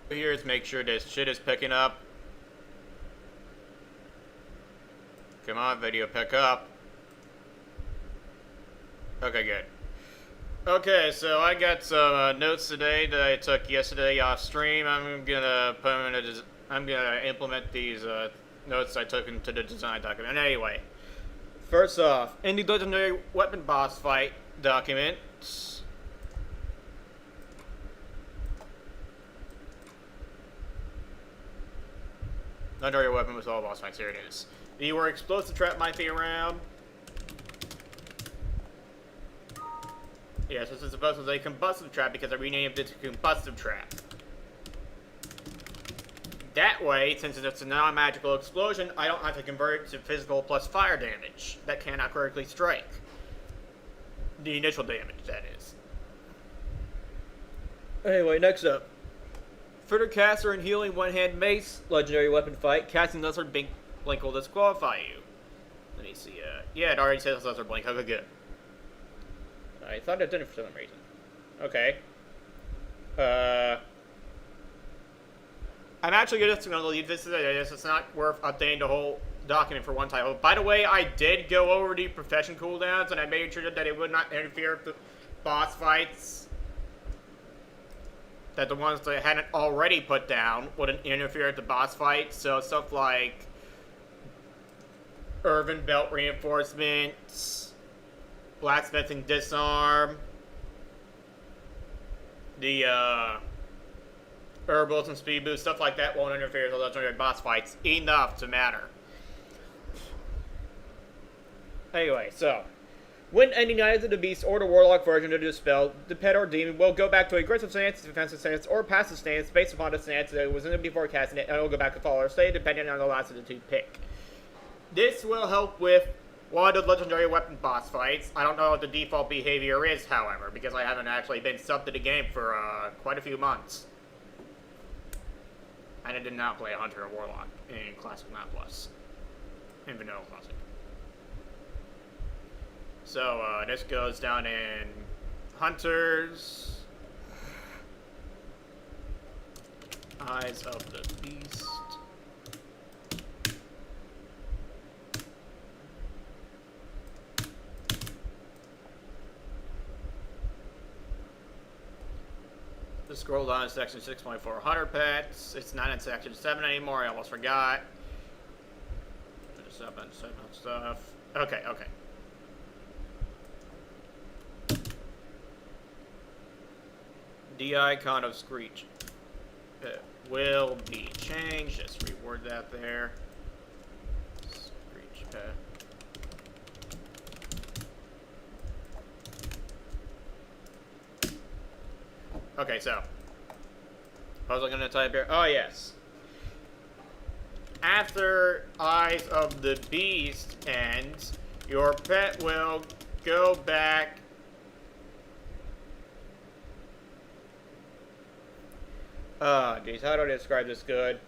Here is make sure this shit is picking up. Come on, video, pick up. Okay, good. Okay, so I got some notes today that I took yesterday off stream. I'm gonna implement these notes I took into the design document. Anyway, first off, in the legendary weapon boss fight document. Legendary weapon with all boss fights. Here it is. The where explosive trap might be around. Yes, this is supposed to be a combustive trap because I renamed it to combustive trap. That way, since it's a non-magical explosion, I don't have to convert it to physical plus fire damage that cannot correctly strike. The initial damage, that is. Anyway, next up. Further caster and healing one-hand mace, legendary weapon fight. Casting lesser blink will disqualify you. Let me see, yeah, it already says lesser blink. Okay, good. I thought it didn't for some reason. Okay. I'm actually just going to leave this as it is. It's not worth updating the whole document for one title. By the way, I did go over the profession cooldowns, and I made sure that it would not interfere with the boss fights. That the ones that I hadn't already put down wouldn't interfere with the boss fights. So stuff like Irvin belt reinforcements, blacksmithing disarm, the herbals and speed boost, stuff like that won't interfere with the legendary boss fights enough to matter. Anyway, so when ending either the beast or the warlock version of the spell, the pet or demon will go back to aggressive stance, defensive stance, or passive stance based upon the stance that it was in it before casting it, and it will go back to follower state depending on the last of the two pick. This will help with one of the legendary weapon boss fights. I don't know what the default behavior is, however, because I haven't actually been subbed to the game for quite a few months. And I did not play a Hunter or Warlock in Classic Not Plus. In Vanilla Classic. So, this goes down in Hunters. Eyes of the Beast. Just scroll down to section 6.4 Hunter Pets. It's not in section 7 anymore, I almost forgot. Just up on stuff. Okay, okay. The icon of Screech will be changed. Just reword that there. Screech pet. Okay, so what was I gonna type here? Oh yes. After Eyes of the Beast ends, your pet will go back geez, how do I describe this good?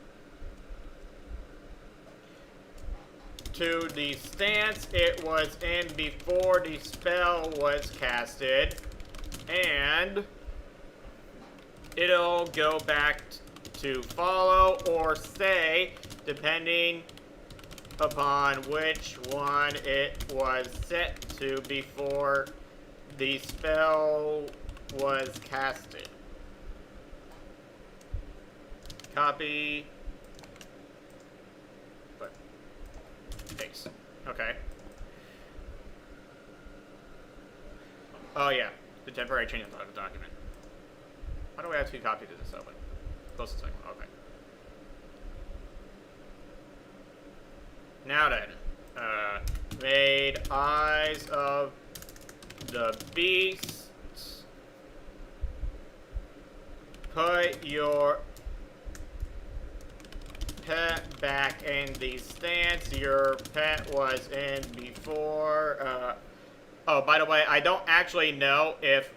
To the stance it was in before the spell was casted, and it'll go back to follow or stay, depending upon which one it was set to before the spell was casted. Copy. But paste. Okay. Oh yeah, the temporary change of the document. How do I have two copies of this open? Close a second. Okay. Now then, made Eyes of the Beast. Put your pet back in the stance your pet was in before. Oh, by the way, I don't actually know if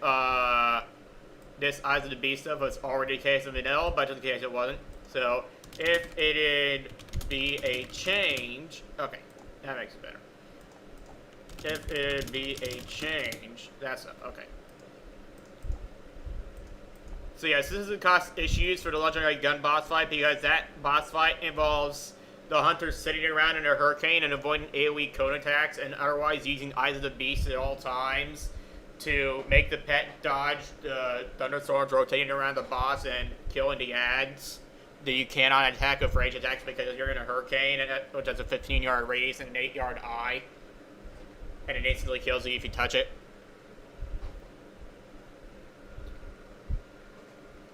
this Eyes of the Beast stuff was already the case in vanilla, but just in case it wasn't. So, if it'd be a change... Okay, that makes it better. If it'd be a change... That's... Okay. So yes, this is going to cause issues for the legendary gun boss fight because that boss fight involves the hunters sitting around in a hurricane and avoiding AoE cone attacks and otherwise using Eyes of the Beast at all times to make the pet dodge the thunderstorms rotating around the boss and killing the ads that you cannot attack with range attacks because you're in a hurricane, which has a 15-yard radius and an 8-yard eye, and it instantly kills you if you touch it.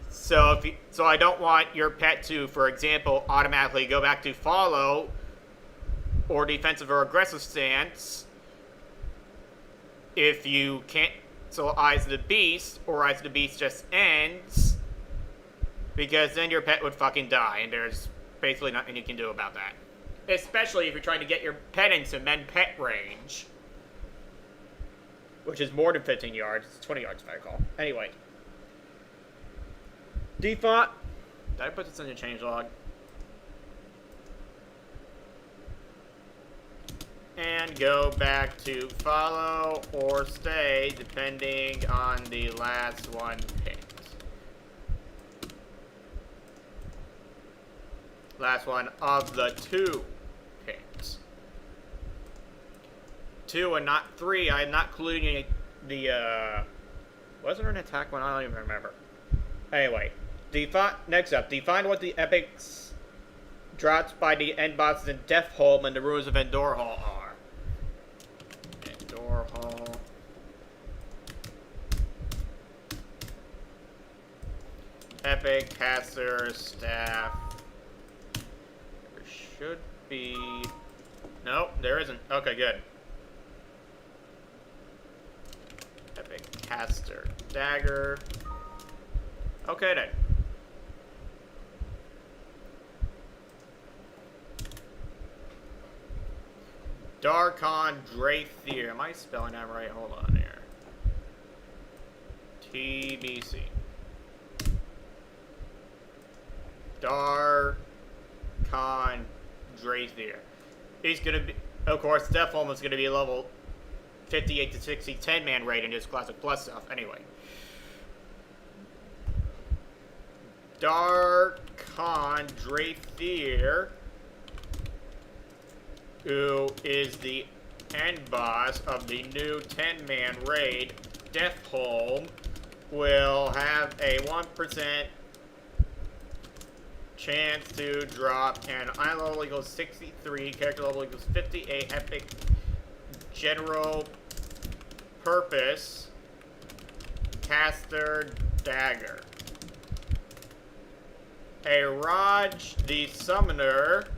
So I don't want your pet to, for example, automatically go back to follow or defensive or aggressive stance if you can't. So Eyes of the Beast or Eyes of the Beast just ends because then your pet would fucking die and there's basically nothing you can do about that. Especially if you're trying to get your pet into mend pet range, which is more than 15 yards. It's 20 yards if I recall. Anyway. Default. Did I put this in the changelog? And go back to follow or stay depending on the last one picked. Last one of the two picked. 2 and not 3. I'm not including the was there an attack one? I don't even remember. Anyway. Next up, define what the epics dropped by the end bosses in Deathholm and the ruins of Endor Hall are. Endor Hall. Epic caster staff. There should be. No, there isn't. Okay, good. Epic caster dagger. Okay then. Darkon Draethier. Am I spelling that right? Hold on here. TBC. Darkon Draethier. He's gonna be, of course, Deathholm is gonna be level 58 to 60 10-man raid in his Classic Plus stuff. Anyway. Darkon Draethier, who is the end boss of the new 10-man raid, Deathholm, will have a 1% chance to drop an eye level equals 63, character level equals 58, epic general purpose caster dagger. A Raj the Summoner,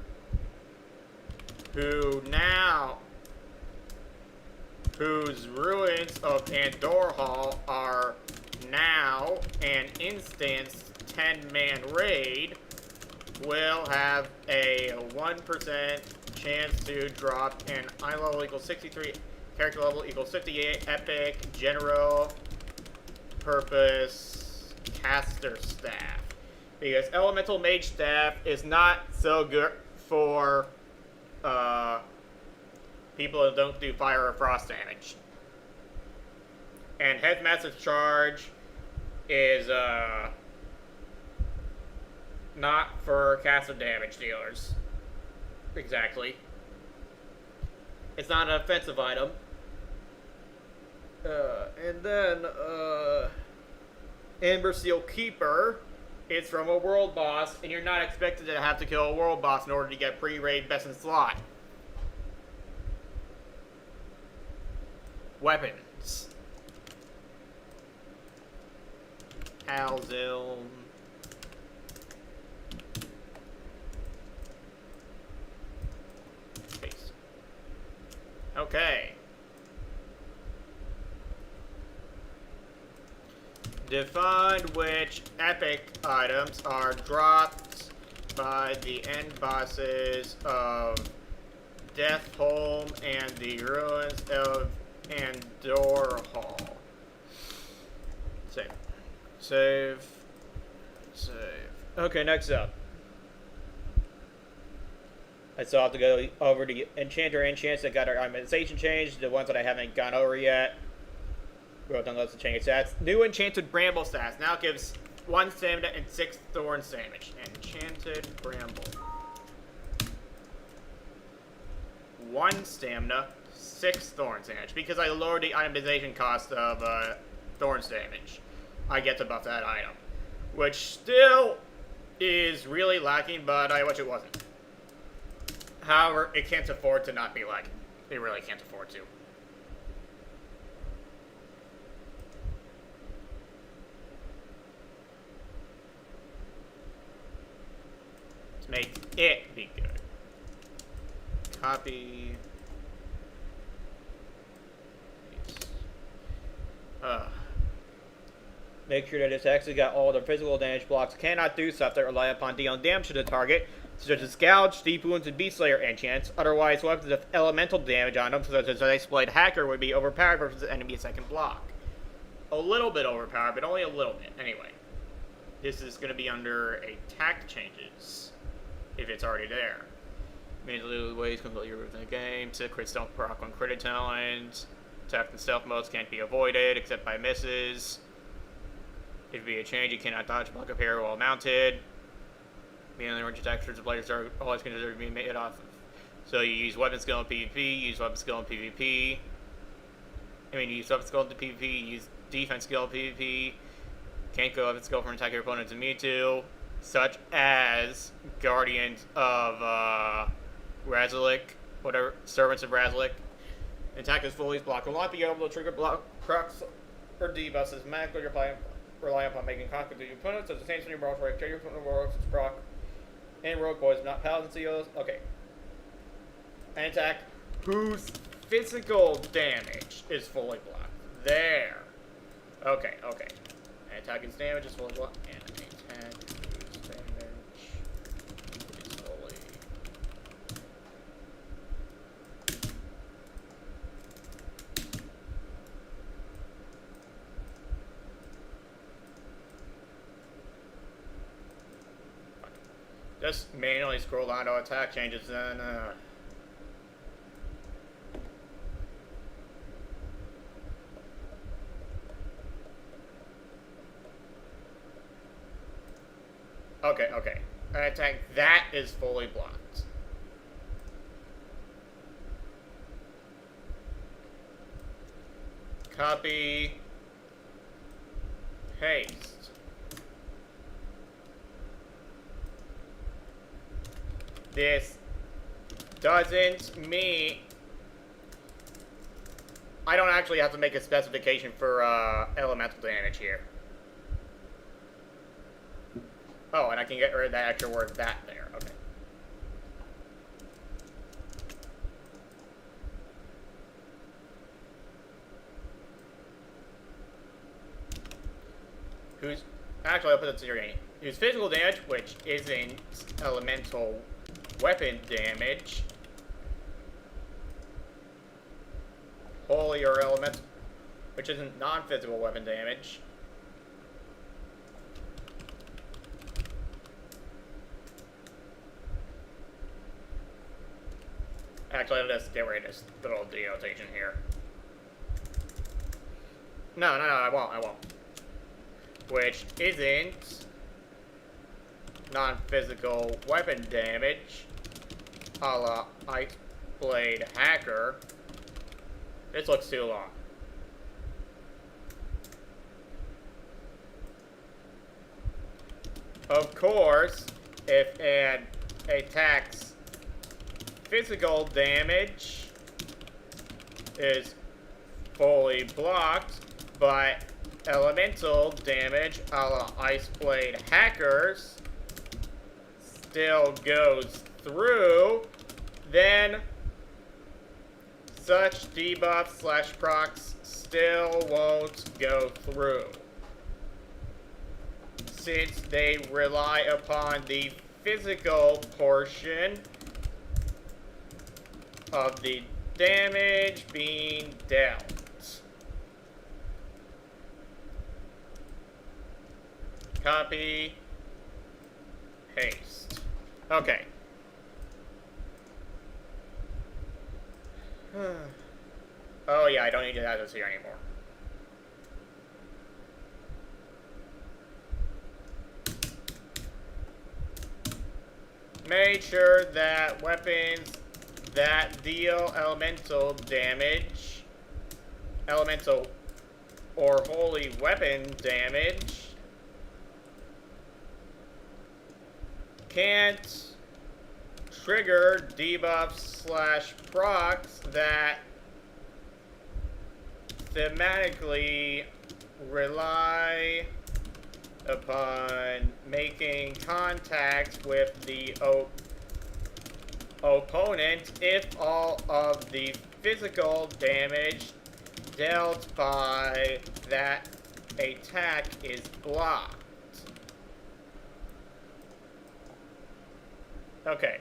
whose ruins of Endor Hall are now an instanced 10-man raid, will have a 1% chance to drop an eye level equals 63, character level equals 58, epic general purpose caster staff. Because Elemental Mage Staff is not so good for people that don't do fire or frost damage. And Headmaster's Charge is not for caster damage dealers. Exactly. It's not an offensive item. And then Amber Seal Keeper. It's from a world boss, and you're not expected to have to kill a world boss in order to get pre-raid best in slot. Weapons. Alzil. Space. Okay. Define which epic items are dropped by the end bosses of Deathholm and the ruins of Endor Hall. Save. Save. Save. Okay, next up. I still have to go over the enchanter enchants that got our itemization changed, the ones that I haven't gone over yet. Wrote down those to change stats. New enchanted bramble stats now gives 1 stamina and 6 thorns damage. Enchanted bramble. 1 stamina, 6 thorns damage. Because I lowered the itemization cost of thorns damage, I get to buff that item. Which still is really lacking, but I wish it wasn't. However, it can't afford to not be lacking. It really can't afford to. Let's make it be good. Copy. Make sure that it's actually got all the physical damage blocks. Cannot do stuff that rely upon dealing damage to the target, such as Gouge, Deep Wounds, and Beast Slayer enchants. Otherwise, weapons of elemental damage on them, such as Ice Blade Hacker, would be overpowered versus the enemy second block. A little bit overpowered, but only a little bit. Anyway, this is going to be under attack changes, if it's already there. Immediately ways completely removed from the game. To crit stealth proc on crit talent. Attack and stealth modes can't be avoided except by misses. If via change, you cannot dodge, block, up here while mounted. Mainly range attacks the players are always considered to be made off of. So you use weapon skill in PvP, use weapon skill in PvP. You use weapon skill in PvP, use defense skill in PvP. Can't go weapon skill from attack your opponents immune to, such as Guardians of Razalik, whatever, Servants of Razalik. Attack is fully blocked. Will not be able to trigger block, procs, or debuffs as magically rely upon making contact with your opponents. As the same thing in World War, your opponent works as proc and rogue boys, not paladin seals. Okay. An attack whose physical damage is fully blocked. There. Okay, okay. An attack whose damage is fully blocked. And an attack whose damage is fully. Just manually scroll down to attack changes, then okay, okay. An attack that is fully blocked. Copy. Paste. This doesn't mean I don't actually have to make a specification for elemental damage here. Oh, and I can get rid of that extra word that there. Okay. Who's actually I'll put it to your game. Whose physical damage, which isn't elemental weapon damage, holy or elemental, which isn't non-physical weapon damage. Actually, let's get rid of this little denotation here. No, I won't. Which isn't non-physical weapon damage, a la Ice Blade Hacker. This looks too long. Of course, if an attack's physical damage is fully blocked, but elemental damage a la Ice Blade Hackers still goes through, then such debuffs / procs still won't go through, since they rely upon the physical portion of the damage being dealt. Copy, paste. Okay. Oh yeah, I don't need to have this here anymore. Make sure that weapons that deal elemental damage, elemental or holy weapon damage, can't trigger debuffs/procs that thematically rely upon making contact with the opponent if all of the physical damage dealt by that attack is blocked. Okay.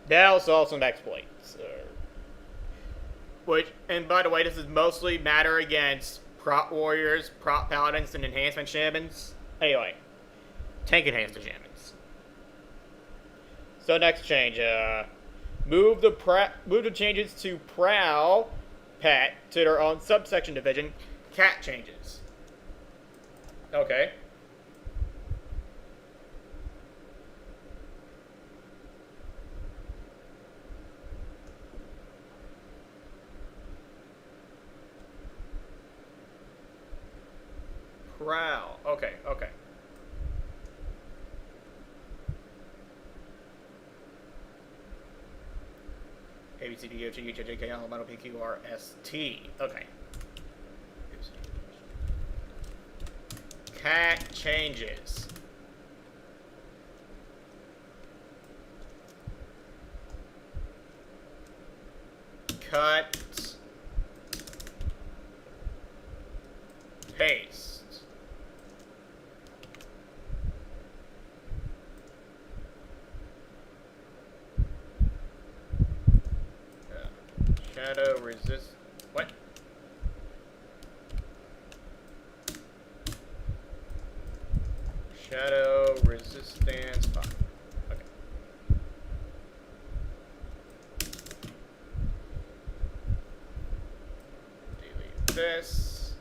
That'll solve some exploits. Which, and by the way, this is mostly matter against prop warriors, prop paladins, and enhancement shamans. Anyway, tank enhancement shamans. So next change, move the changes to prowl pet to their own subsection division. Cat changes. Okay. Prowl. Okay, okay. A, B, C, D, E, F, G, H, I, J, K, L, M, N, O, P, Q, R, S, T. Okay. Cat changes. Cut. Paste. Shadow resist. What? Shadow resistance 5. Okay. Delete this.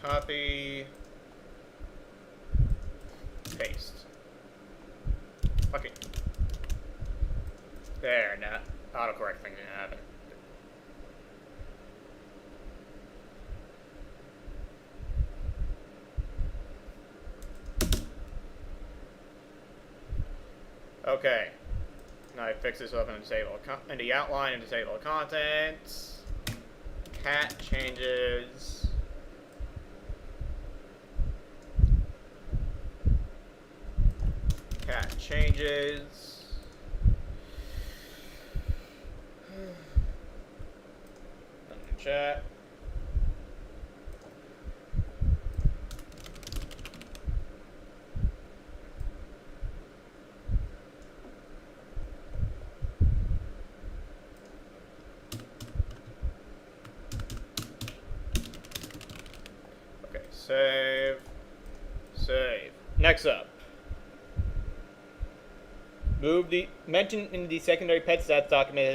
Copy. Paste. Fuck it. There, now autocorrect thing didn't happen. Okay. Now I fix this up and disable in the outline and disable contents. Cat changes. Cat changes. Chat. Okay, save. Save. Next up. Move the mention in the secondary pet stats document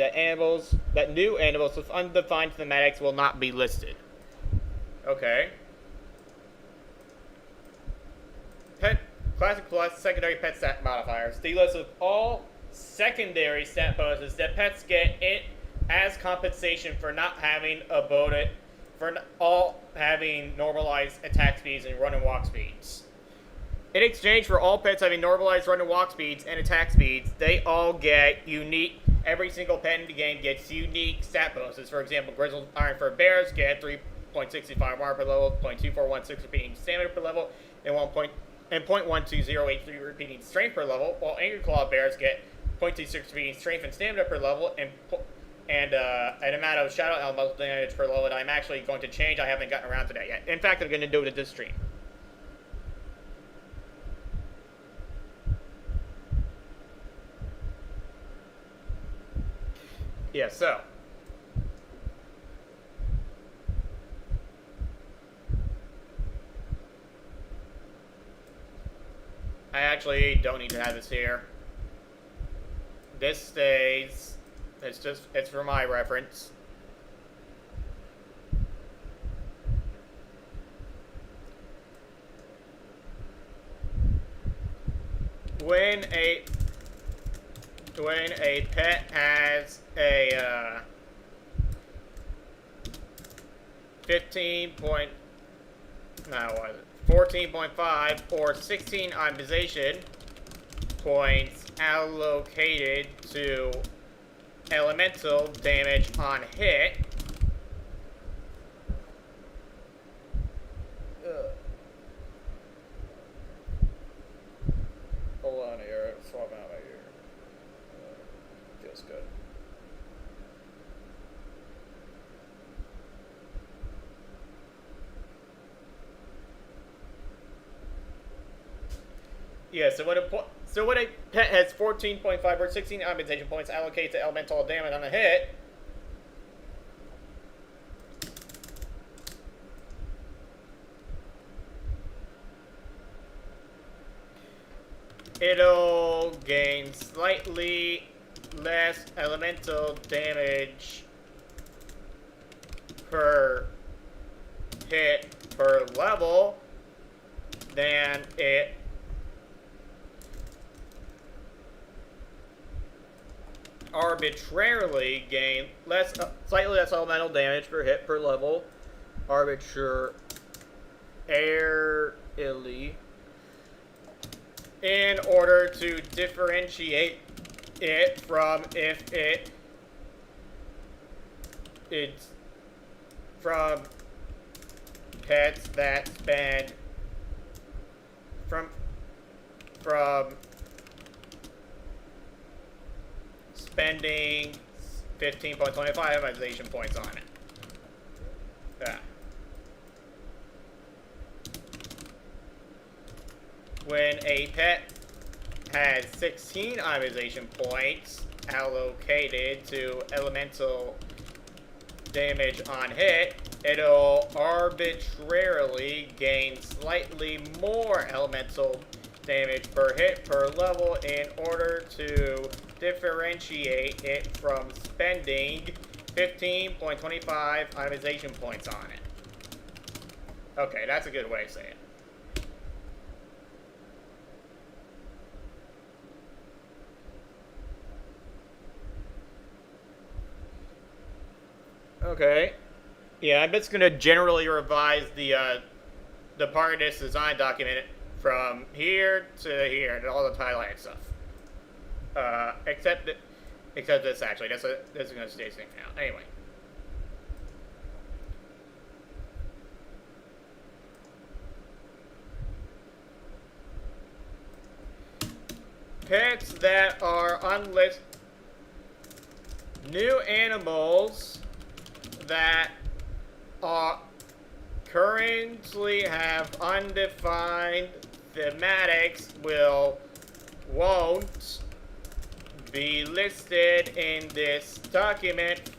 that new animals with undefined thematics will not be listed. Okay. Pet classic plus secondary pet stat modifiers. The list of all secondary stat bonuses that pets get it as compensation for not having all having normalized attack speeds and run and walk speeds. In exchange for all pets having normalized run and walk speeds and attack speeds, they all get unique. Every single pet in the game gets unique stat bonuses. For example, grizzled ironfur bears get 3.65 armor per level, 0.2416 repeating stamina per level, and 0.12083 repeating strength per level. While angry claw bears get 0.26 repeating strength and stamina per level, and an amount of shadow elemental damage per level that I'm actually going to change. I haven't gotten around to that yet. In fact, I'm going to do it at this stream. Yeah, so. I actually don't need to have this here. This stays. It's for my reference. when a pet has a 14.5 or 16 itemization points allocated to elemental damage on hit. Hold on here, swapping out my ear. Feels good. Yeah, so when a pet has 14.5 or 16 itemization points allocated to elemental damage on a hit, it'll gain slightly less elemental damage per hit per level than it arbitrarily gain slightly less elemental damage per hit per level arbitrarily in order to differentiate it from it's from pets that spend from spending 15.25 itemization points on it. Yeah. When a pet has 16 itemization points allocated to elemental damage on hit, it'll arbitrarily gain slightly more elemental damage per hit per level in order to differentiate it from spending 15.25 itemization points on it. Okay, that's a good way to say it. Okay. Yeah, I'm just gonna generally revise the part of this design document from here to here and all the highlighted stuff. Except this actually. This is gonna stay the same now. Anyway. Pets that are unlisted. New animals that are currently have undefined thematics won't be listed in this document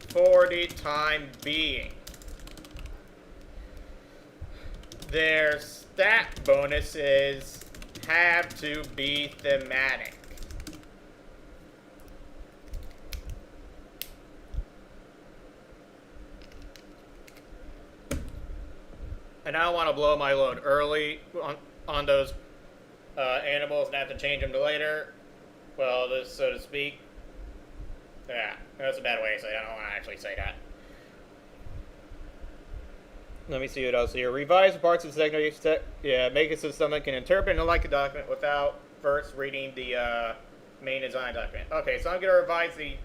for the time being. Their stat bonuses have to be thematic. And I don't want to blow my load early on those animals and have to change them to later. Well, so to speak. Yeah, that's a bad way to say it. I don't want to actually say that. Let me see what else here. Revise parts of the secondary text. Yeah, make it so someone can interpret and like a document without first reading the main design document. Okay, so I'm going to revise the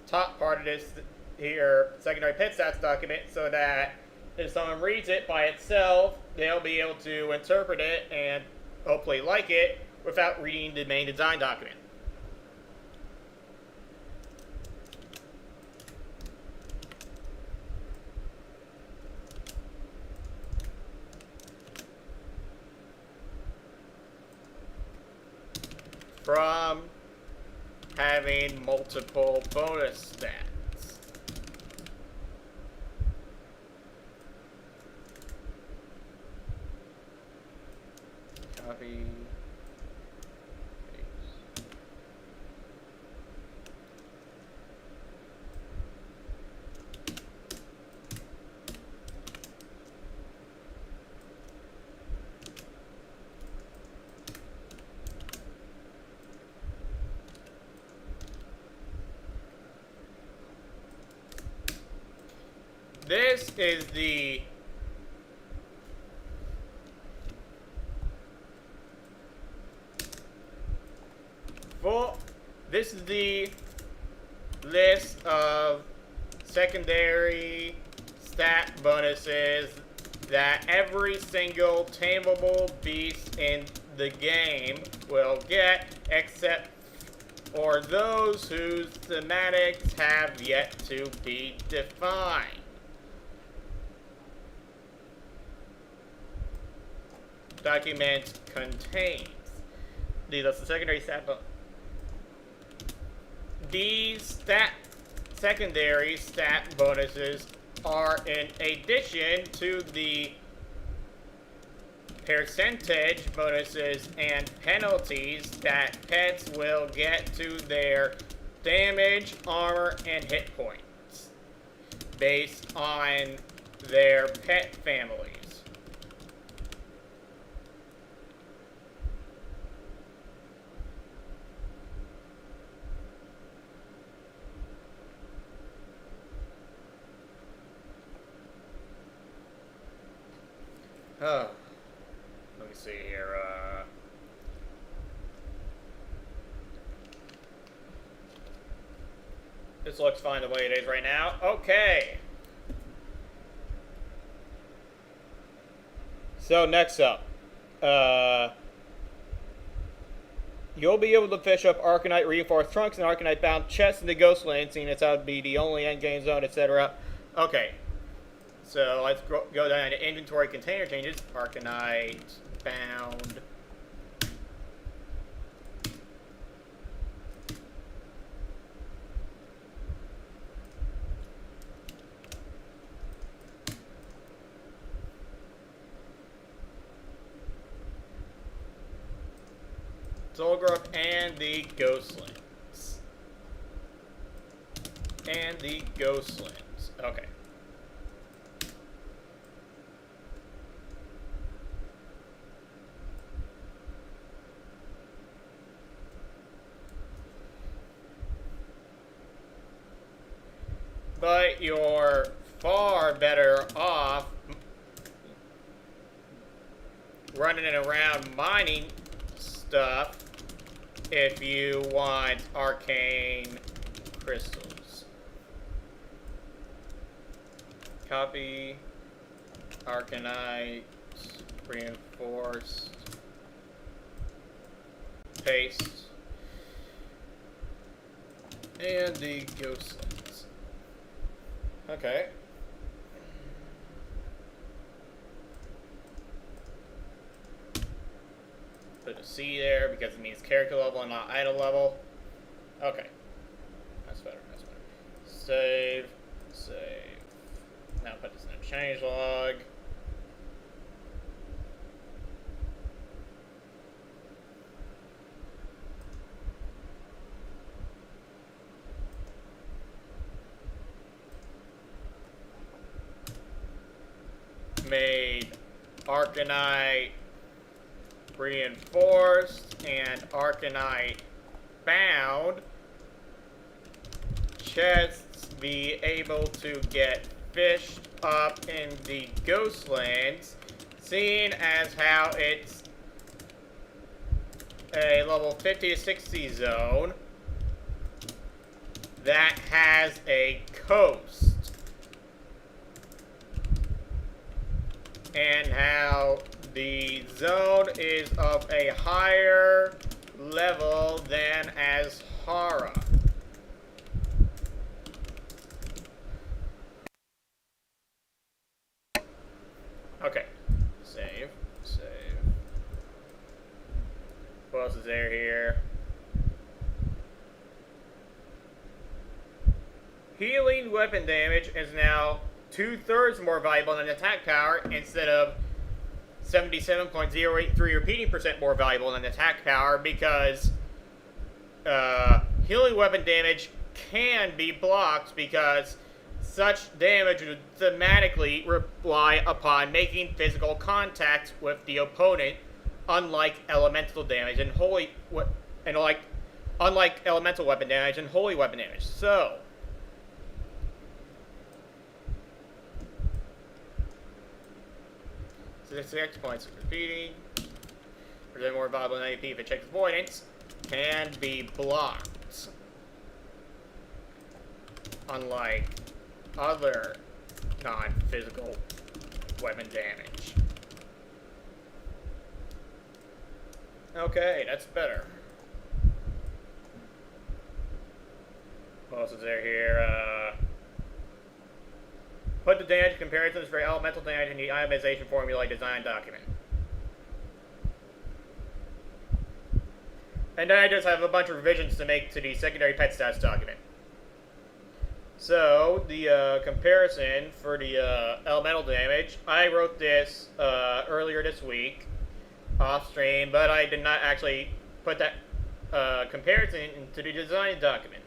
top part of this here secondary pet stats document so that if someone reads it by itself, they'll be able to interpret it and hopefully like it without reading the main design document. From having multiple bonus stats. Copy. Paste. this is the this is the list of secondary stat bonuses that every single tameable beast in the game will get, except for those whose thematics have yet to be defined. Document contains. These are the secondary stat bonuses. These secondary stat bonuses are in addition to the percentage bonuses and penalties that pets will get to their damage, armor, and hit points based on their pet families. Oh, let me see here. This looks fine the way it is right now. Okay. So next up, you'll be able to fish up Arcanite reinforced trunks and Arcanite bound chests in the Ghostland, seeing as that would be the only endgame zone, etc. Okay. So let's go down to inventory container changes. Arcanite bound. Zolgrove and the Ghostlands. And the Ghostlands. Okay. But you're far better off running around mining stuff if you want arcane crystals. Copy Arcanite reinforced. Paste. And the Ghostlands. Okay. Put a C there because it means character level and not item level. Okay. That's better, that's better. Save. Save. Now put this in a change log. Made Arcanite reinforced and Arcanite bound chests be able to get fished up in the Ghostlands, seeing as how it's a level 50 to 60 zone that has a coast. And how the zone is of a higher level than Azhara. Okay. Save. Save. What else is there here? Healing weapon damage is now 2/3 more valuable than attack power instead of 77.083 repeating percent more valuable than attack power, because healing weapon damage can be blocked because such damage would thematically rely upon making physical contact with the opponent, unlike elemental damage and unlike elemental weapon damage and holy weapon damage. So 6 points repeating. Present more valuable than AP if it checks avoidance. Can be blocked. Unlike other non-physical weapon damage. Okay, that's better. What else is there here? Put the damage comparisons for elemental damage in the itemization formula design document. And then I just have a bunch of revisions to make to the secondary pet stats document. So, the comparison for the elemental damage, I wrote this earlier this week, off stream, but I did not actually put that comparison into the design document.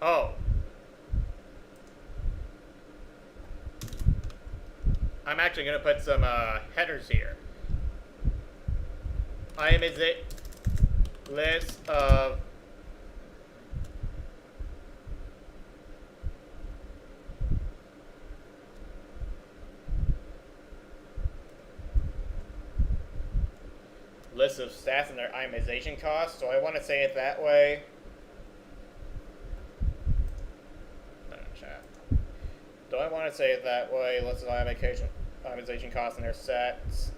Oh. I'm actually going to put some headers here. Itemization list of list of stats and their itemization costs. So I want to say it that way. Do I want to say it that way? List of itemization costs and their sets.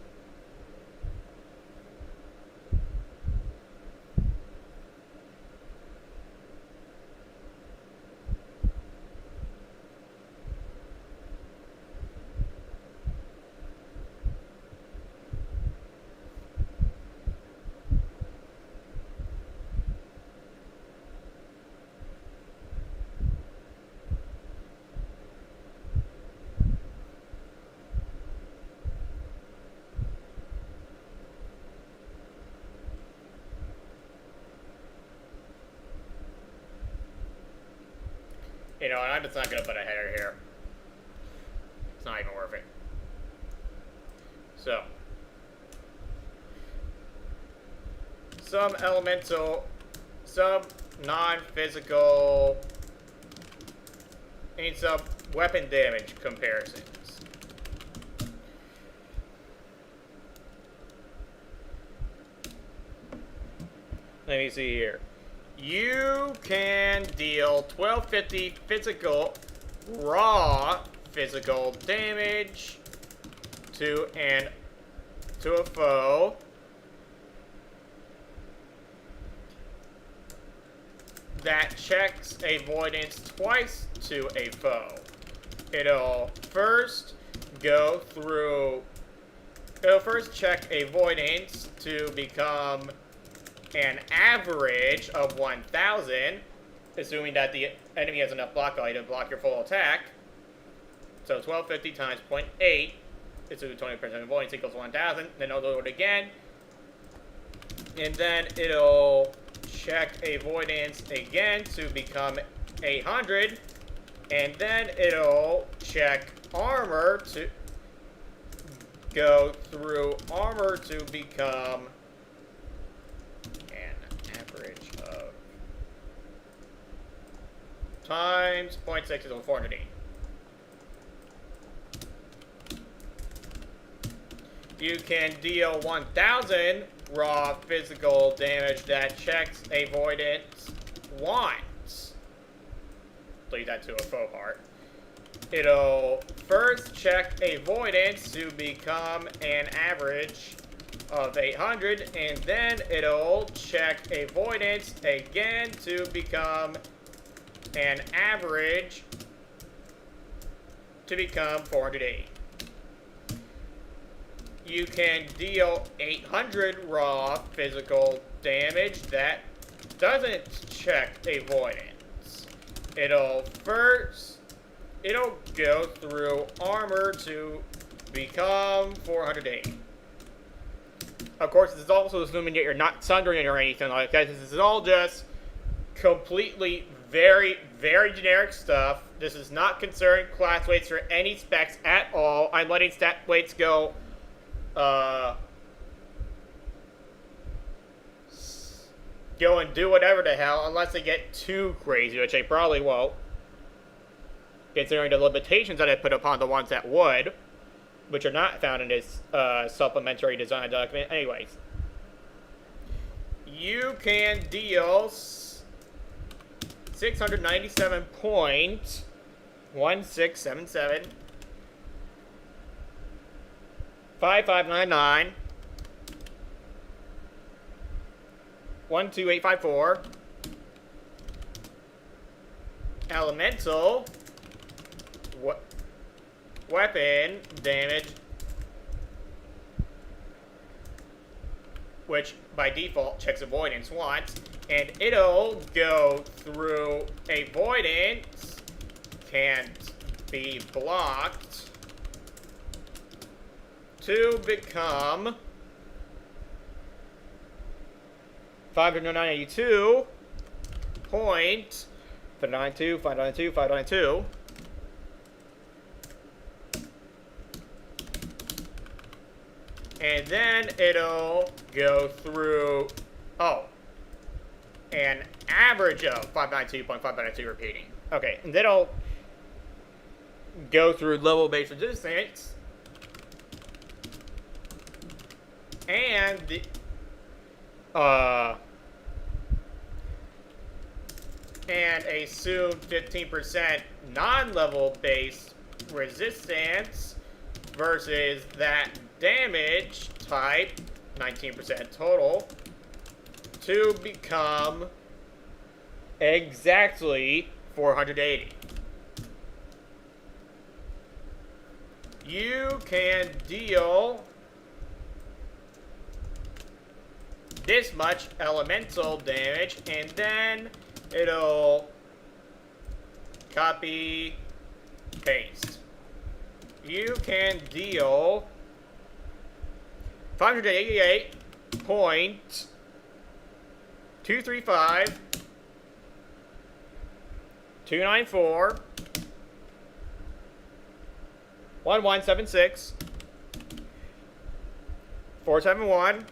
You know, and I'm just not going to put a header here. It's not even worth it. So, some elemental, some non-physical, and some weapon damage comparisons. Let me see here. You can deal 1250 physical, raw physical damage to a foe. That checks avoidance twice to a foe. It'll first check avoidance to become an average of 1,000, assuming that the enemy has enough block value to block your full attack. So 1250 times 0.8 is 20% avoidance equals 1,000. Then it'll do it again. And then it'll check avoidance again to become 800. And then it'll check armor to go through armor to become average of times 0.6 is 480. You can deal 1,000 raw physical damage that checks avoidance once. Leave that to a faux part. It'll first check avoidance to become an average of 800, and then it'll check avoidance again to become an average to become 480. You can deal 800 raw physical damage that doesn't check avoidance. It'll go through armor to become 480. Of course, this is also assuming that you're not sundering or anything like that. This is all just completely very, very generic stuff. This is not concerning class weights or any specs at all. I'm letting stat weights go uh, go and do whatever the hell unless they get too crazy, which they probably won't, considering the limitations that I put upon the ones that would, which are not found in this supplementary design document. Anyways, you can deal 697.1677 5599 12854 elemental weapon damage, which by default checks avoidance once, and it'll go through avoidance, can't be blocked, to become 509.82 point 592, 592, 592. And then it'll go through, an average of 592.592 repeating. Okay, and then it'll go through level-based resistance, and and assume 15% non-level based resistance versus that damage type, 19% total, to become exactly 480. You can deal this much elemental damage, and then it'll copy paste. You can deal 588.235 294 1176 471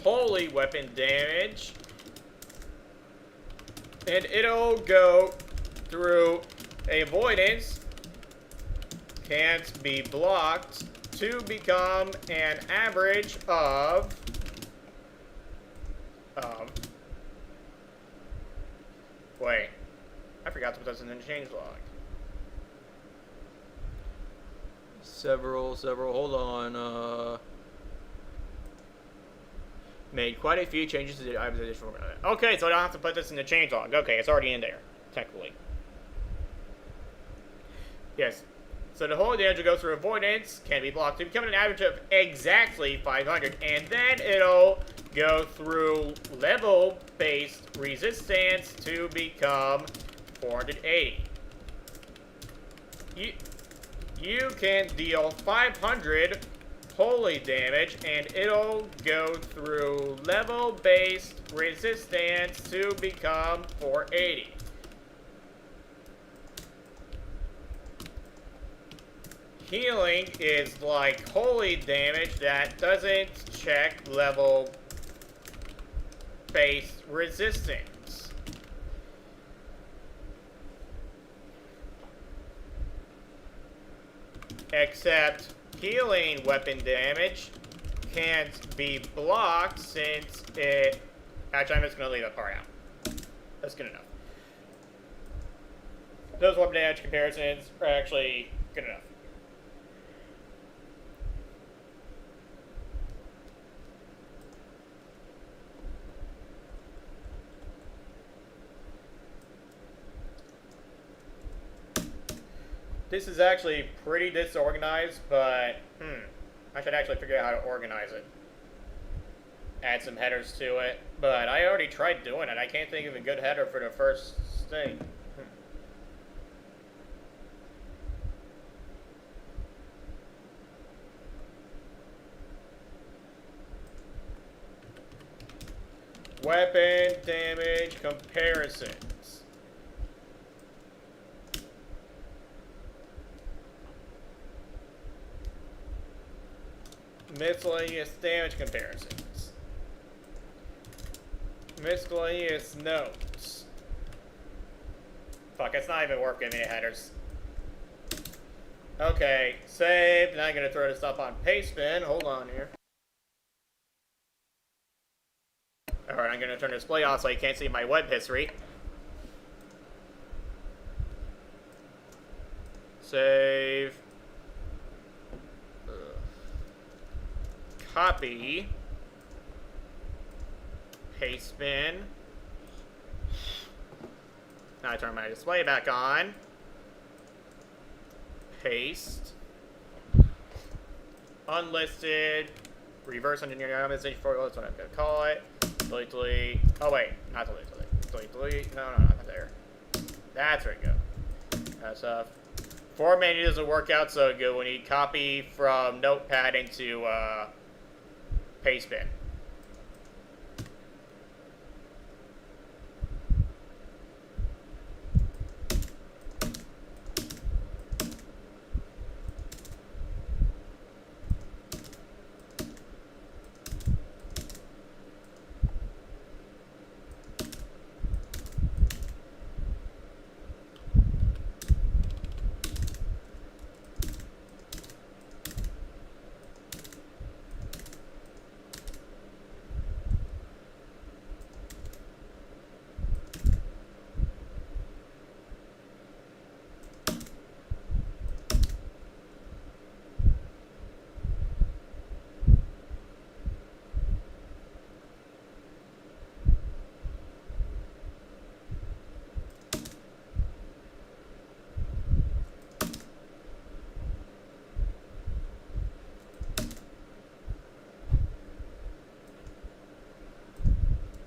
holy weapon damage, and it'll go through avoidance, can't be blocked, to become an average of wait, I forgot to put this in the change log. Several, hold on, made quite a few changes to the items formula. Okay, so I don't have to put this in the change log. Okay, it's already in there, technically. Yes. So the whole damage will go through avoidance, can be blocked, to become an average of exactly 500, and then it'll go through level-based resistance to become 480. You can deal 500 holy damage, and it'll go through level-based resistance to become 480. Healing is like holy damage that doesn't check level-based resistance. Except healing weapon damage can't be blocked since it... Actually, I'm just going to leave that part out. That's good enough. Those weapon damage comparisons are actually good enough. This is actually pretty disorganized, but I should actually figure out how to organize it. Add some headers to it, but I already tried doing it. I can't think of a good header for the first thing. Weapon damage comparisons. Miscellaneous damage comparisons. Miscellaneous notes. Fuck, it's not even worth giving me headers. Okay, save. Now I'm gonna throw this up on Pastebin. Hold on here. Alright, I'm gonna turn the display off so you can't see my web history. Save. Copy. Pastebin. Now I turn my display back on. Paste. Unlisted. Reverse engineering optimization for that's what I'm gonna call it. Delete, delete. Oh wait, not delete, delete. Delete, delete. No, not there. That's where it go. That stuff. Formatting doesn't work out so good when you copy from Notepad into Pastebin.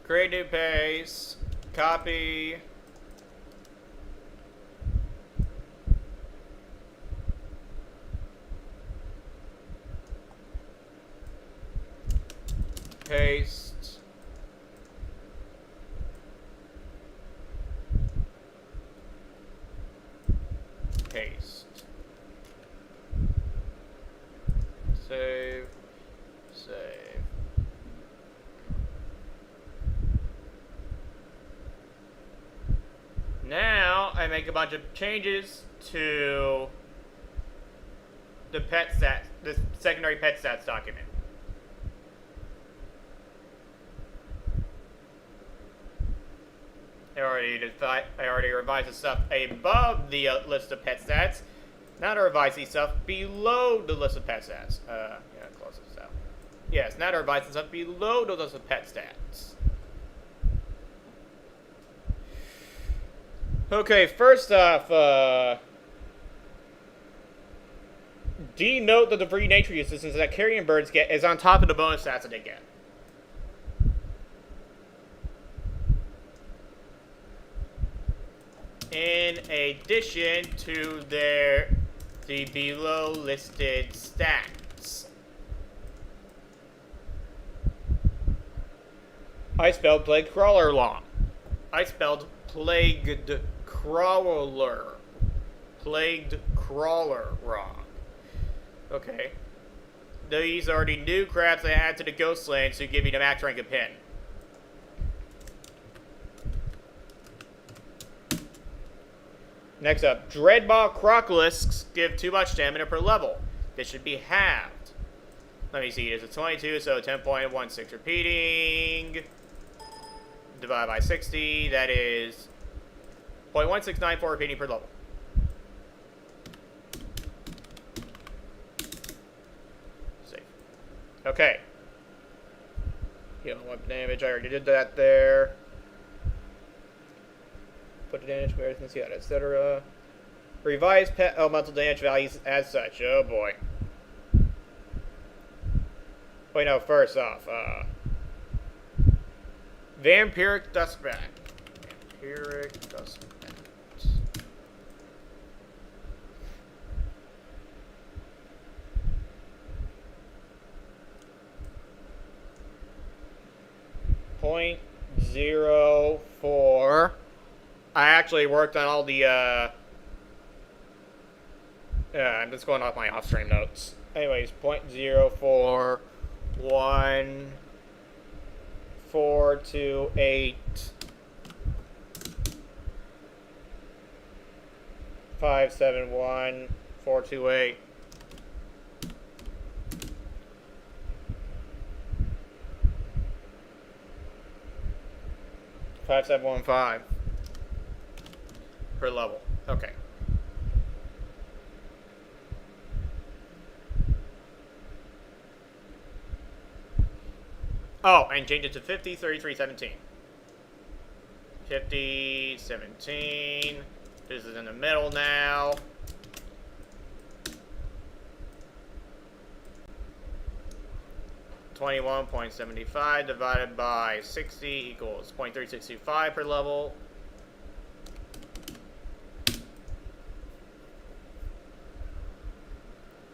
Create new paste. Copy. Paste. Paste. Save. Save. Now I make a bunch of changes to the pet stats, the secondary pet stats document. I already revised the stuff above the list of pet stats. Now to revise the stuff below the list of pet stats. Yeah, close this out. Yes, now to revise the stuff below the list of pet stats. Okay, first off, denote that the free nature assistance that carrion birds get is on top of the bonus stats that they get. In addition to the below listed stats. I spelled plague crawler wrong. I spelled plagued crawler. Plagued crawler wrong. Okay. These are the new crabs I add to the ghost land to give you the max rank of pin. Next up, Dreadball Crocolisks give too much stamina per level. This should be halved. Let me see, it's a 22, so 10.16 repeating. Divided by 60, that is 0.1694 repeating per level. Save. Okay. Healing weapon damage, I already did that there. Put the damage comparison, see that, etc. Revise pet elemental damage values as such. Oh boy. Wait, no, first off, Vampiric Dustbat. Vampiric Dustbat. .04. I actually worked on all the I'm just going off my off-stream notes. Anyways, 0.041428 571428 5715 per level. Okay. Oh, and change it to 50, 33, 17. 50, 17. This is in the middle now. $21.75 divided by 60 equals 0.365 per level.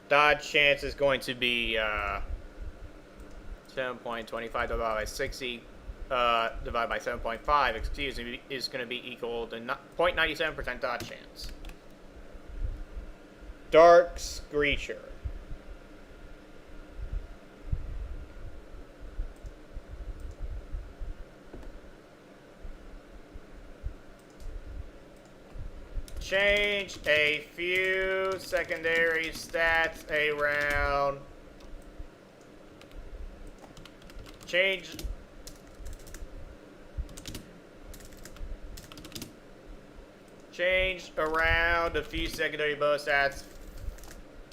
Dodge chance is going to be 7.25 divided by 60 divided by 7.5, excuse me, is going to be equal to 0.97% dodge chance. Dark Screecher. Change a few secondary stats around. Change around a few secondary bonus stats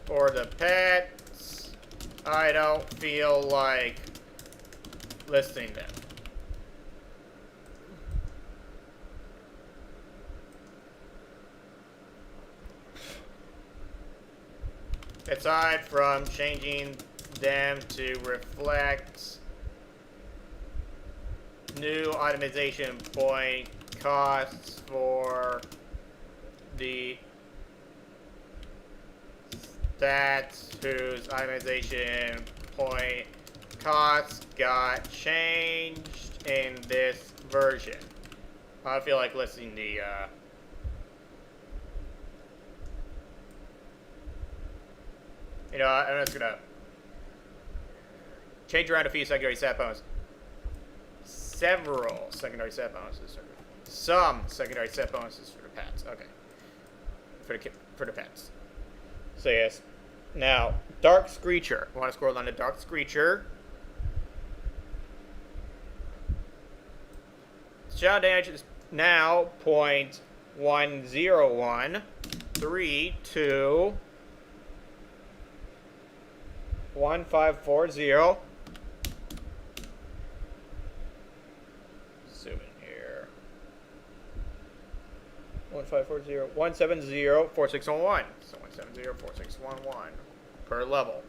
for the pets. I don't feel like listing them. Aside from changing them to reflect new itemization point costs for the stats whose itemization point costs got changed in this version. I feel like listing the I'm just gonna change around a few secondary set bonuses. Several secondary set bonuses. Some secondary set bonuses for the pets. Okay. For the pets. So yes. Now, Dark Screecher. I want to scroll down to Dark Screecher. Shot damage is now 0.10132 1540. Zoom in here. 1540 170 4611. So 170 4611 per level.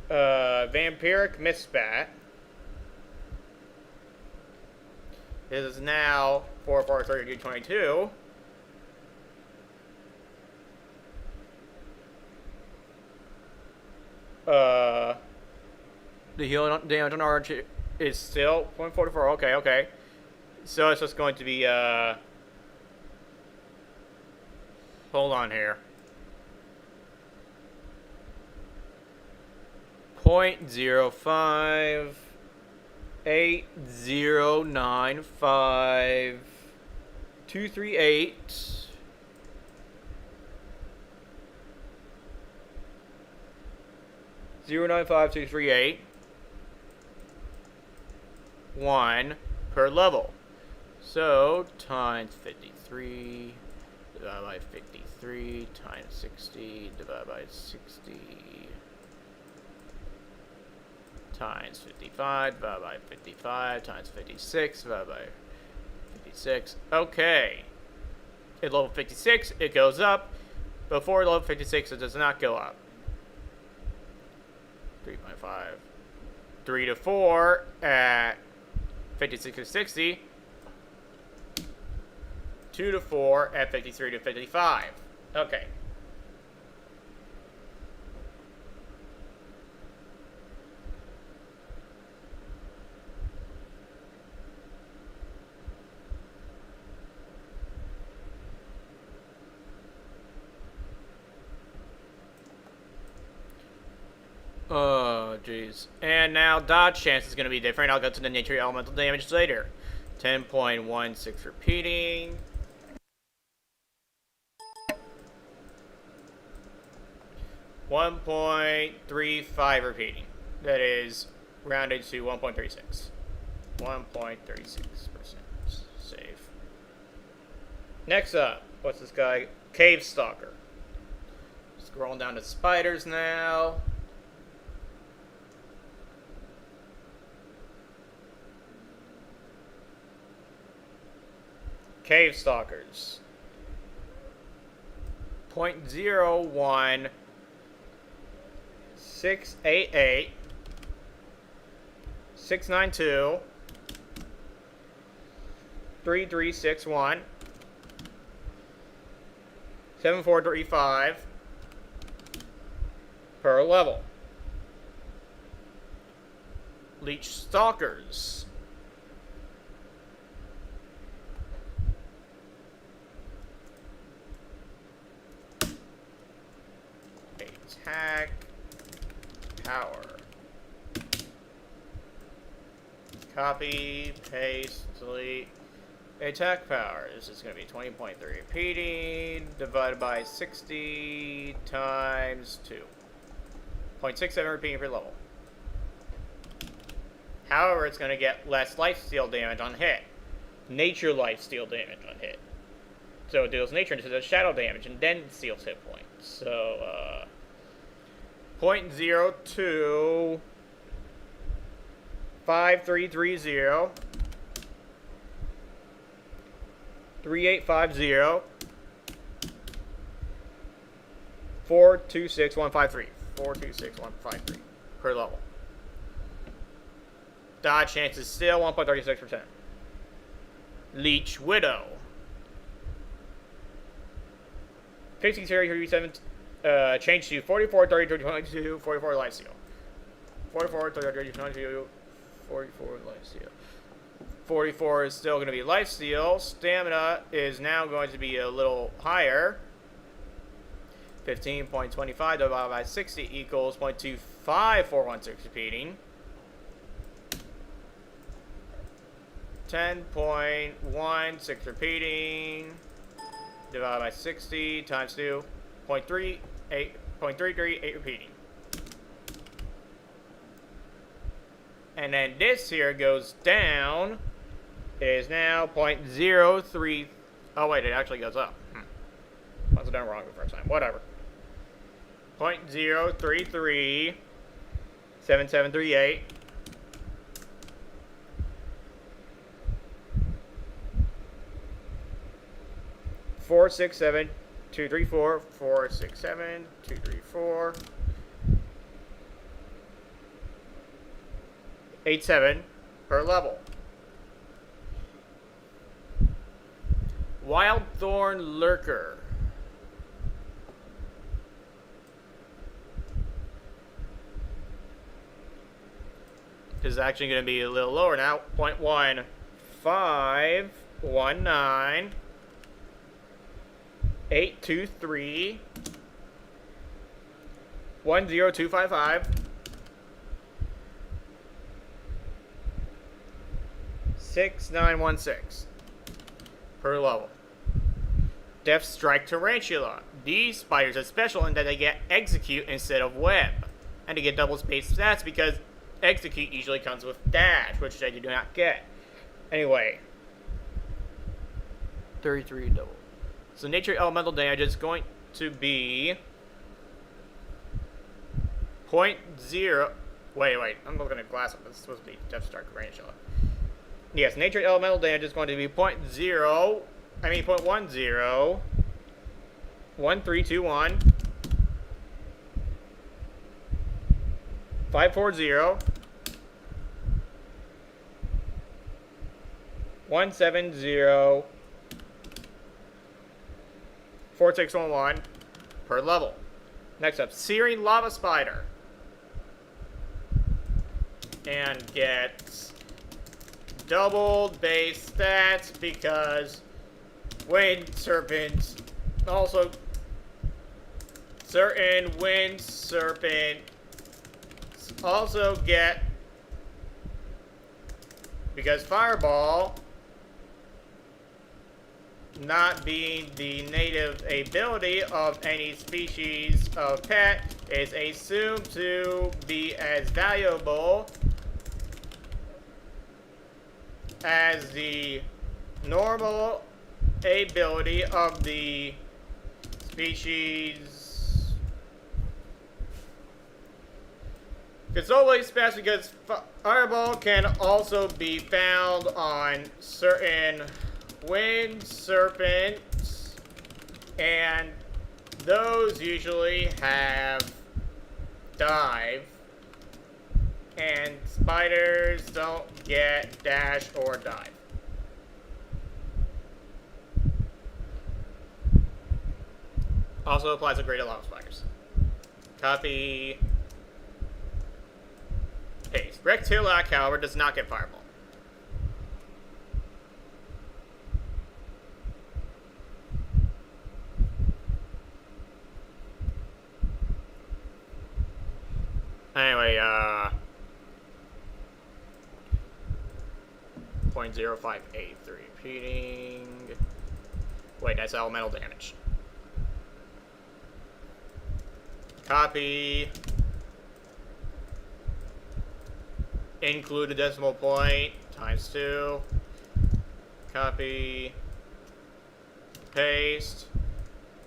Vampiric Misbat. This is now 443222. The healing damage on orange is still 0.44. Okay. So it's just going to be, hold on here. 0.05 8095 238 095238 1 per level. So times 53 divided by 53 times 60 divided by 60 times 55 divided by 55 times 56 divided by 56. Okay. At level 56, it goes up. Before level 56, it does not go up. 3.5. 3 to 4 at 56 to 60. 2 to 4 at 53 to 55. Okay. jeez. And now dodge chance is going to be different. I'll go to the nature elemental damage later. 10.16 repeating. 1.35 repeating. That is rounded to 1.36. 1.36% save. Next up, what's this guy? Cave Stalker. Scrolling down to spiders now. Cave Stalkers. 0.01 688 692 3361 7435 per level. Leech Stalkers. Attack. Power. Copy, paste, delete. Attack power. This is going to be 20.3 repeating divided by 60 times 2. 0.67 repeating per level. However, it's going to get less lifesteal damage on hit. Nature lifesteal damage on hit. So it deals nature instead of shadow damage and then steals hit points. So, 0.02 5330 3850 426153 426153 per level. Dodge chance is still 1.36%. Leech Widow. 50 series 37 change to 44 30 30 22 44 lifesteal. 44 30 30 22 44 lifesteal. 44 is still going to be lifesteal. Stamina is now going to be a little higher. 15.25 divided by 60 equals 0.25416 repeating. 10.16 repeating divided by 60 times 2. 0.338 repeating. And then this here goes down. It is now 0.03. Oh wait, it actually goes up. Must have done wrong the first time. Whatever. 0.033 7738 467 234 467 234 87 per level. Wild Thorn Lurker. This is actually going to be a little lower now. 0.1519 823 10255 6916 per level. Death Strike Tarantula. These spiders are special in that they get execute instead of web, and they get double space stats because execute usually comes with dash, which they do not get. Anyway, 33 double. So nature elemental damage is going to be 0.0. Wait. I'm looking at glass. This is supposed to be Death Strike Tarantula. Yes, nature elemental damage is going to be 0.10 1321 540 170 4611 per level. Next up, Searing Lava Spider. And gets doubled base stats because Wind Serpents, also certain Wind Serpent also get, because Fireball, not being the native ability of any species of pet, is assumed to be as valuable as the normal ability of the species. It's always best because Fireball can also be found on certain wind serpents, and those usually have dive, and spiders don't get dash or dive. Also applies to greater lava spiders. Copy. Paste. Rectiliac, however, does not get Fireball. Anyway, 0.0583 repeating. Wait, that's elemental damage. Copy. Include a decimal point times 2. Copy. Paste.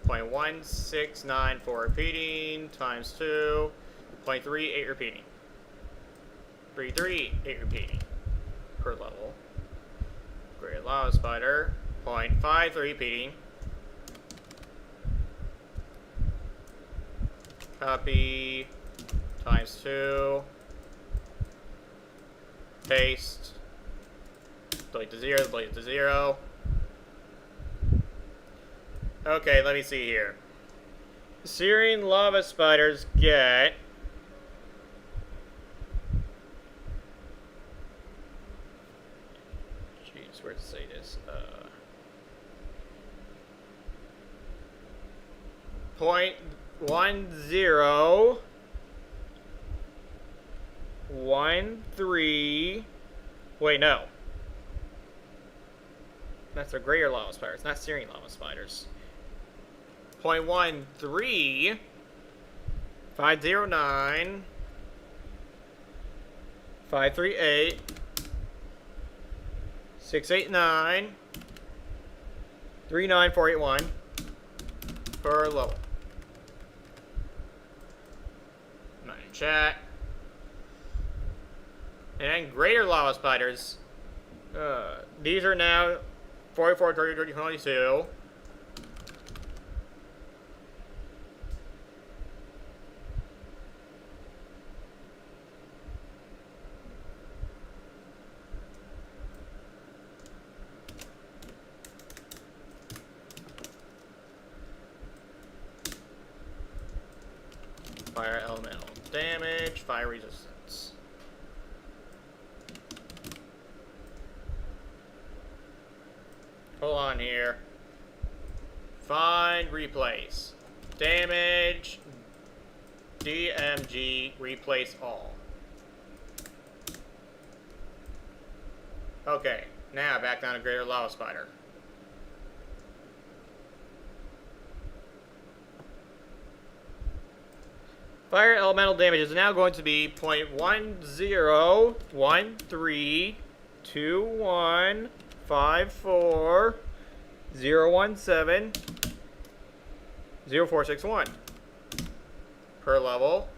0.1694 repeating times 2. 0.38 repeating. 338 repeating per level. Great Lava Spider. 0.53 repeating. Copy. Times 2. Paste. Delete to 0, delete to 0. Okay, let me see here. Syrian lava spiders get... Jeez, where to say this? 0.1013... Wait, no. That's a greater lava spiders, not Syrian lava spiders. 0.13 509 538 689 39481 per level. Not in chat. And then greater lava spiders. These are now 44, 30, 30, 22. Fire elemental damage, fire resistance. Hold on here. Find, replace. Damage, DMG, replace all. Okay, now back down to Greater Lava Spider. Fire elemental damage is now going to be 0.101321540461 per level.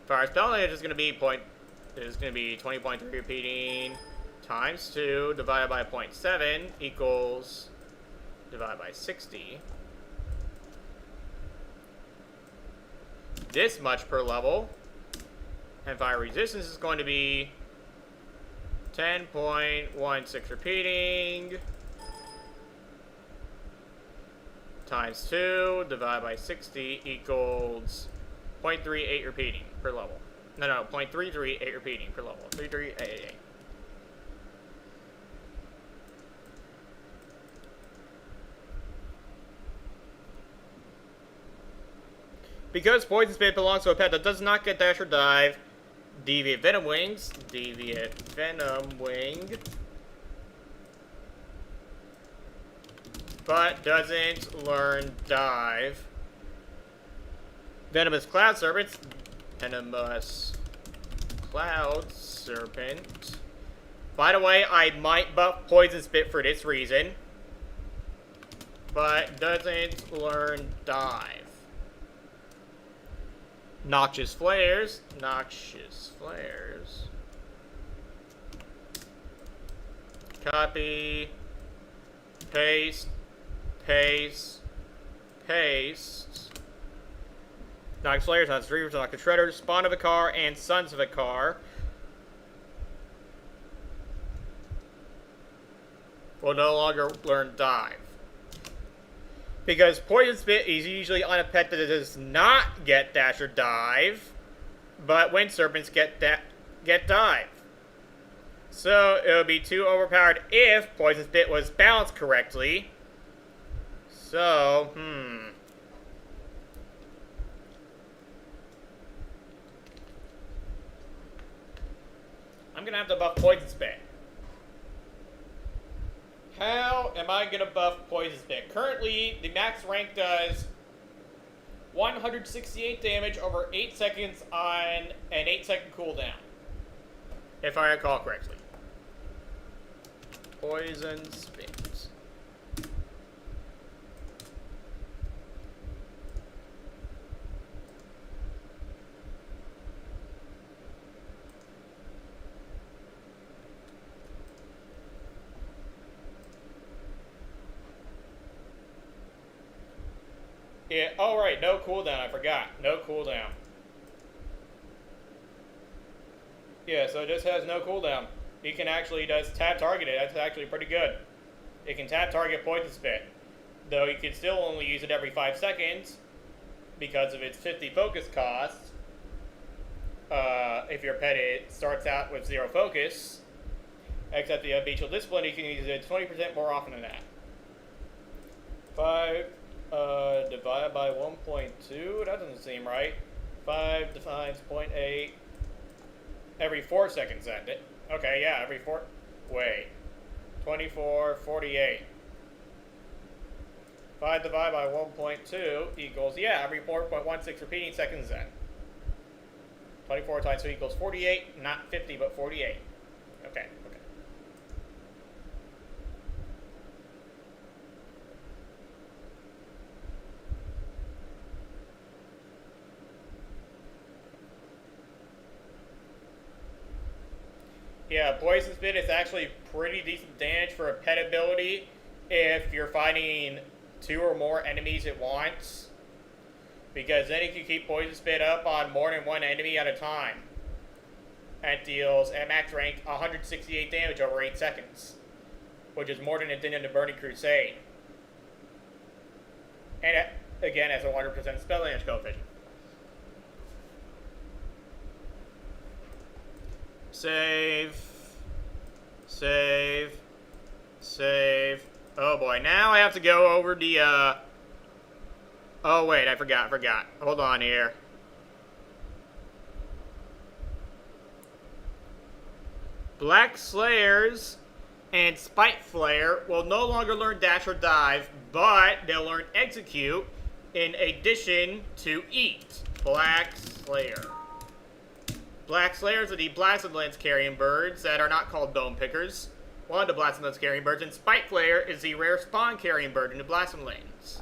Fire spell damage is going to be 20.3 repeating times 2 divided by 0.7 equals divided by 60. This much per level, and fire resistance is going to be 10.16 repeating times 2 divided by 60 equals 0.38 repeating per level. No, 0.338 repeating per level. 33888. Because Poison Spit belongs to a pet that does not get dash or dive, Deviant Venom Wings, but doesn't learn dive. Venomous Cloud Serpent. By the way, I might buff Poison Spit for this reason, but doesn't learn dive. Noxious Flares. Copy. Paste. Noxious Flares has 3% Noxious Shredders, Spawn of a Car, and Sons of a Car. Will no longer learn dive. Because Poison Spit is usually on a pet that does not get dash or dive, but Wind Serpents get dive. So it would be too overpowered if Poison Spit was balanced correctly. So, I'm gonna have to buff Poison Spit. How am I going to buff Poison Spit? Currently, the max rank does 168 damage over 8 seconds on an 8-second cooldown. If I recall correctly. Poison Spit. Yeah, oh right, no cooldown, I forgot. No cooldown. Yeah, so it just has no cooldown. He can actually does tab target it. That's actually pretty good. It can tab target Poison Spit. Though you can still only use it every 5 seconds because of its 50 focus cost. If your pet starts out with 0 focus. Except the Habitual Discipline, you can use it 20% more often than that. 5 divided by 1.2, that doesn't seem right. 5 times 0.8 every 4 seconds, that it? Okay, yeah, every 4. Wait. 24, 48. 5 divided by 1.2 equals, yeah, every 4.16 repeating seconds then. 24 times 2 equals 48, not 50, but 48. Okay. Yeah, Poison Spit is actually pretty decent damage for a pet ability if you're fighting 2 or more enemies at once. Because then you can keep Poison Spit up on more than 1 enemy at a time. And deals, at max rank, 168 damage over 8 seconds. Which is more than it did in the Burning Crusade. And it, again, has a 100% spell damage coefficient. Save. Oh boy, now I have to go over the, oh wait, I forgot. Hold on here. Black Slayers and Spite Flare will no longer learn Dash or Dive, but they'll learn Execute in addition to Eat. Black Slayer. Black Slayers are the Blasted Lens carrying birds that are not called Bone Pickers. One of the Blasted Lens carrying birds, and Spite Flare is the rare spawn carrying bird in the Blasted Lens.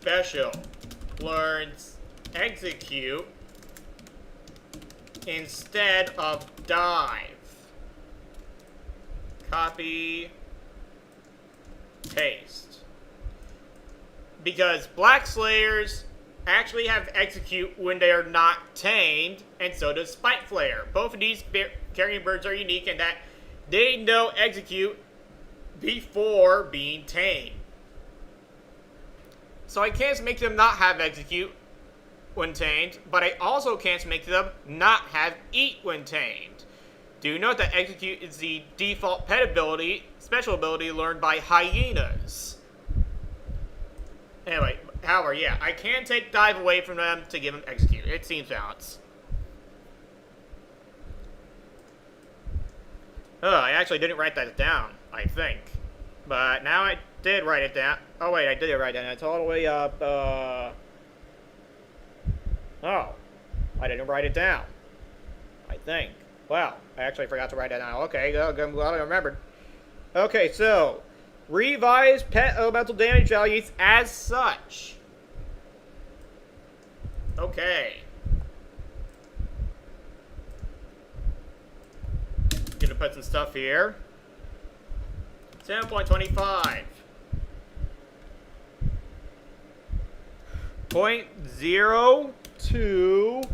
Special learns Execute instead of Dive. Copy, paste. Because Black Slayers actually have Execute when they are not tamed, and so does Spite Flare. Both of these carrying birds are unique in that they know Execute before being tamed. So I can't make them not have Execute when tamed, but I also can't make them not have Eat when tamed. Do note that execute is the default pet ability, special ability learned by hyenas. Anyway, however, yeah, I can take dive away from them to give them execute. It seems balanced. Oh, I actually didn't write that down, I think. But now I did write it down. Oh, wait, I did write it down. It's all the way up, Oh. I didn't write it down. I think. Wow, I actually forgot to write that down. Okay, I'm glad I remembered. Okay, so, revise pet elemental damage values as such. Okay. Gonna put some stuff here. 10.25. 0.02.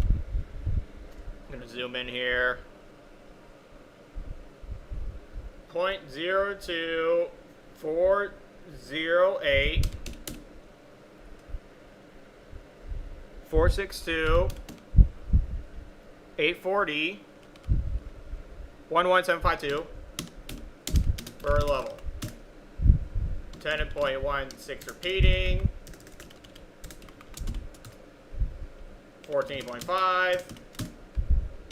I'm gonna zoom in here. 0.02408 462 840 11752 per level. 10.16 repeating. 14.5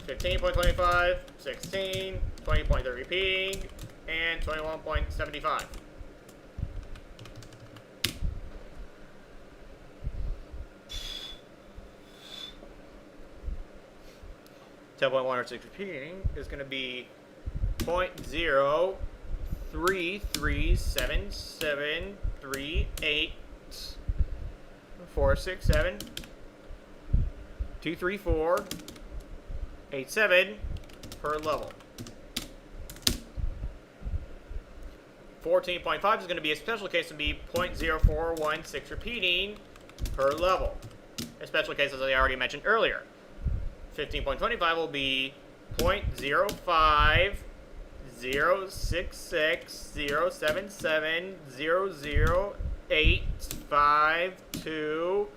15.25 16 20.3 repeating, and 21.75. $10.106 repeating is going to be 0.0337738 467 234 87 per level. 14.5 is going to be a special case to be 0.0416 repeating per level. A special case, as I already mentioned earlier. 15.25 will be 0.05 066 077 00852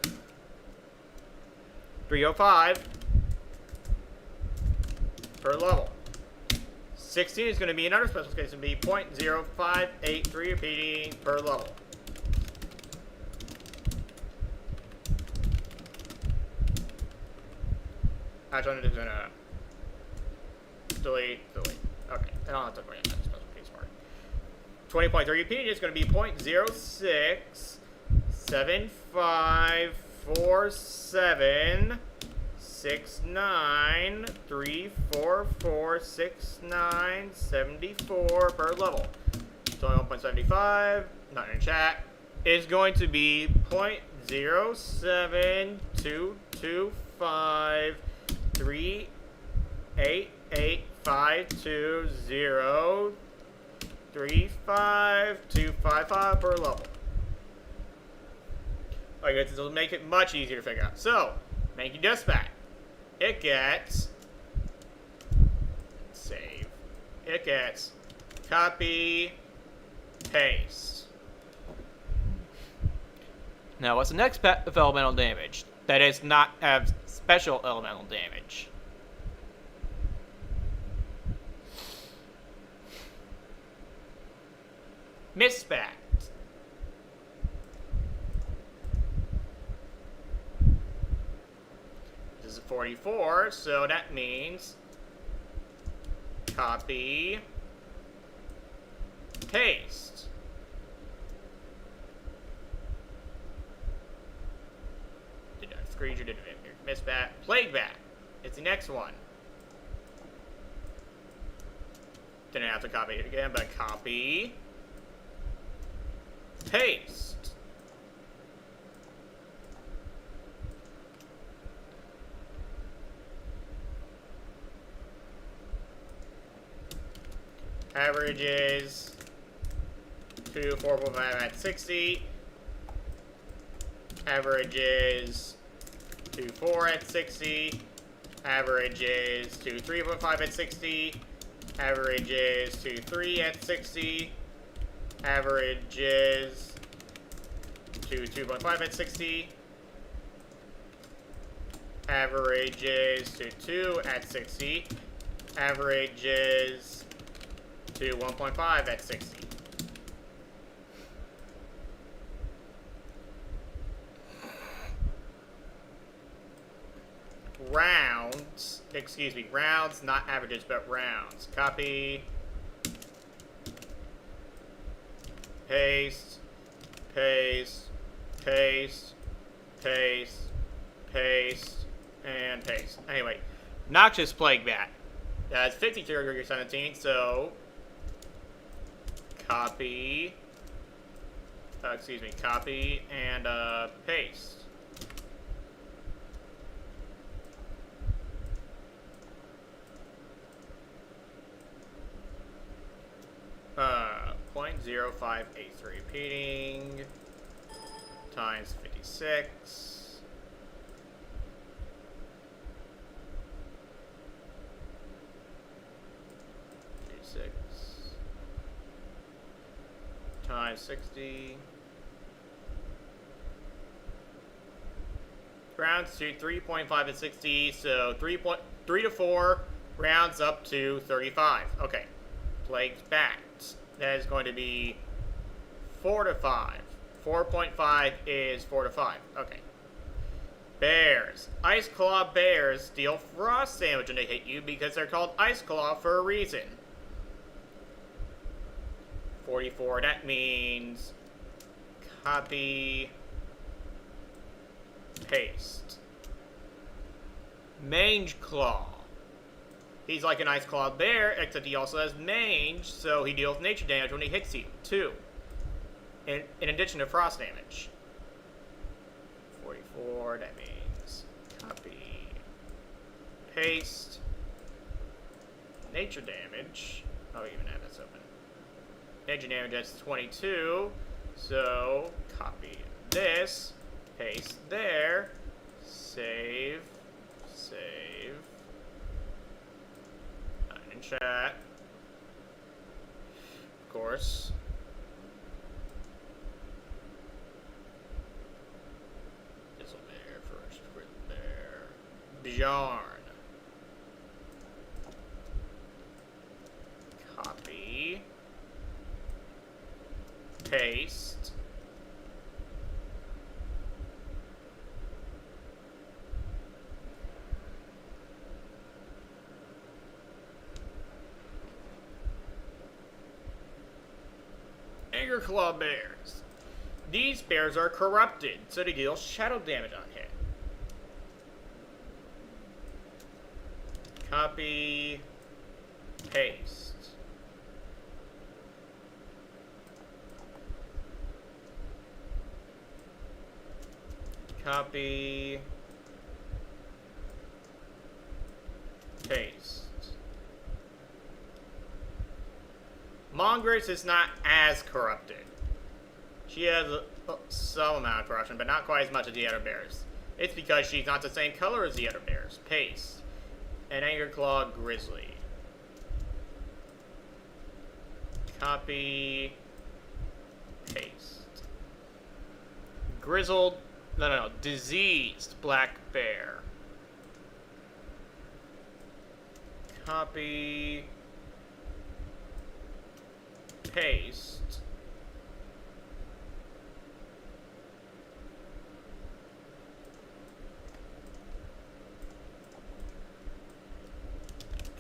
305 per level. 16 is going to be another special case to be 0.0583 repeating per level. Actually, I'm just going to delete. Okay, I don't have to write that special case for it. 20.3 repeating is going to be 0.067547 693446 per level. 21.75, not in chat, is going to be 0.07253885203555 per level. I guess this will make it much easier to figure out. So, making dispatch. It gets save. It gets copy, paste. Now, what's the next pet of elemental damage that does not have special elemental damage? Misc. This is 44, so that means copy, paste. Did I screen you? Did it? Misc. Plague bat. It's the next one. Didn't have to copy it again, but copy, paste. Averages 2.4.5 at 60. Averages 2.4 at 60. Averages 2.3.5 at 60. Averages 2.3 at 60. Averages 2.5 at 60. Averages 2 at 60. averages to 1.5 at 60. Rounds, excuse me, rounds, not averages, but rounds. Copy, paste, paste, paste, paste, paste, and paste. Anyway, Noxious Plague Bat. That's 5317, so copy, copy and paste. Uh, 0.0583 repeating times 56. Times 60. Rounds to 3.5 and 60, so 3 to 4 rounds up to 35. Okay. Plagues Bats. That is going to be 4 to 5. 4.5 is 4 to 5. Okay. Bears. Ice Claw bears deal frost damage when they hit you because they're called Ice Claw for a reason. 44, that means copy, paste. Mange Claw. He's like an Ice Claw bear, except he also has mange, so he deals nature damage when he hits you, too. In addition to frost damage. 44, that means copy, paste. Nature damage. Oh, even have this open. Nature damage, that's 22. So, copy this, paste there, save, save. In chat. Of course. This'll be there first. Put there. Bjorn. Copy. Paste. Claw bears. These bears are corrupted, so they deal shadow damage on hit. Copy, paste. Copy, paste. Mongrace is not as corrupted. She has some amount of corruption, but not quite as much as the other bears. It's because she's not the same color as the other bears. Paste. And Angerclaw Grizzly. Copy. Paste. Grizzled. No. Diseased Black Bear. Copy. Paste.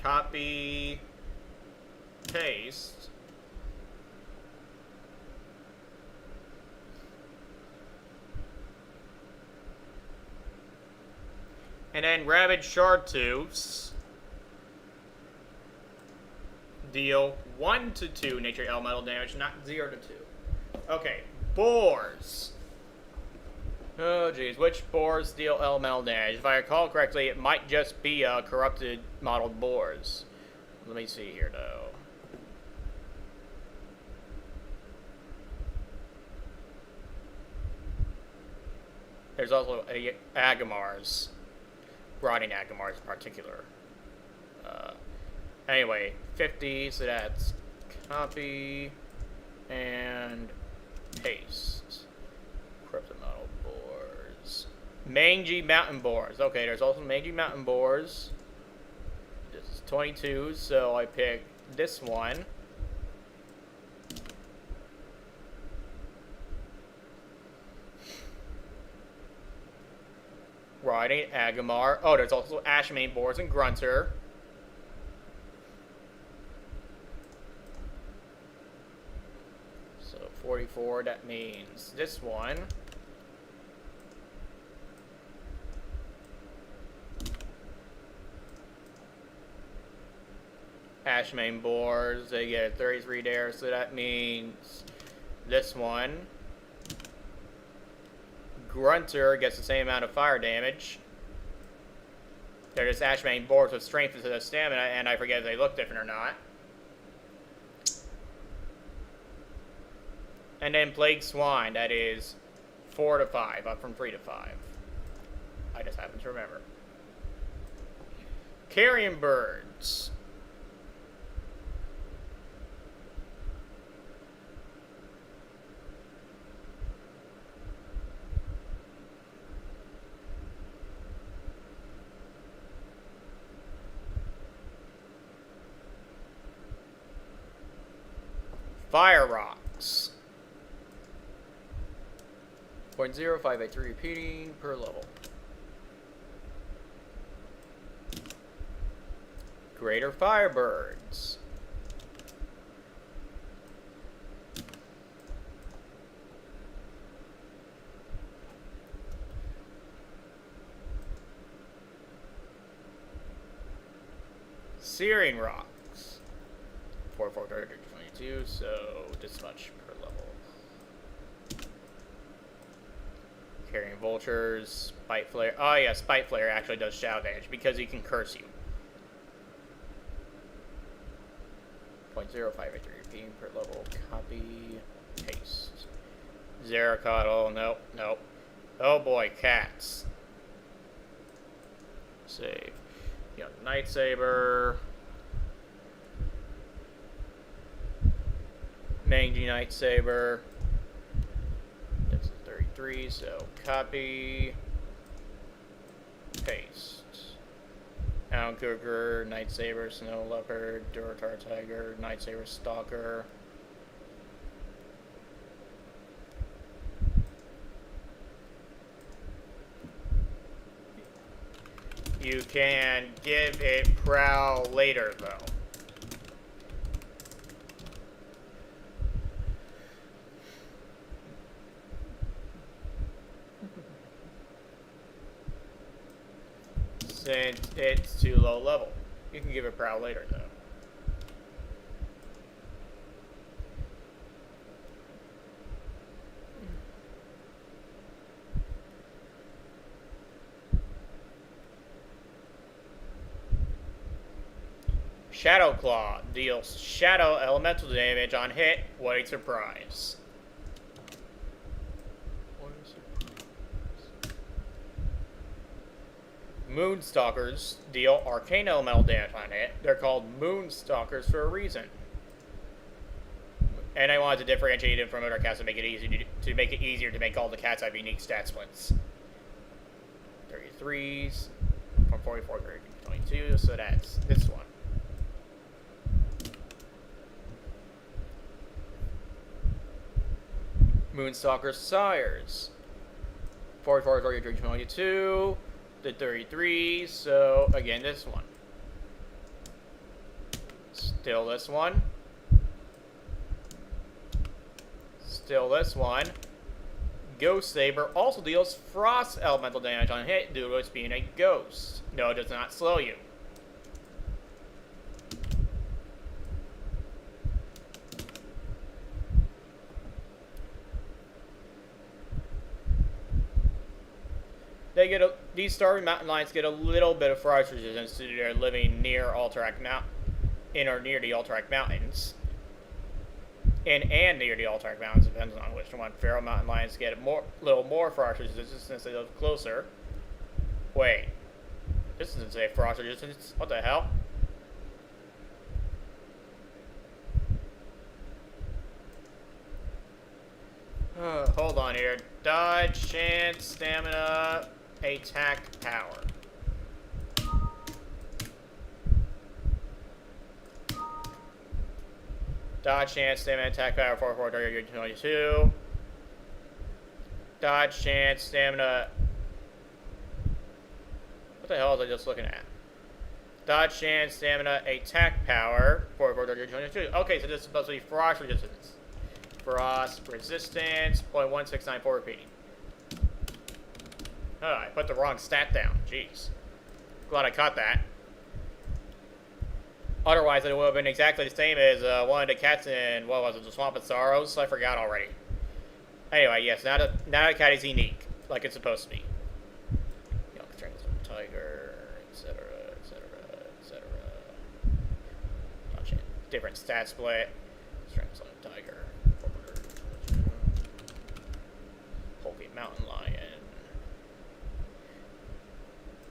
Copy. Paste. And then Ravaged Chartreuse deal 1 to 2 nature elemental damage, not 0 to 2. Okay, boars. Oh geez, which boars deal elemental damage? If I recall correctly, it might just be corrupted modeled boars. Let me see here though. There's also Agamars. Rotting Agamars in particular. Anyway, 50, so that's copy and paste. Corrupted model boars. Mangy mountain boars. Okay, there's also mangy mountain boars. This is 22, so I pick this one. Riding Agamar. Oh, there's also Ashmain Boars and Grunter. So 44, that means this one. Ashmain Boars, they get 33 there, so that means this one. Grunter gets the same amount of fire damage. They're just Ashmain Boars with strength instead of stamina, and I forget if they look different or not. And then Plague Swine, that is 4 to 5, up from 3 to 5. I just happen to remember. Carrion Birds. Fire Rocks. 0.0583 repeating per level. Greater Firebirds. Searing Rocks. 4,422, so this much per level. Carrying Vultures, Spite Flare. Oh yeah, Spite Flare actually does shadow damage because he can curse you. 0.0583 repeating per level. Copy, paste. Zeracotl, nope, nope. Oh boy, cats. Save. Young Nightsaber. Mangy Nightsaber. That's a 33, so copy. Paste. Hound Cougar, Nightsaber, Snow Leopard, Durotar Tiger, Nightsaber Stalker. You can give it Prowl later, though. Since it's too low level. You can give it Prowl later, though. Shadow Claw deals shadow elemental damage on hit. What a surprise. Moonstalkers deal arcane elemental damage on hit. They're called Moonstalkers for a reason. And I wanted to differentiate them from other cats to make it easy to make it easier to make all the cats have unique stat splits. 33s from 44 to 22, so that's this one. Moonstalker Sires. 44 to 22. The 33, so again this one. Still this one. Still this one. Ghost Saber also deals frost elemental damage on hit due to its being a ghost. No, it does not slow you. These starving mountain lions get a little bit of frost resistance due to their living near Alterac in or near the Alterac Mountains. And near the Alterac Mountains, depends on which one. Feral mountain lions get a little more frost resistance since they live closer. Wait, this doesn't say frost resistance. What the hell? Hold on here. Dodge, chance, stamina, attack, power. Dodge chance, stamina, attack power, 4 target 22. Dodge chance, stamina. What the hell was I just looking at? Dodge chance, stamina, attack power, 4 target 22. Okay, so this is supposed to be frost resistance. Frost resistance, 0.1694 repeating. Oh, I put the wrong stat down. Jeez. Glad I caught that. Otherwise, it would have been exactly the same as one of the cats in, what was it, the Swamp of Sorrows? I forgot already. Anyway, yes, now the cat is unique, like it's supposed to be. Young strength from tiger, etc., etc., etc. Different stat split. Strength from tiger. Holy mountain lion.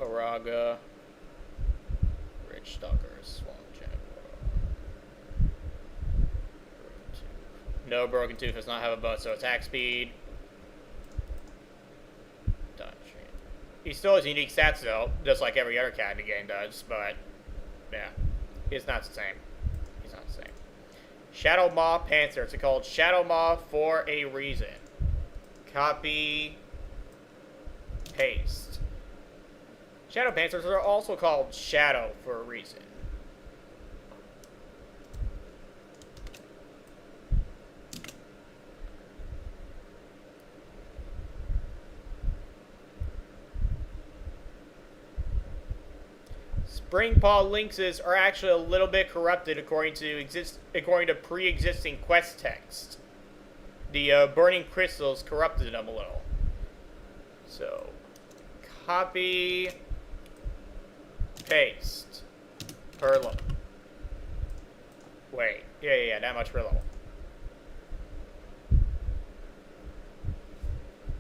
Araga. Rich stalker. Swamp. No, Broken Tooth does not have a bow, so attack speed. Dodge. He still has unique stats, though, just like every other cat in the game does, but, yeah. It's not the same. He's not the same. Shadow Maw Panther. It's called Shadow Maw for a reason. Copy. Paste. Shadow Panthers are also called Shadow for a reason. Springpaw lynxes are actually a little bit corrupted according to pre-existing quest text. The burning crystals corrupted them a little. So, copy, paste, per level. Wait, yeah, that much per level.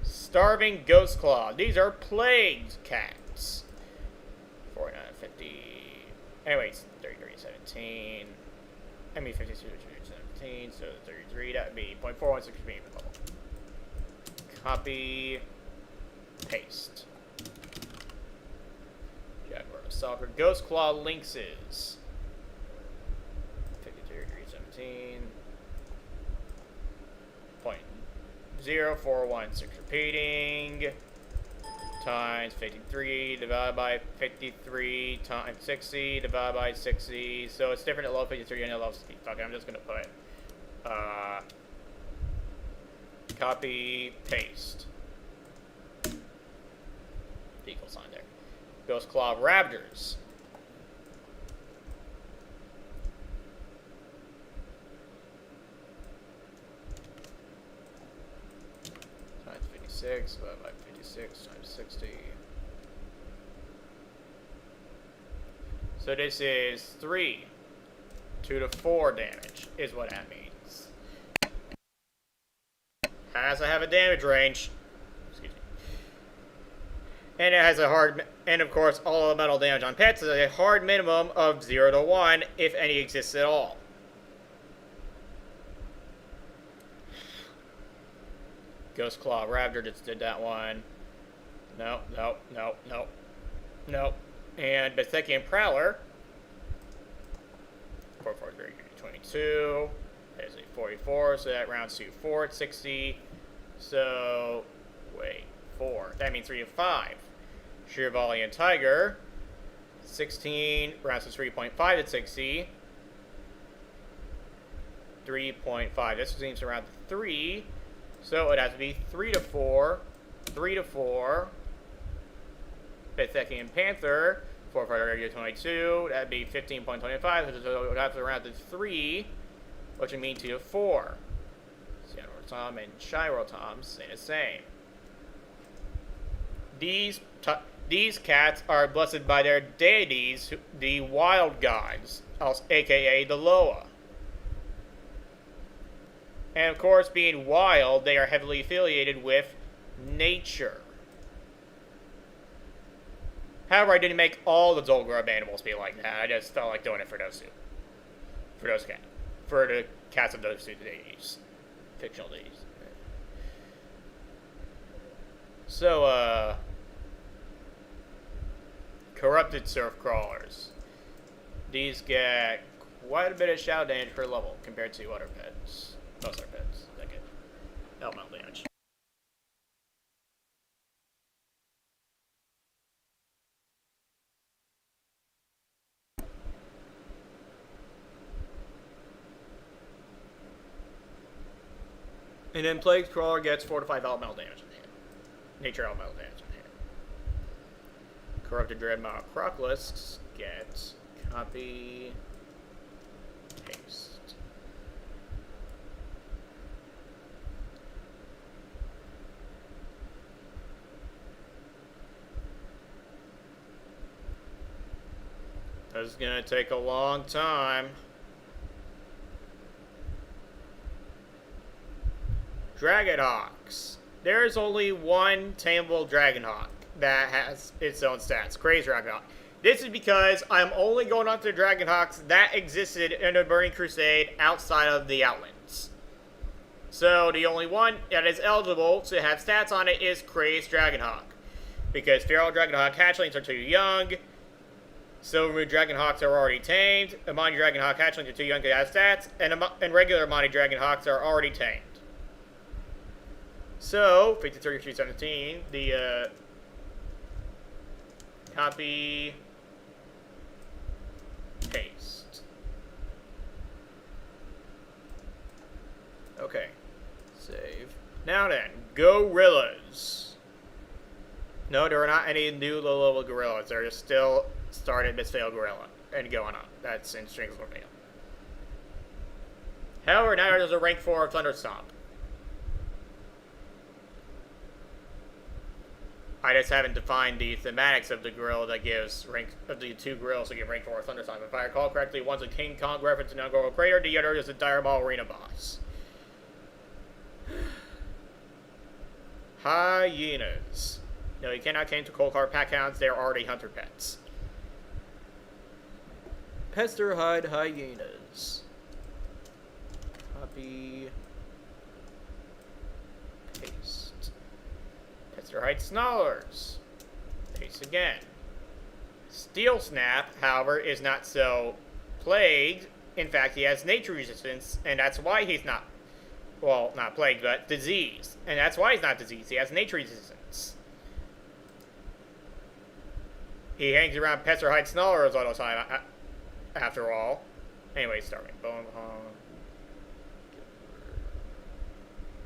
Starving Ghost Claw. These are plagued cats. 4950. Anyways, 3317. I mean 52, 17. So 33. That would be 0.416 per level. Copy. Paste. Jaguar Stalker. Ghost Claw Lynxes. 52, 0.0416 repeating. Times 53 divided by 53 times 60 divided by 60. So it's different at level 53 and at level 60. Okay, I'm just going to put copy, paste. Equal sign there. Ghost Claw Raptors. Times 56 divided by 56 times 60. So this is 3. 2 to 4 damage is what that means. Has to have a damage range. Excuse me. And it has a hard, and of course all elemental damage on pets is a hard minimum of 0 to 1, if any exists at all. Ghost Claw Raptor just did that one. No. And Bethekian Prowler. 443, 22. There's a 44, so that rounds to 4 at 60. So, wait, 4. That means 3 to 5. Chevalier Tiger. 16, rounds to 3.5 at 60. 3.5. This seems around 3. So it has to be 3 to 4. 3 to 4. Bethekian Panther. 4 for 22. That'd be 15.25. So it would have to round to 3, which would mean 2 to 4. Tom and Shiro Tom say the same. These cats are blessed by their deities, the wild gods, aka the Loa. And of course, being wild, they are heavily affiliated with nature. However, I didn't make all the Zolgrub animals be like that. I just felt like doing it for those two. For those cats. For the cats of those two deities. Fictional deities. So, corrupted surf crawlers. These get quite a bit of shadow damage per level compared to other pets. Most other pets that get elemental damage. And then Plague Crawler gets 4 to 5 elemental damage in hand. Nature elemental damage in hand. Corrupted Dreadmaw Crocolisk gets copy, paste. This is gonna take a long time. Dragonhawks. There's only one tameable Dragonhawk that has its own stats. Crazy Dragonhawk. This is because I'm only going on to the Dragonhawks that existed in the Burning Crusade outside of the Outlands. So the only one that is eligible to have stats on it is Crazed Dragonhawk. Because feral Dragonhawk hatchlings are too young. Silver Dragonhawks are already tamed. Amani Dragonhawk hatchlings are too young to have stats. And regular Amani Dragonhawks are already tamed. So, 53-17, the copy, paste. Okay, save. Now then, gorillas. No, there are not any new low-level gorillas. There is still started Misfail Gorilla and going on. That's in Strings of Veil. However, now there's a rank 4 of Thunderstomp. I just haven't defined the thematics of the gorilla that gives rank of the two gorillas that give rank 4 Thunderstorm. If I recall correctly, one's a King Kong reference in Ungoral Crater, the other is a Direball Arena boss. Hyenas. No, you cannot tame to Cold Heart Packhounds, they're already hunter pets. Pesterhide Hyenas. Copy. Paste. Pesterhide Snarlers. Paste again. Steel Snap, however, is not so plagued. In fact, he has nature resistance, and that's why he's not, well, not plagued, but diseased. And that's why he's not diseased. He has nature resistance. He hangs around Pesterhide Snarlers all the time, after all. Anyway, starting. Bone Paw.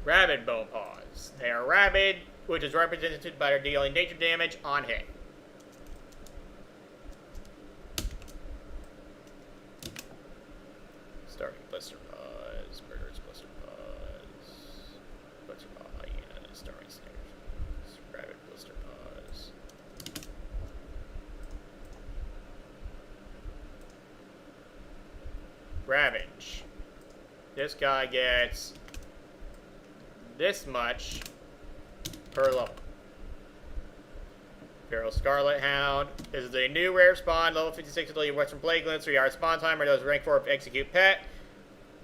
Rabid Bone Paws. They are rabid, which is represented by their dealing nature damage on hit. Starting Blister Paws, Murderous Blister Paws, Blister Paw Hyenas, Starring Snares, Rabid Blister Paws. Ravage. This guy gets this much per level. Feral Scarlet Hound. This is a new rare spawn, level 56 ability of Western Plague Lens, 3 hour spawn timer, those rank 4 of Execute Pet.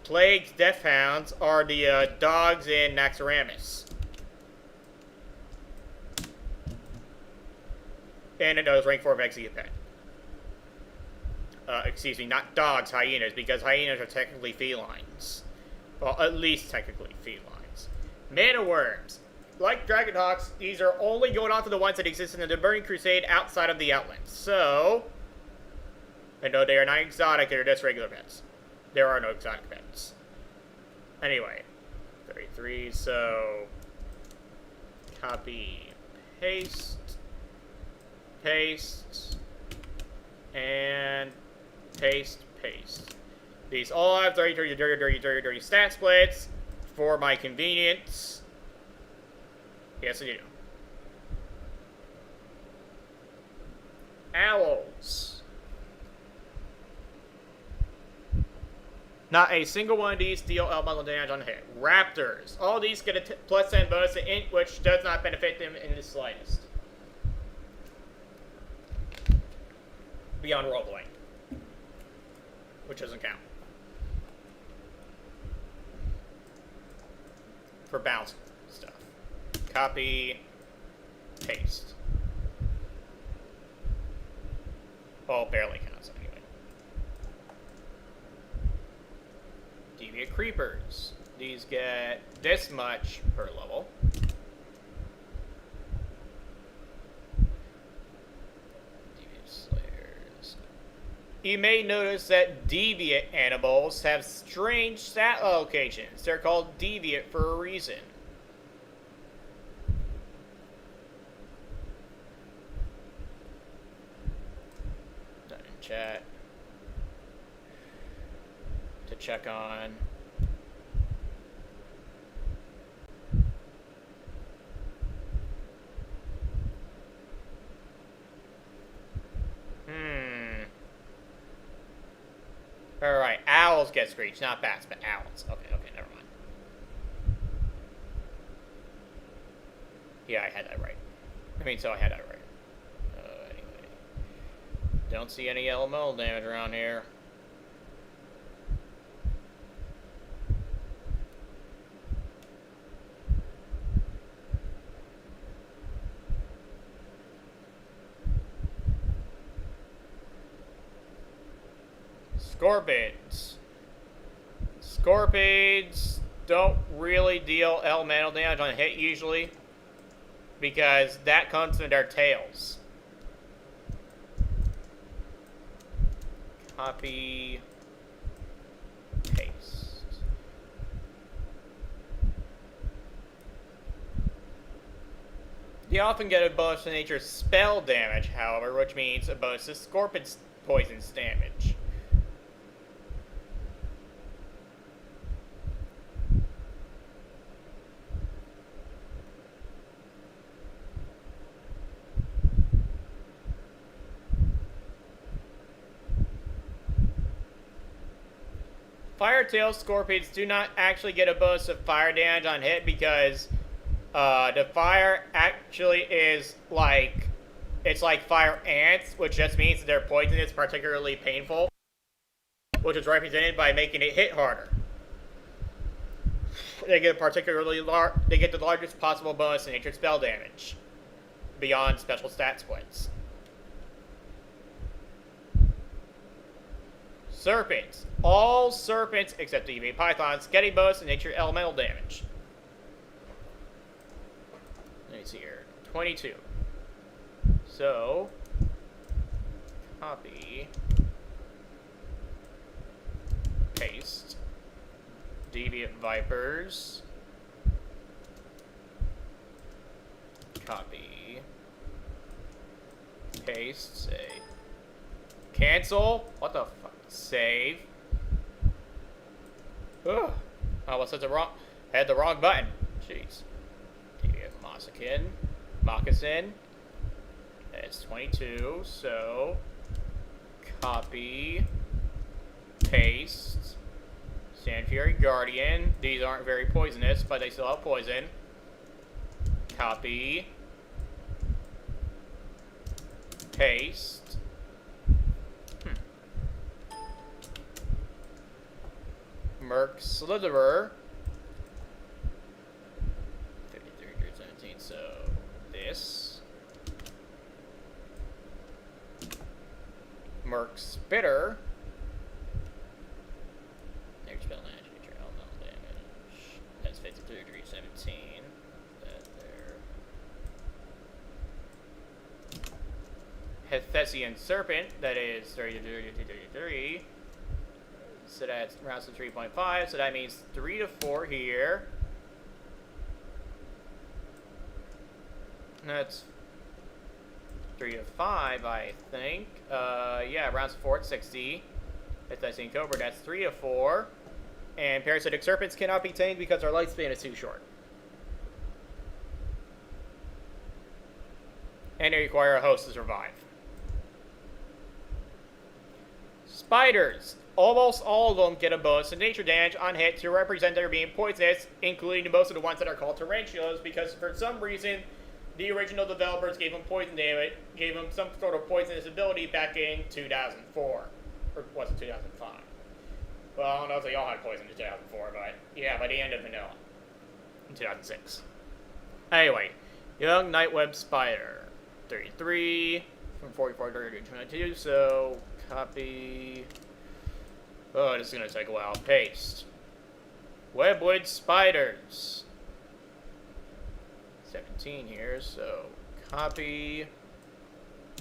Plagued Death Hounds are the dogs in Naxxramas. And it does rank 4 of Execute Pet. Excuse me, not dogs, hyenas, because hyenas are technically felines. Well, at least technically felines. Mana Worms. Like Dragonhawks, these are only going on to the ones that exist in the Burning Crusade outside of the Outlands. So, I know they are not exotic, they're just regular pets. There are no exotic pets. Anyway, 33, so, copy, paste, and paste. These all have dirty stat splits for my convenience. Yes, I do. Owls. Not a single one of these deal elemental damage on hit. Raptors. All these get a plus 10 bonus to int, which does not benefit them in the slightest. Beyond roleplaying. Which doesn't count. For bounce stuff. Copy, paste. Well, barely counts anyway. deviant creepers. These get this much per level. Deviant slayers. You may notice that deviant animals have strange stat locations. They're called deviant for a reason. Done in chat. To check on. Alright, owls get screeched, not bats, but owls. Okay, never mind. Yeah, I had that right. I had that right. Anyway. Don't see any elemental damage around here. Scorpions. Scorpions don't really deal elemental damage on hit usually, because that comes from their tails. Copy. Paste. They often get a bonus to nature's spell damage, however, which means a bonus to Scorpion's poison's damage. Firetail scorpions do not actually get a bonus of fire damage on hit because the fire actually is like, it's like fire ants, which just means their poison is particularly painful, which is represented by making it hit harder. They get they get the largest possible bonus in nature spell damage beyond special stat splits. Serpents. All serpents, except deviant pythons, get a bonus in nature elemental damage. Let me see here. 22. So, copy, paste, deviant vipers, copy, paste, say, cancel, what the fuck, save. Ugh, I almost had the wrong button, jeez. Deviant moccasin, that's 22, so, copy, paste, Sand Fury Guardian, these aren't very poisonous, but they still have poison, copy, paste, Merc Slitherer, 53, 17, so this, Merc Spitter, there's spell damage, nature elemental damage, that's 53, 17, that there, Hephaestion Serpent, that is 33, 33, so that's rounds to 3.5, so that means 3 to 4 here. That's 3 to 5, I think. Yeah, rounds to 4 at 60. If that's in Cobra, that's 3 to 4. And parasitic serpents cannot be tamed because our lifespan is too short. And they require a host to survive. Spiders. Almost all of them get a bonus to nature damage on hit to represent their being poisonous, including most of the ones that are called tarantulas, because for some reason, the original developers gave them poison damage, gave them some sort of poisonous ability back in 2004. Or was it 2005? Well, I don't know if they all had poison in 2004, but yeah, by the end of vanilla. In 2006. Anyway, Young Nightweb Spider. 33, from 44 to 22, so copy. Oh, this is going to take a while. Paste. Webwood spiders. 17 here, so copy,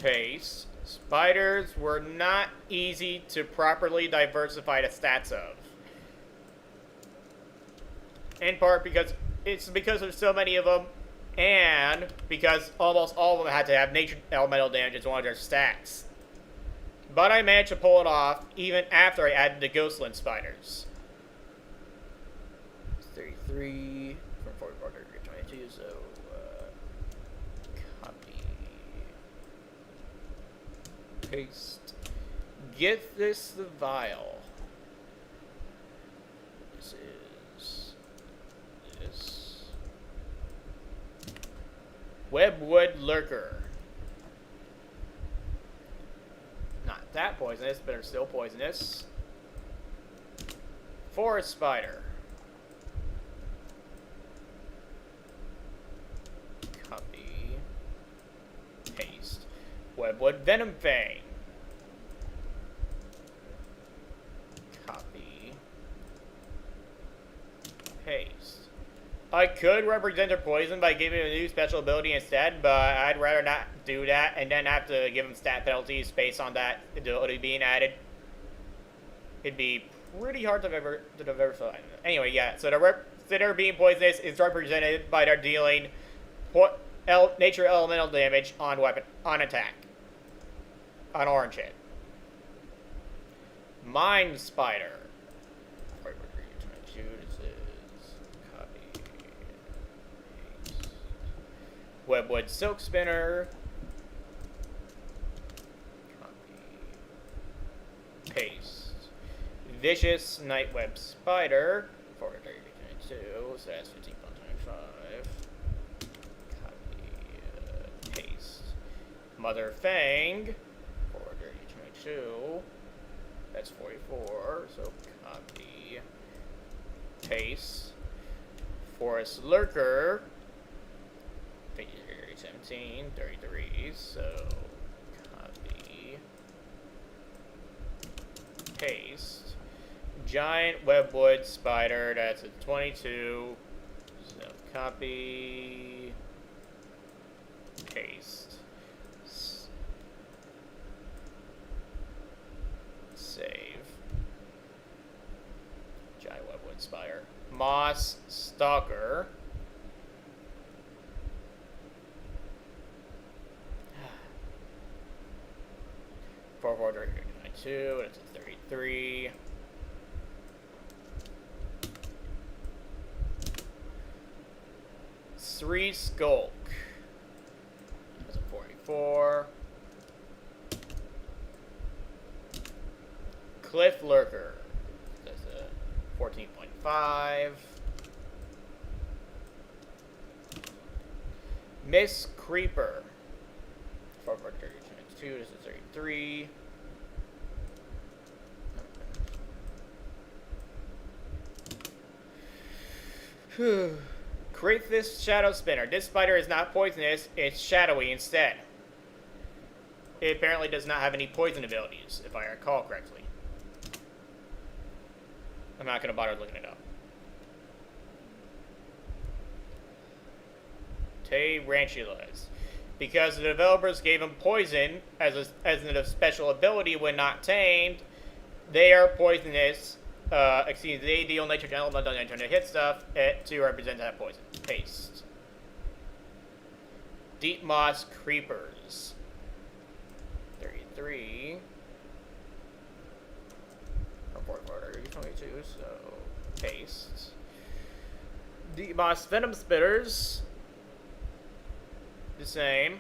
paste. Spiders were not easy to properly diversify the stats of. In part because there's so many of them, and because almost all of them had to have nature elemental damage as one of their stats. But I managed to pull it off even after I added the Ghostland spiders. 33 from 44 to 22, so copy, paste. Get this the vial. This is this Webwood Lurker. Not that poisonous, but are still poisonous. Forest Spider. Copy. Paste. Webwood Venom Fang. Copy. Paste. I could represent their poison by giving him a new special ability instead, but I'd rather not do that and then have to give him stat penalties based on that ability being added. It'd be pretty hard to diversify. Anyway, yeah, so their being poisonous is represented by their dealing nature elemental damage on attack. On orange hit. Mind Spider. Webwood Silk Spinner. Copy. Paste. Vicious Nightweb Spider. 432, so that's 15.25. Copy. Paste. Mother Fang. 432. That's 44, so copy. Paste. Forest Lurker. 17, 33, so copy, paste. Giant Webwood Spider, that's a 22, so copy, paste. Save. Giant Webwood Spider. Moss Stalker. 492, it's a 33. Three Skulk. That's a 44. Cliff Lurker. That's a 14.5. Misc Creeper. 432, this is 33. Create this Shadow Spinner. This spider is not poisonous, it's shadowy instead. It apparently does not have any poison abilities, if I recall correctly. I'm not going to bother looking it up. Tarantulas. Because the developers gave them poison as a special ability when not tamed, they are poisonous. They deal nature element on to hit stuff to represent that poison. Paste. Deep Moss Creepers. 33. From 44 to 22, so paste. Deep Moss Venom Spitters. The same.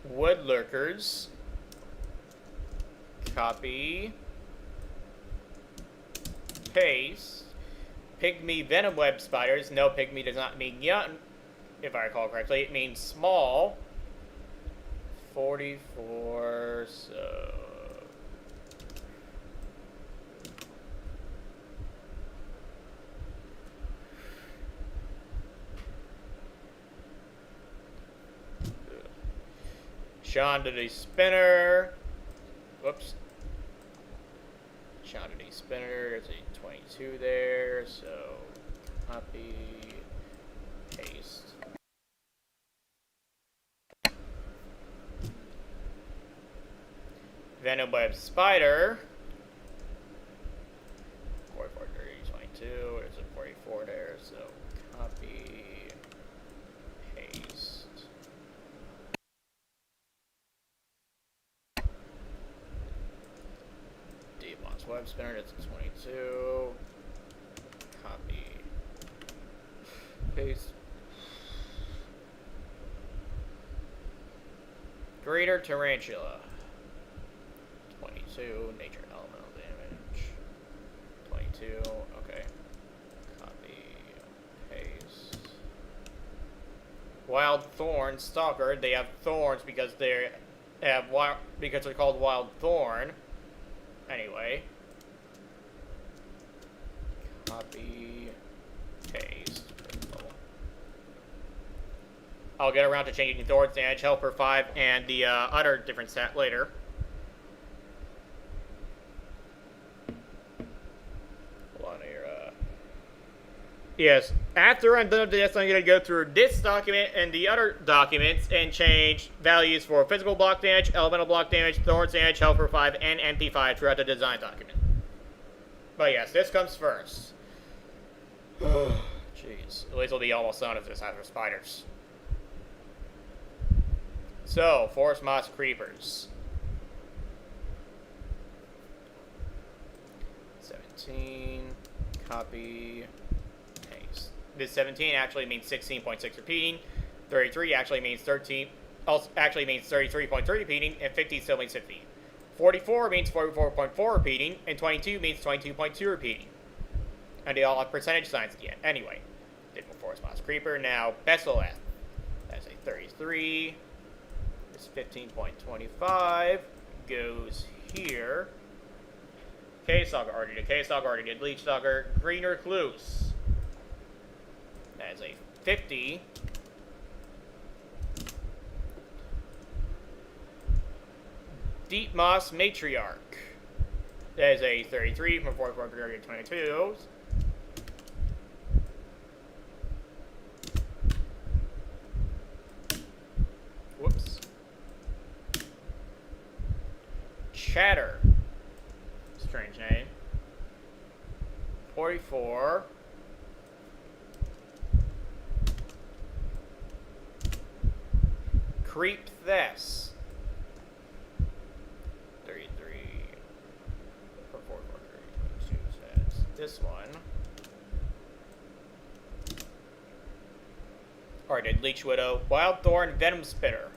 Wood Lurkers. Copy. Paste. Pygmy Venom Web Spiders. No, Pygmy does not mean young, if I recall correctly. It means small. 44, so... Chandra the Spinner. Whoops. Quantity spinner, there's a 22 there, so copy, paste. Venom web spider. 44, 30, 22, there's a 44 there, so copy, paste. Demon's web spinner, that's a 22. Copy, paste. Greater tarantula. 22, nature elemental damage. 22, okay. Copy, paste. Wild thorn stalker. They have thorns because they're called wild thorn. Anyway. Copy, paste. I'll get around to changing thorns damage, helper 5, and the other different stat later. Yes, after I'm done with this, I'm going to go through this document and the other documents and change values for physical block damage, elemental block damage, thorns damage, helper 5, and MP5 throughout the design document. But yes, this comes first. Jeez, at least we'll be almost done with this after spiders. So, forest moss creepers. 17, copy, paste. This 17 actually means 16.6 repeating. 33 actually means 13. Also actually means 33.3 repeating, and 50 still means 50. 44 means 44.4 repeating, and 22 means 22.2 repeating. And they all have percentage signs at the end. Anyway, did before Forest Creeper. Now, Besseleth. That's a 33. This 15.25 goes here. K-Stalker already did. K-Stalker already did. Leech Stalker. Green Recluse. That is a 50. Deep Moss Matriarch. That is a 33 from 44 to 22. Whoops. Chatter. Strange name. 44. Creep this. 33. For 44, 32 says this one. Alright, did Leech Widow. Wild Thorn Venom Spitter.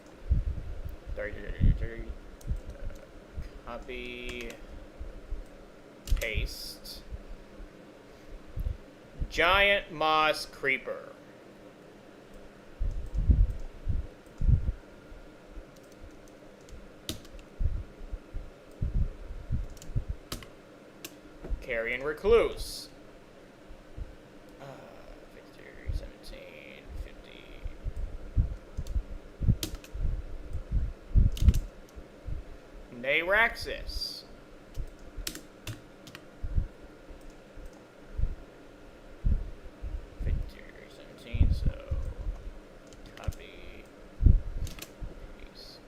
33. Copy. Paste. Giant Moss Creeper. Carrion Recluse. 53, 17, 50. Naraxis. 17, so copy, paste.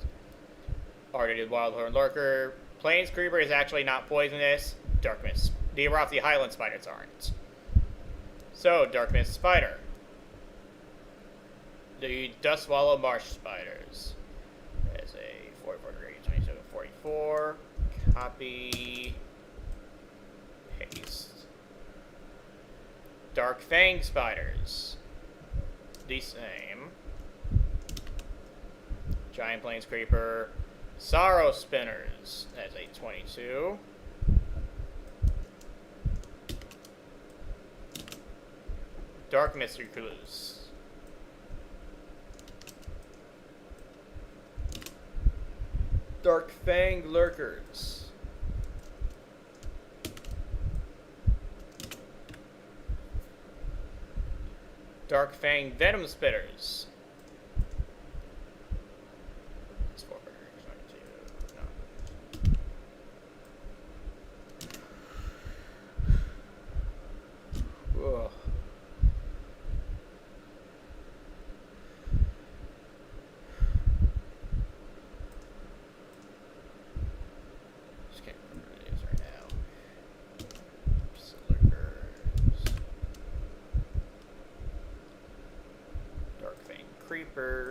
Already did Wildhorn Lurker. Plains Creeper is actually not poisonous. Dark Mist. The Arathi Highland Spiders aren't. So, Dark Mist Spider. The Dust Swallow Marsh Spiders. There's a 44, 27, 44. Copy. Paste. Dark Fang Spiders. The same. Giant Plains Creeper. Sorrow Spinners. That's a 22. Dark Mist Recluse. Dark Fang Lurkers. Dark Fang Venom Spitters. It's 422. No.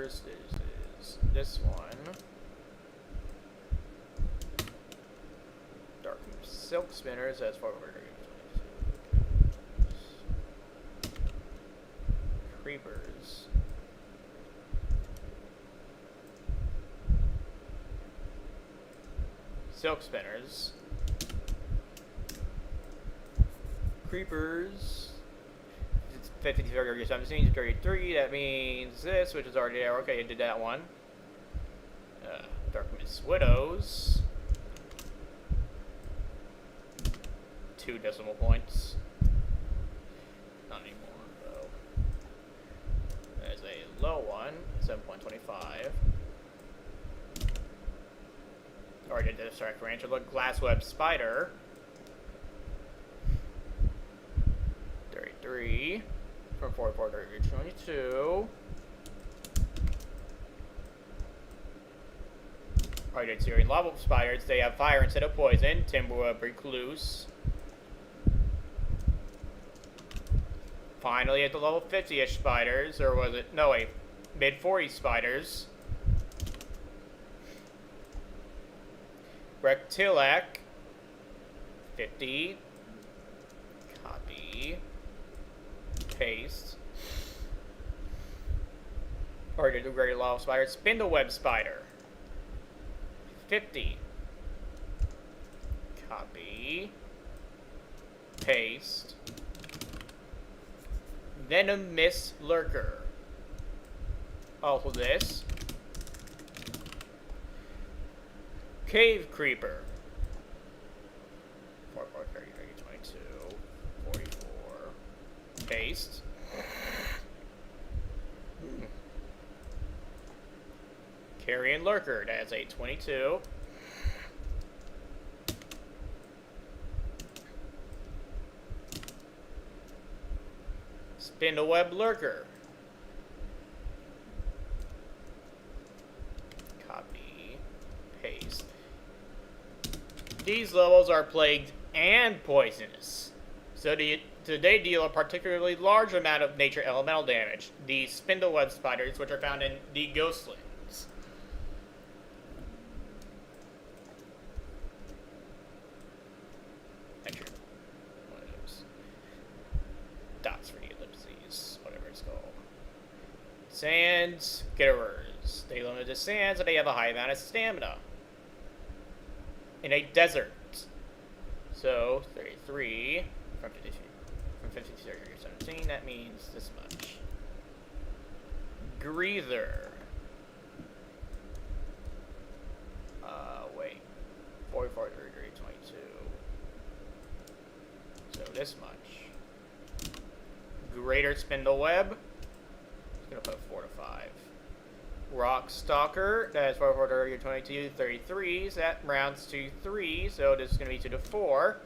First is this one. Dark silk spinners. That's 400. Creepers. Silk spinners. Creepers. It's 50, 30, 17, 33. That means this, which is already there. Okay, I did that one. Dark Misc Widows. 2 decimal points. Not anymore, though. There's a low one, 7.25. Already did this tarantula. Glassweb spider. 33. From 44 to 22. Already did Syrian lava spiders. They have fire instead of poison. Timberweb recluse. Finally at the level 50-ish spiders, or was it? No, wait, mid-40s spiders. Rectilac, 50. Copy. Paste. Already do great lava spider. Spindleweb spider, 50. Copy. Paste. Venomous lurker. Also this. Cave creeper. 4, 30, 22, 44. Paste. Carrion lurker. That's a 22. Spindleweb lurker. Copy. Paste. These levels are plagued and poisonous, so they deal a particularly large amount of nature elemental damage. The spindleweb spiders, which are found in the ghostlands. Actually, one of those dots for the ellipses, whatever it's called. Sands, getterers. They limit to sands, and they have a high amount of stamina. In a desert. So, 33 from 50 to 17, that means this much. Greether. Wait. 44, 33, 22. So, this much. Greater Spindleweb. Just gonna put 4 to 5. Rock Stalker, that is 44, 30, 22, 33, so that rounds to 3, so this is going to be 2 to 4.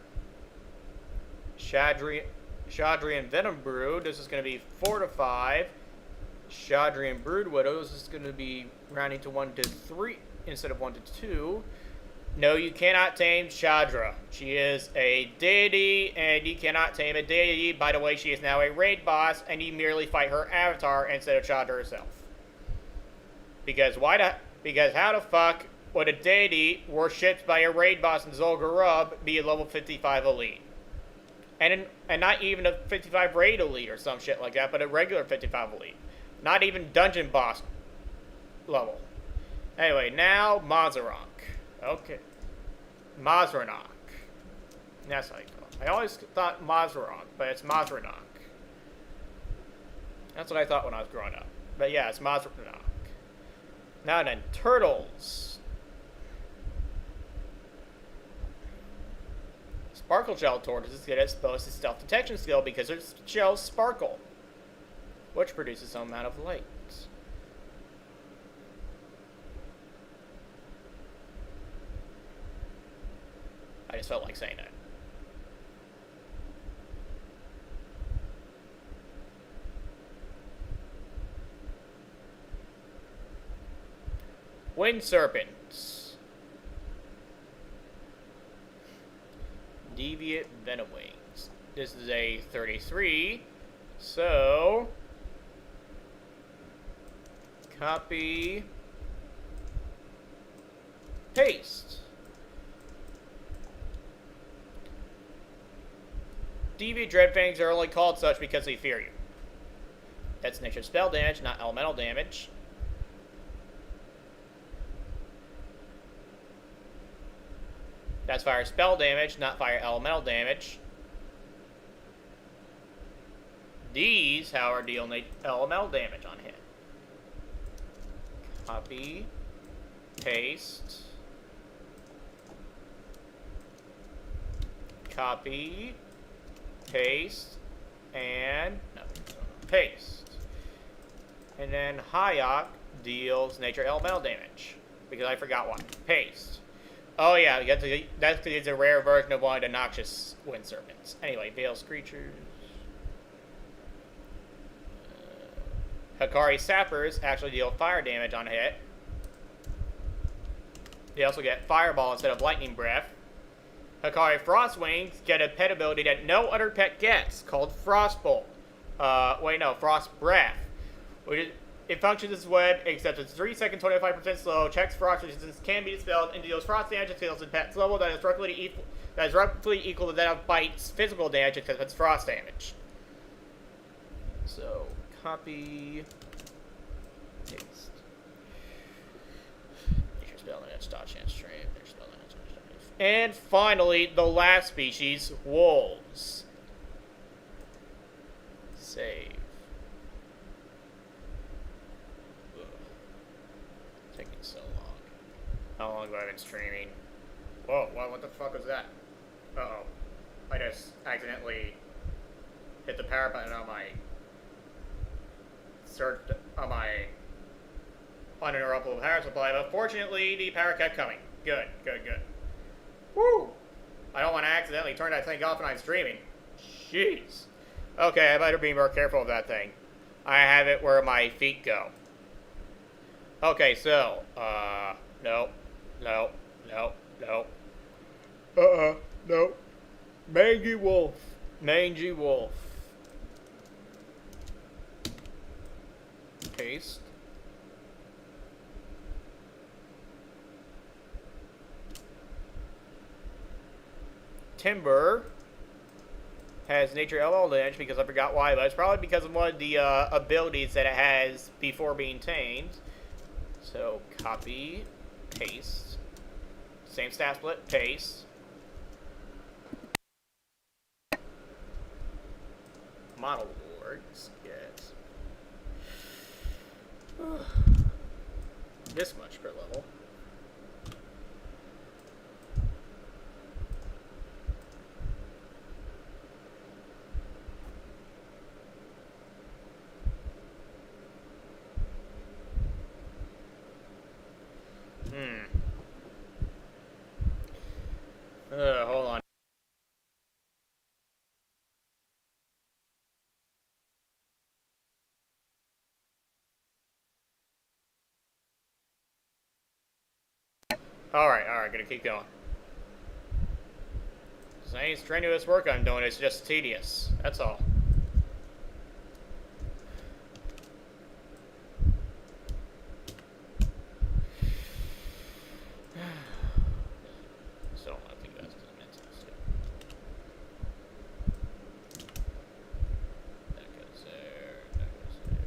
Shadrian Venom Brood, this is going to be 4 to 5. Shadrian Brood Widow, this is going to be rounding to 1 to 3 instead of 1 to 2. No, you cannot tame Shadra. She is a deity, and you cannot tame a deity. By the way, she is now a raid boss, and you merely fight her avatar instead of Shadra herself. Because how the fuck would a deity worshipped by a raid boss in Zul'Gurub be a level 55 elite? And not even a 55 raid elite or some shit like that, but a regular 55 elite. Not even dungeon boss level. Anyway, now Mazarok. Okay. Mazranok. That's how you call it. I always thought Mazarok, but it's Mazranok. That's what I thought when I was growing up. But yeah, it's Mazranok. Now then, turtles. Sparkle shell tortoises get exposed to stealth detection skill because their shells sparkle, which produces some amount of light. I just felt like saying that. Wind serpents. Deviate venom wings. This is a 33. So Copy. Paste. DV Dreadfangs are only called such because they fear you. That's nature spell damage, not elemental damage. That's fire spell damage, not fire elemental damage. These, however, deal elemental damage on hit. Copy. Paste. Copy. Paste. And no, paste. And then Hayok deals nature elemental damage. Because I forgot one. Paste. Oh yeah, that's because it's a rare version of one of the noxious wind serpents. Anyway, Veil's creatures. Hikari Sappers actually deal fire damage on hit. They also get Fireball instead of Lightning Breath. Hikari Frostwings get a pet ability that no other pet gets, called Frostbolt. Frost Breath. It functions as web, except it's 3 seconds, 25% slow, checks frost resistance, can be dispelled, and deals frost damage until its pet's level that is roughly equal to that of Bite's physical damage, except it's frost damage. So, copy, paste. Nature spell damage, dodge chance, trade. Nature spell damage, dodge chance. And finally, the last species, wolves. Save. Taking so long. How long have I been streaming? Whoa, what the fuck was that? Uh-oh. I just accidentally hit the power button on my uninterruptible power supply, but fortunately the power kept coming. Good. Woo! I don't want to accidentally turn that thing off when I'm streaming. Jeez. Okay, I better be more careful of that thing. I have it where my feet go. Okay, so, no. Mangy wolf. Paste. Timber has nature elemental damage because I forgot why, but it's probably because of one of the abilities that it has before being tamed. So, copy, paste. Same stat split, paste. Model wards get this much per level. Hold on. Alright, gonna keep going. This ain't strenuous work I'm doing, it's just tedious. That's all. So, I think that's the next step. That goes there, that goes there.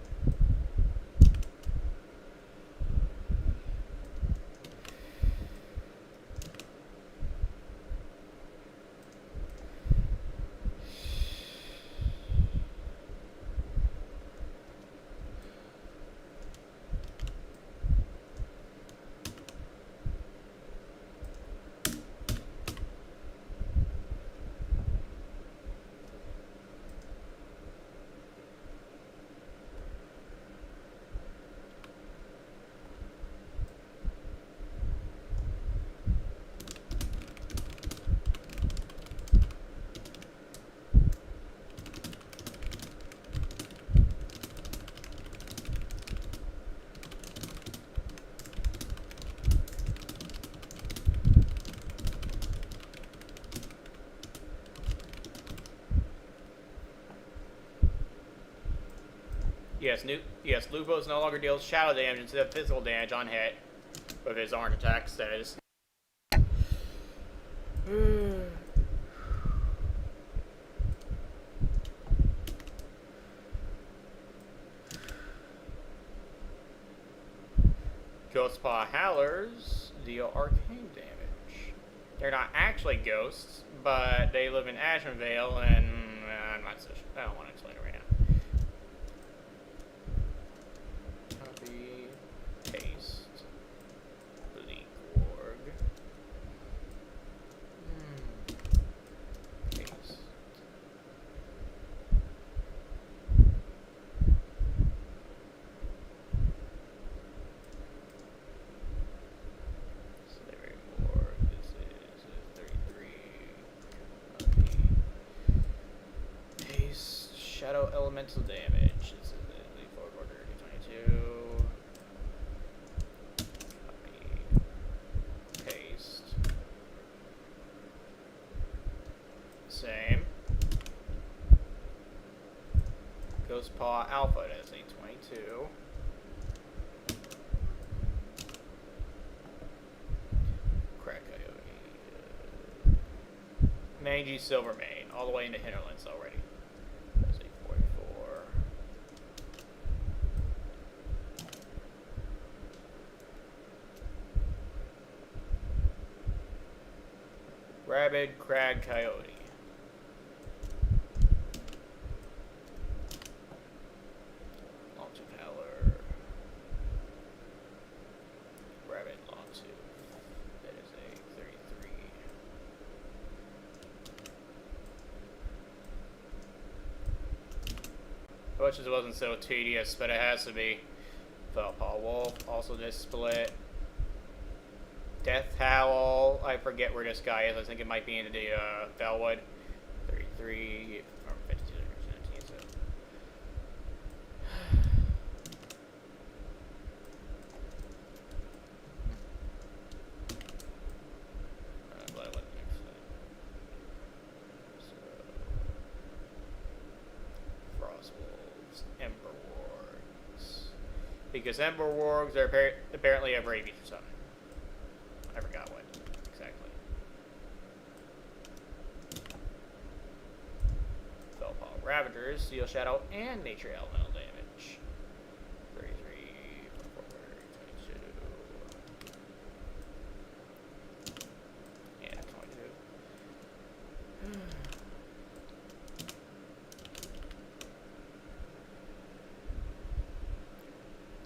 Yes, Lupos no longer deals shadow damage instead of physical damage on hit with his orange attack status. Ghostpaw Howlers deal arcane damage. They're not actually ghosts, but they live in Ashenvale, and I'm not so sure. I don't want to explain it right now. Copy, paste, bleak org. Paste. Slavery org. This is 33. Copy. Paste. Shadow elemental damage. This is the bleak org order 22. Paste. Same. Ghostpaw Alpha, that's a 22. Crack Coyote. Mangy Silvermane, all the way into Hinterlands already. That's a 44. Rabid Crag Coyote. Longtooth Howler. Rabid Longtooth. That is a 33. I wish it wasn't so tedious, but it has to be. Felpaw Wolf, also just split. Death Howl, I forget where this guy is. I think it might be in the Bellwood. 33 from 52 to 17, so. Glad I wasn't next to that. So. Frostwolves, Ember Wargs. Because Ember Wargs are apparently have rabies or something. I forgot what exactly. Felpaw Ravagers, Steel Shadow, and Nature Elemental damage. 33, 22. And 22.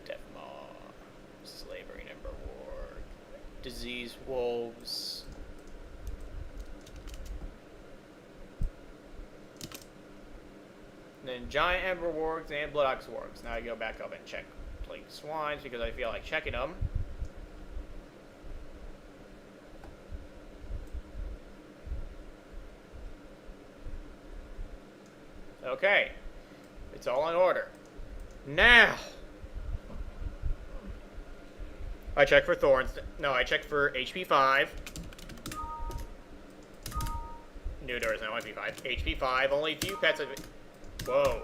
Deathmaw, Slavering Ember Ward. Disease Wolves. Then Giant Ember Wargs and Blood Ox Wargs. Now I go back up and check Plague Swines because I feel like checking them. Okay. It's all in order. Now. I check for thorns. No, I check for HP 5. New doors now, HP 5. HP 5. Only a few pets. Whoa.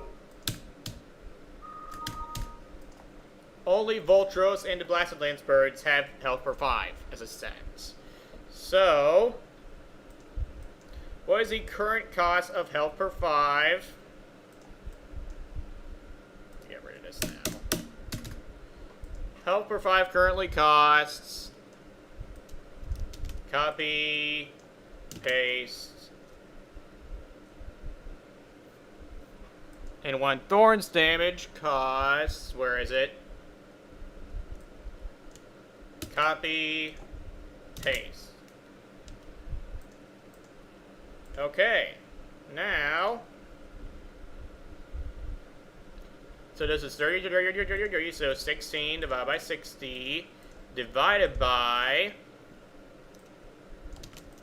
Only Voltros and the Blasted Lance birds have health for 5 as it stands. So, what is the current cost of health per 5? Get rid of this now. Health per 5 currently costs. Copy. Paste. And 1 Thorns damage costs. Where is it? Copy. Paste. Okay. Now. So this is 30, so 16 divided by 60 divided by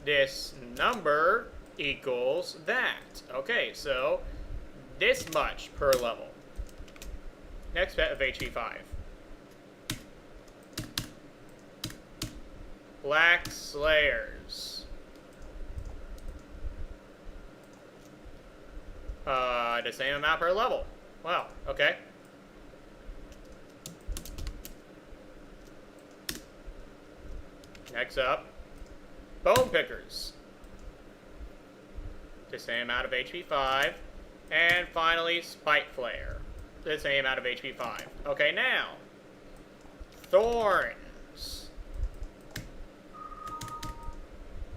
this number equals that. Okay, so this much per level. Next pet of HP 5. Black Slayers. The same amount per level. Wow, okay. Next up, Bone Pickers. The same amount of HP 5. And finally, Spike Flare. The same amount of HP 5. Okay, now, Thorns.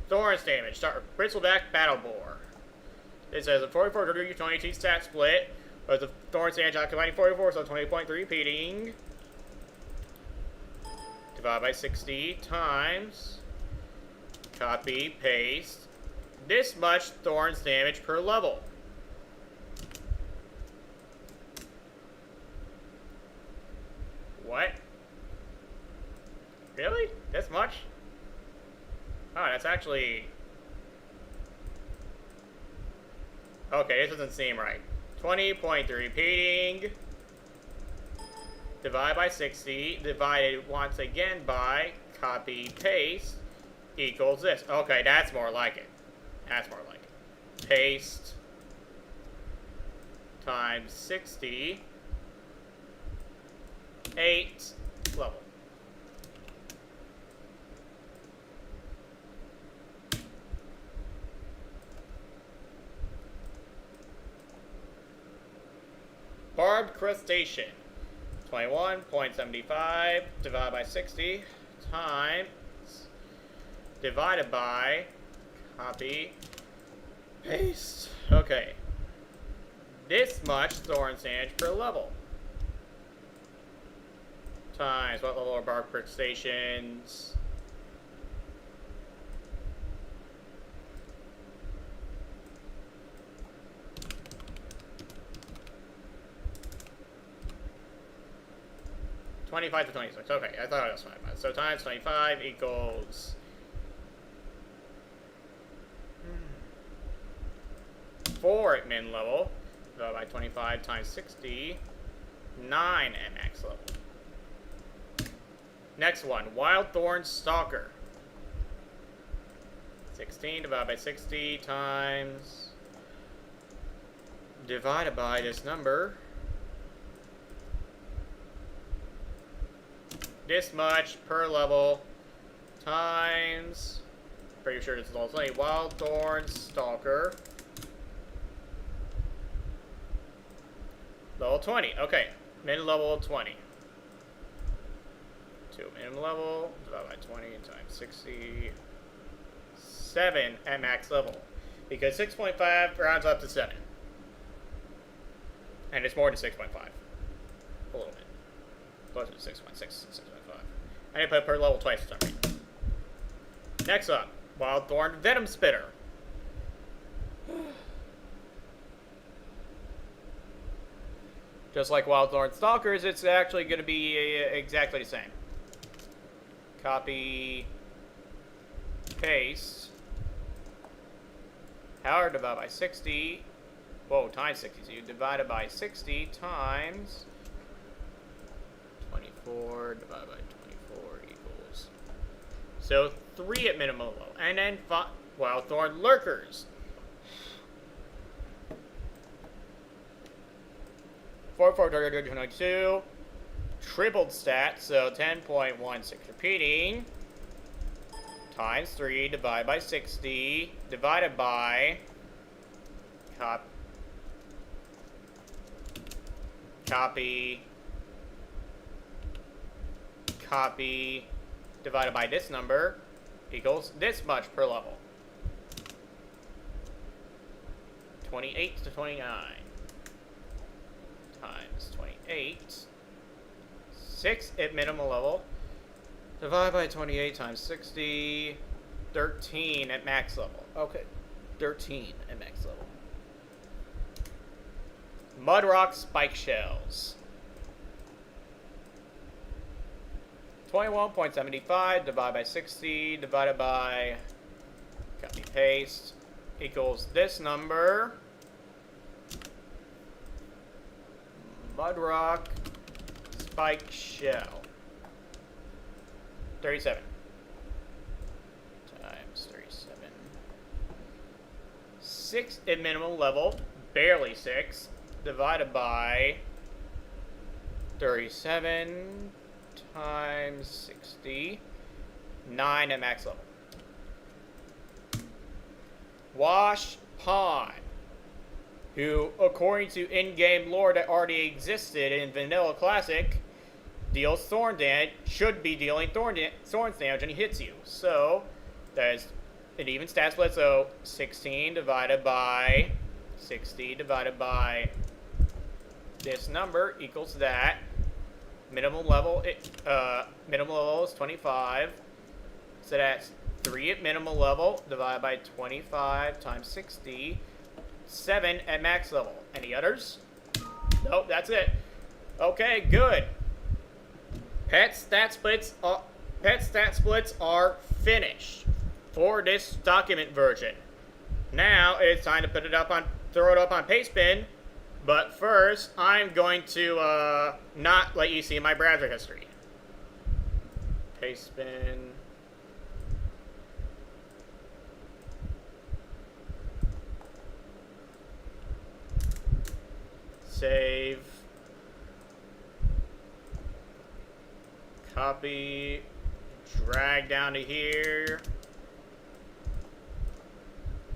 Thorns damage. Start with Bristleback Battle Boar. This has a 44 degree 22 stat split. With the Thorns damage combining 44, so 20.3 repeating. Divide by 60 times. Copy, paste. This much Thorns damage per level. What? Really? This much? Oh, that's actually... Okay, this doesn't seem right. 20.3 repeating. Divide by 60. Divided once again by copy, paste. Equals this. Okay, that's more like it. That's more like it. Paste. Times 60. 8 level. Barbed crustacean. 21.75 divided by 60 times divided by copy paste. Okay. This much thorn damage per level. Times what level are barbed crustaceans? $25 to 26. Okay, I thought it was 25. So times 25 equals 4 at min level. Divided by 25 times 60, 9 at max level. Next one, Wild Thorn Stalker. 16 divided by 60 times divided by this number. This much per level times, pretty sure this is also a Wild Thorn Stalker. Level 20. Okay, mid-level 20. To minimum level, divided by 20 times 60. 7 at max level. Because 6.5 rounds up to 7. And it's more than 6.5. A little bit. Closer to 6.6, 6.5. I need to put it per level twice for some reason. Next up, Wild Thorn Venom Spitter. Just like Wild Thorn Stalkers, it's actually going to be exactly the same. Copy, paste. However, divided by 60. Whoa, times 60. So you divide it by 60 times 24 divided by 24 equals. So 3 at minimum level. And then Wild Thorn Lurkers. 4, tripled stat, so 10.16 repeating, times 3 divided by 60, divided by copy, divided by this number, equals this much per level. 28 to 29. Times 28. 6 at minimum level. Divide by 28 times 60. 13 at max level. Okay. 13 at max level. Mudrock Spike Shells. 21.75 divided by 60 divided by copy paste equals this number. Mudrock Spike Shell. 37. Times 37. 6 at minimum level. Barely 6. Divided by 37 times 60. 9 at max level. Wash Pawn, who, according to in-game lore that already existed in Vanilla Classic, deals thorn damage, should be dealing thorn damage when he hits you. So, that is an even stat split, so 16 divided by 60 divided by this number equals that. Minimum level is 25. So that's 3 at minimal level divided by 25 times 60. 7 at max level. Any others? Nope, that's it. Okay, good. Pet stat splits are finished for this document version. Now it's time to throw it up on Pastebin. But first, I'm going to not let you see my browser history. Pastebin. Save. Copy. Drag down to here.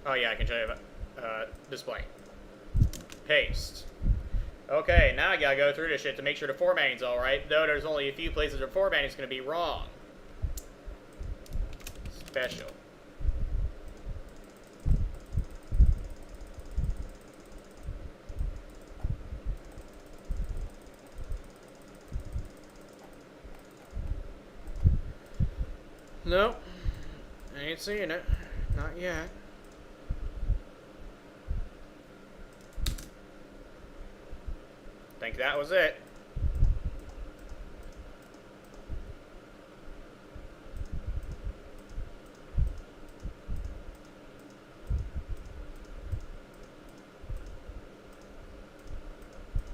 Oh yeah, I can show you display. Paste. Okay, now I gotta go through this shit to make sure the formatting's alright, though there's only a few places where formatting's gonna be wrong. Special. Nope. I ain't seeing it. Not yet. Think that was it.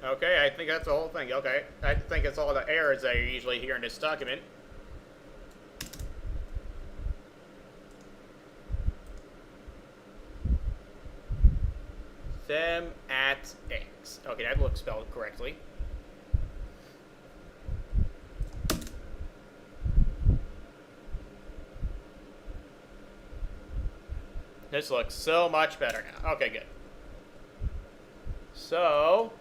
Okay, I think that's the whole thing. Okay, I think it's all the errors that you usually hear in this document. Them at X. Okay, that looks spelled correctly. This looks so much better now. Okay, good. So,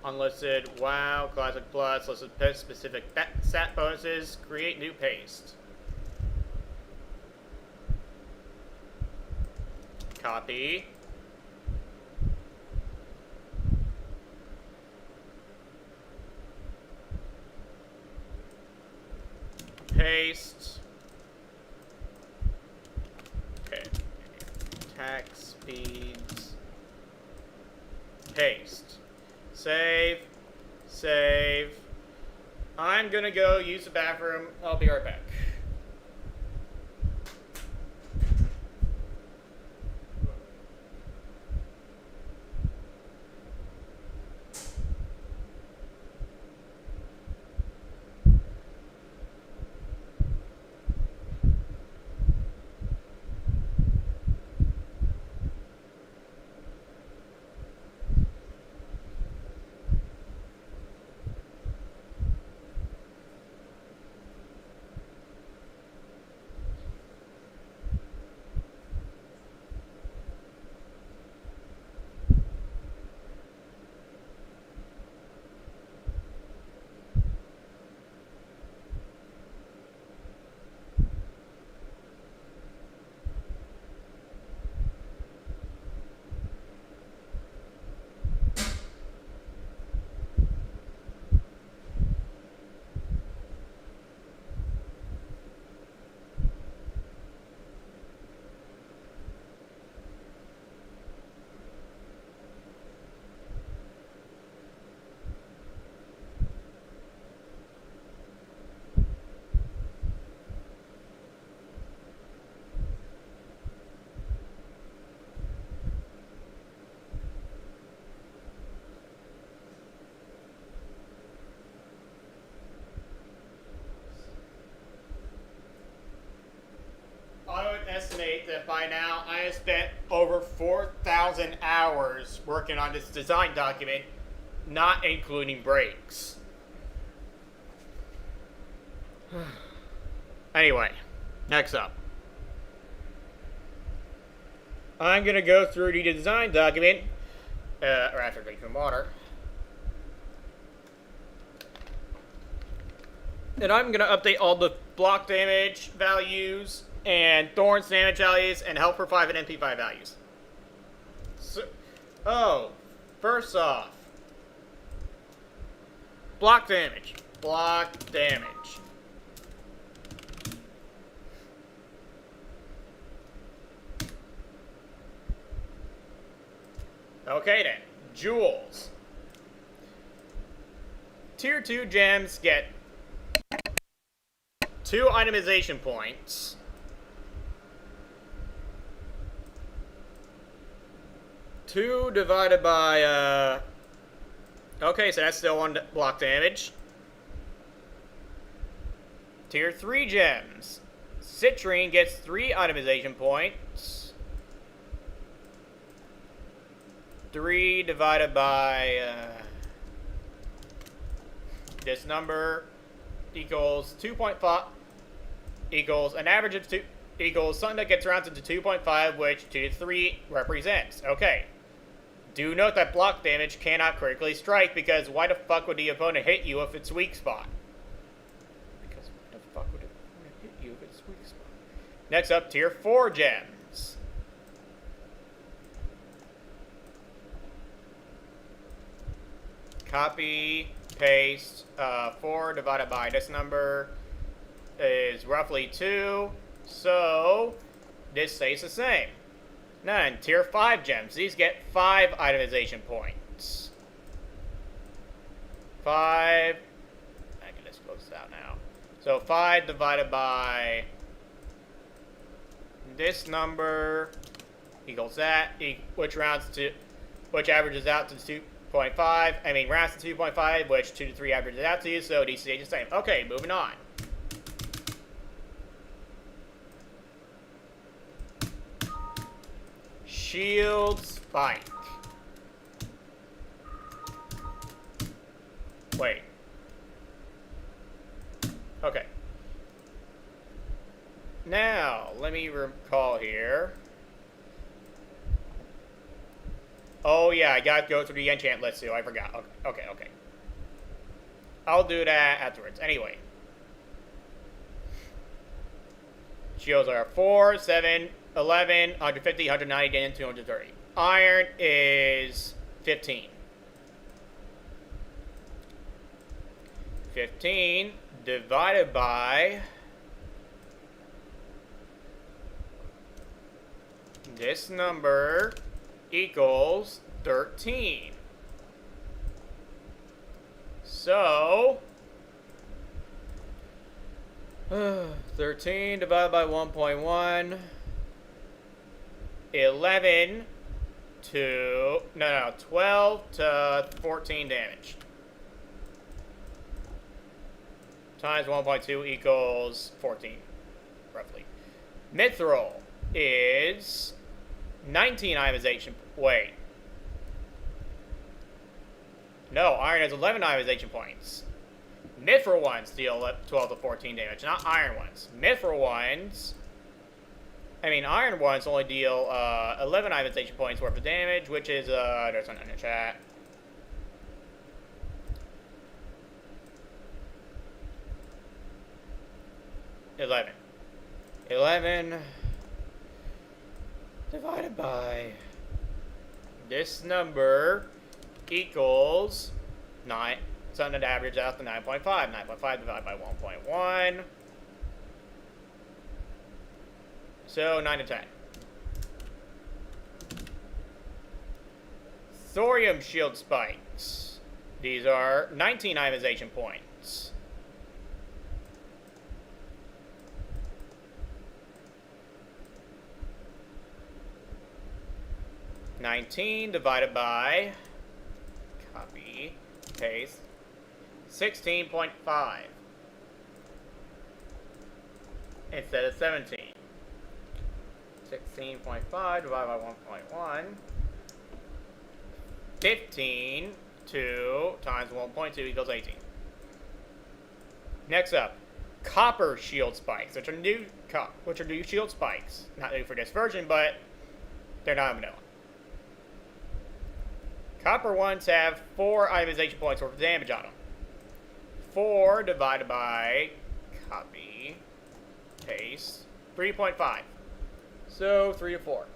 unlisted WoW, Classic Plus, listed specific stat bonuses, create new paste. Copy. Paste. Okay. Attack speeds. Paste. Save. Save. I'm gonna go use the bathroom. I'll be right back. I would estimate that by now I have spent over 4,000 hours working on this design document, not including breaks. Anyway, next up. I'm going to go through the design document, or after drinking some water. And I'm going to update all the block damage values and thorns damage values and health per 5 and NP5 values. So, first off, block damage. Block damage. Okay then, jewels. Tier 2 gems get 2 itemization points. Two divided by, okay, so that's still 1 block damage. Tier 3 gems. Citrine gets 3 itemization points. 3 divided by, this number equals 2.5, equals an average of 2, equals something that gets rounded to 2.5, which 2 to 3 represents. Okay. Do note that block damage cannot critically strike, because why the fuck would the opponent hit you if it's weak spot? Because why the fuck would the opponent hit you if it's weak spot? Next up, tier 4 gems. Copy, paste, 4 divided by this number is roughly 2, so this stays the same. Now, tier 5 gems. These get 5 itemization points. 5. I can just close this out now. So 5 divided by this number equals that, which averages out to 2.5. I mean, rounds to 2.5, which 2 to 3 averages out to, so these stay the same. Okay, moving on. Shield spike. Wait. Okay. Now, let me recall here. Oh yeah, I gotta go through the enchant list too. I forgot. Okay. I'll do that afterwards. Anyway. Shields are 4, 7, 11, 150, 190, and 230. Iron is 15. 15 divided by this number equals 13. So 13 divided by 1.1, 11 to, no, 12 to 14 damage. Times 1.2 equals 14, roughly. Mithril is 19 ionization, wait. No, iron has 11 ionization points. Mithril ones deal 12 to 14 damage, not iron ones. Iron ones only deal 11 ionization points worth of damage, which is, there's one in the chat. Eleven divided by this number equals 9. Something that averages out to 9.5. 9.5 divided by 1.1. So 9 to 10. Thorium shield spikes. These are 19 ionization points. $19 divided by, copy, paste, 16.5 instead of 17. 16.5 divided by 1.1. 15 times 1.2 equals 18. Next up, copper shield spikes, which are new shield spikes. Not new for this version, but they're not vanilla. Copper ones have 4 itemization points worth of damage on them. 4 divided by copy, paste, 3.5. So 3 to 4.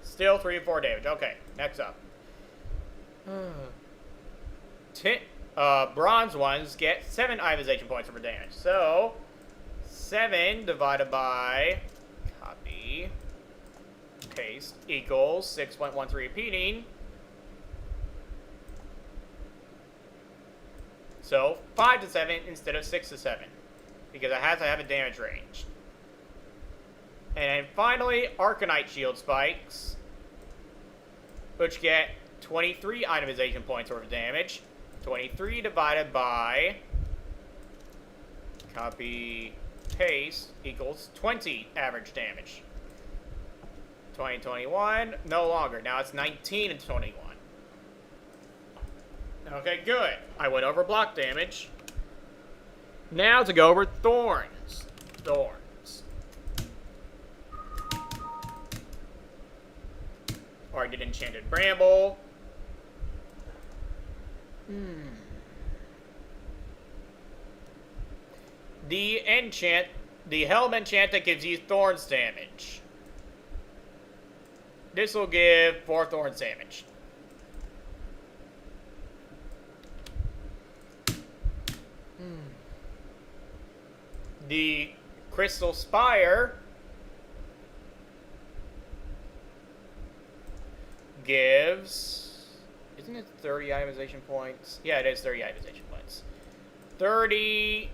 Still 3 to 4 damage. Okay, next up. Bronze ones get 7 itemization points for damage. So 7 divided by copy, paste equals 6.13 repeating. So 5 to 7 instead of 6 to 7, because I have to have a damage range. And then finally, Arcanite shield spikes, which get 23 itemization points worth of damage. 23 divided by copy, paste equals 20 average damage. 2021, no longer. Now it's 19 and 21. Okay, good. I went over block damage. Now to go over thorns. Or I did Enchanted Bramble. The Helm enchant that gives you thorns damage. This will give 4 thorns damage. The Crystal Spire gives... Isn't it 30 itemization points? Yeah, it is 30 itemization points. 30...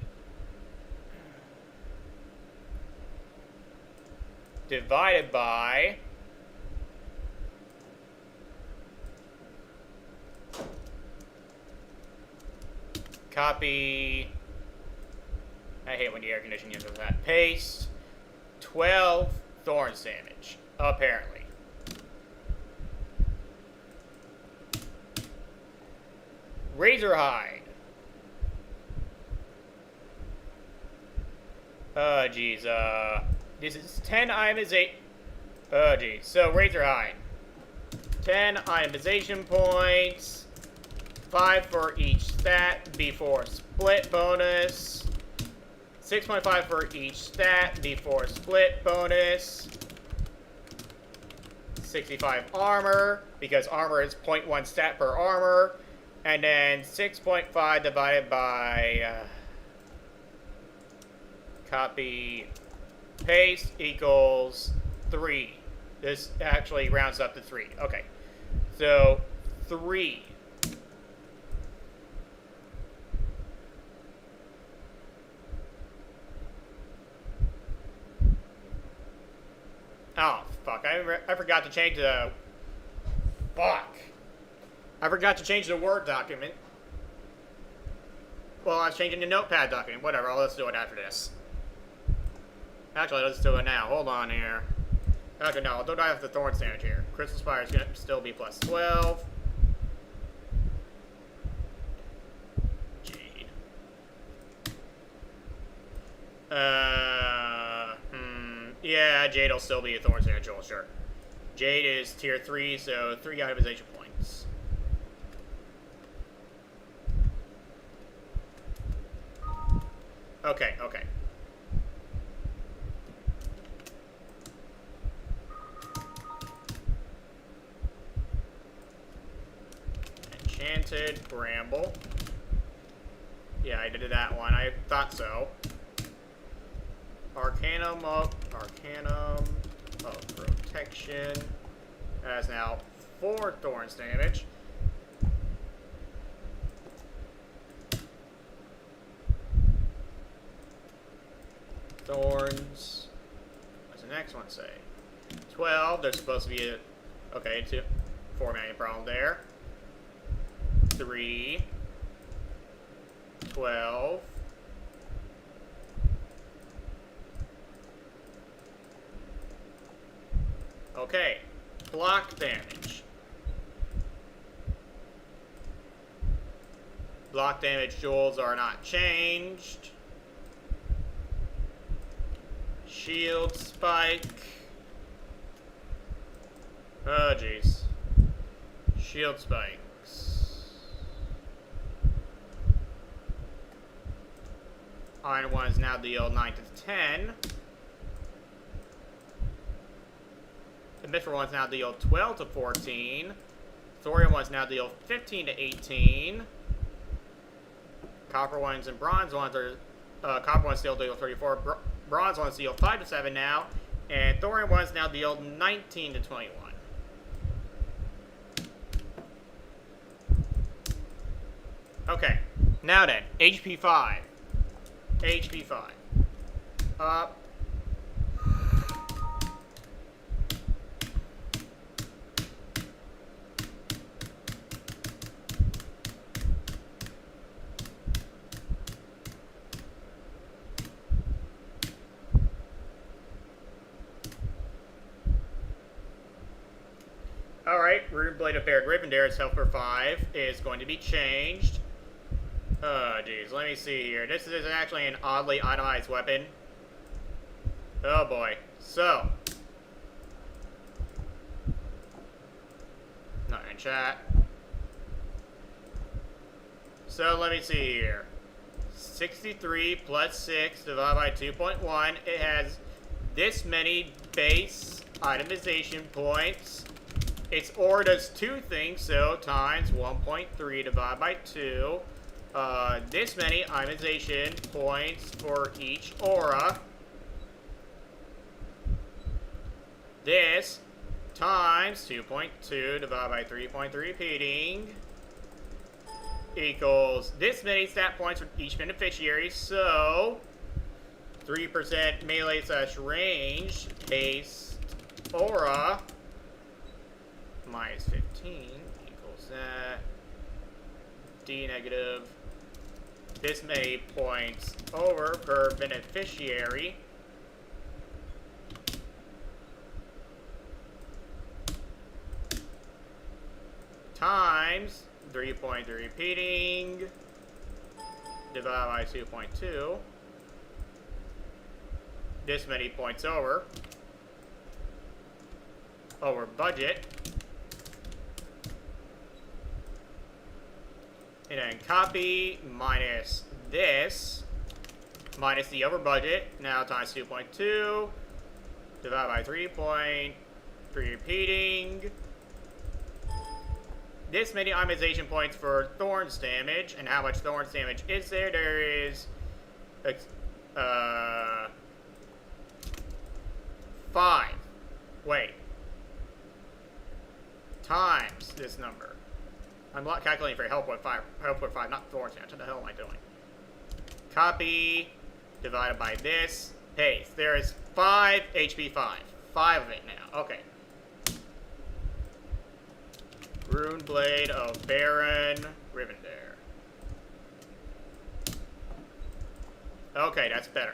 divided by... copy... I hate when the air conditioning does that. Paste. 12 thorns damage, apparently. Razorhide. Oh, jeez. This is 10 itemization. Oh, jeez. So, Razorhide. 10 itemization points. 5 for each stat before split bonus. 6.5 for each stat before split bonus. 65 armor, because armor is 0.1 stat per armor. And then 6.5 divided by copy, paste equals 3. This actually rounds up to 3. Okay. So 3. Oh, fuck. I forgot to change the... Fuck. I forgot to change the Word document. Well, I was changing the Notepad document. Whatever, let's do it after this. Actually, let's do it now. Hold on here. Okay, no, don't have the Thorns damage here. Crystal Spire is going to still be plus 12. Jade. Yeah, Jade will still be a Thorns damage roll, sure. Jade is tier 3, so 3 itemization points. Okay, okay. Enchanted Bramble. Yeah, I did that one. I thought so. Arcanum of Protection. Has now 4 Thorns damage. Thorns. What's the next one say? 12. There's supposed to be a... Okay, 2. 4 mana problem there. 3. 12. Okay. Block damage. Block damage jewels are not changed. Shield spike. Oh, jeez. Shield spikes. Iron ones now deal 9 to 10. The Mithril ones now deal 12 to 14. Thorium ones now deal 15 to 18. Copper ones and bronze ones are... copper ones still deal 34. Bronze ones deal 5 to 7 now. And thorium ones now deal 19 to 21. Okay. Now then, HP 5. HP 5. Up. Alright, Rune Blade of Bear Gryffindar's health for 5 is going to be changed. Oh, jeez, let me see here. This is actually an oddly itemized weapon. Oh, boy. So. Not in chat. So, let me see here. 63 plus 6 divided by 2.1. It has this many base itemization points. Its aura does 2 things, so times 1.3 divided by 2. This many itemization points for each aura. This times 2.2 divided by 3.3 repeating equals this many stat points for each beneficiary, so 3% melee / range based aura minus 15 equals that. D negative this many points over per beneficiary. Times 3.3 repeating divided by 2.2. This many points over budget. And then copy minus this, minus the over budget, now times 2.2, divided by 3.3 repeating. This many itemization points for Thorns damage, and how much Thorns damage is there? There is, 5. Wait. Times this number. I'm not calculating for health point 5, not Thorns damage. What the hell am I doing? Copy, divided by this, paste. There is 5 HP 5. 5 of it now. Okay. Rune Blade of Baron Rivendare. Okay, that's better.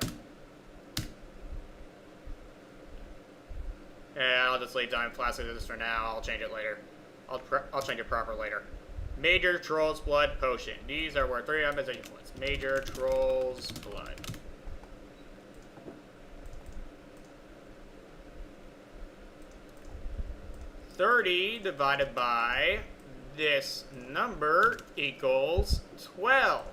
Yeah, I'll just leave Diamond Flask as this for now. I'll change it later. I'll change it proper later. Major Troll's Blood Potion. These are worth 3 itemization points. Major Troll's Blood. $30 divided by this number equals 12.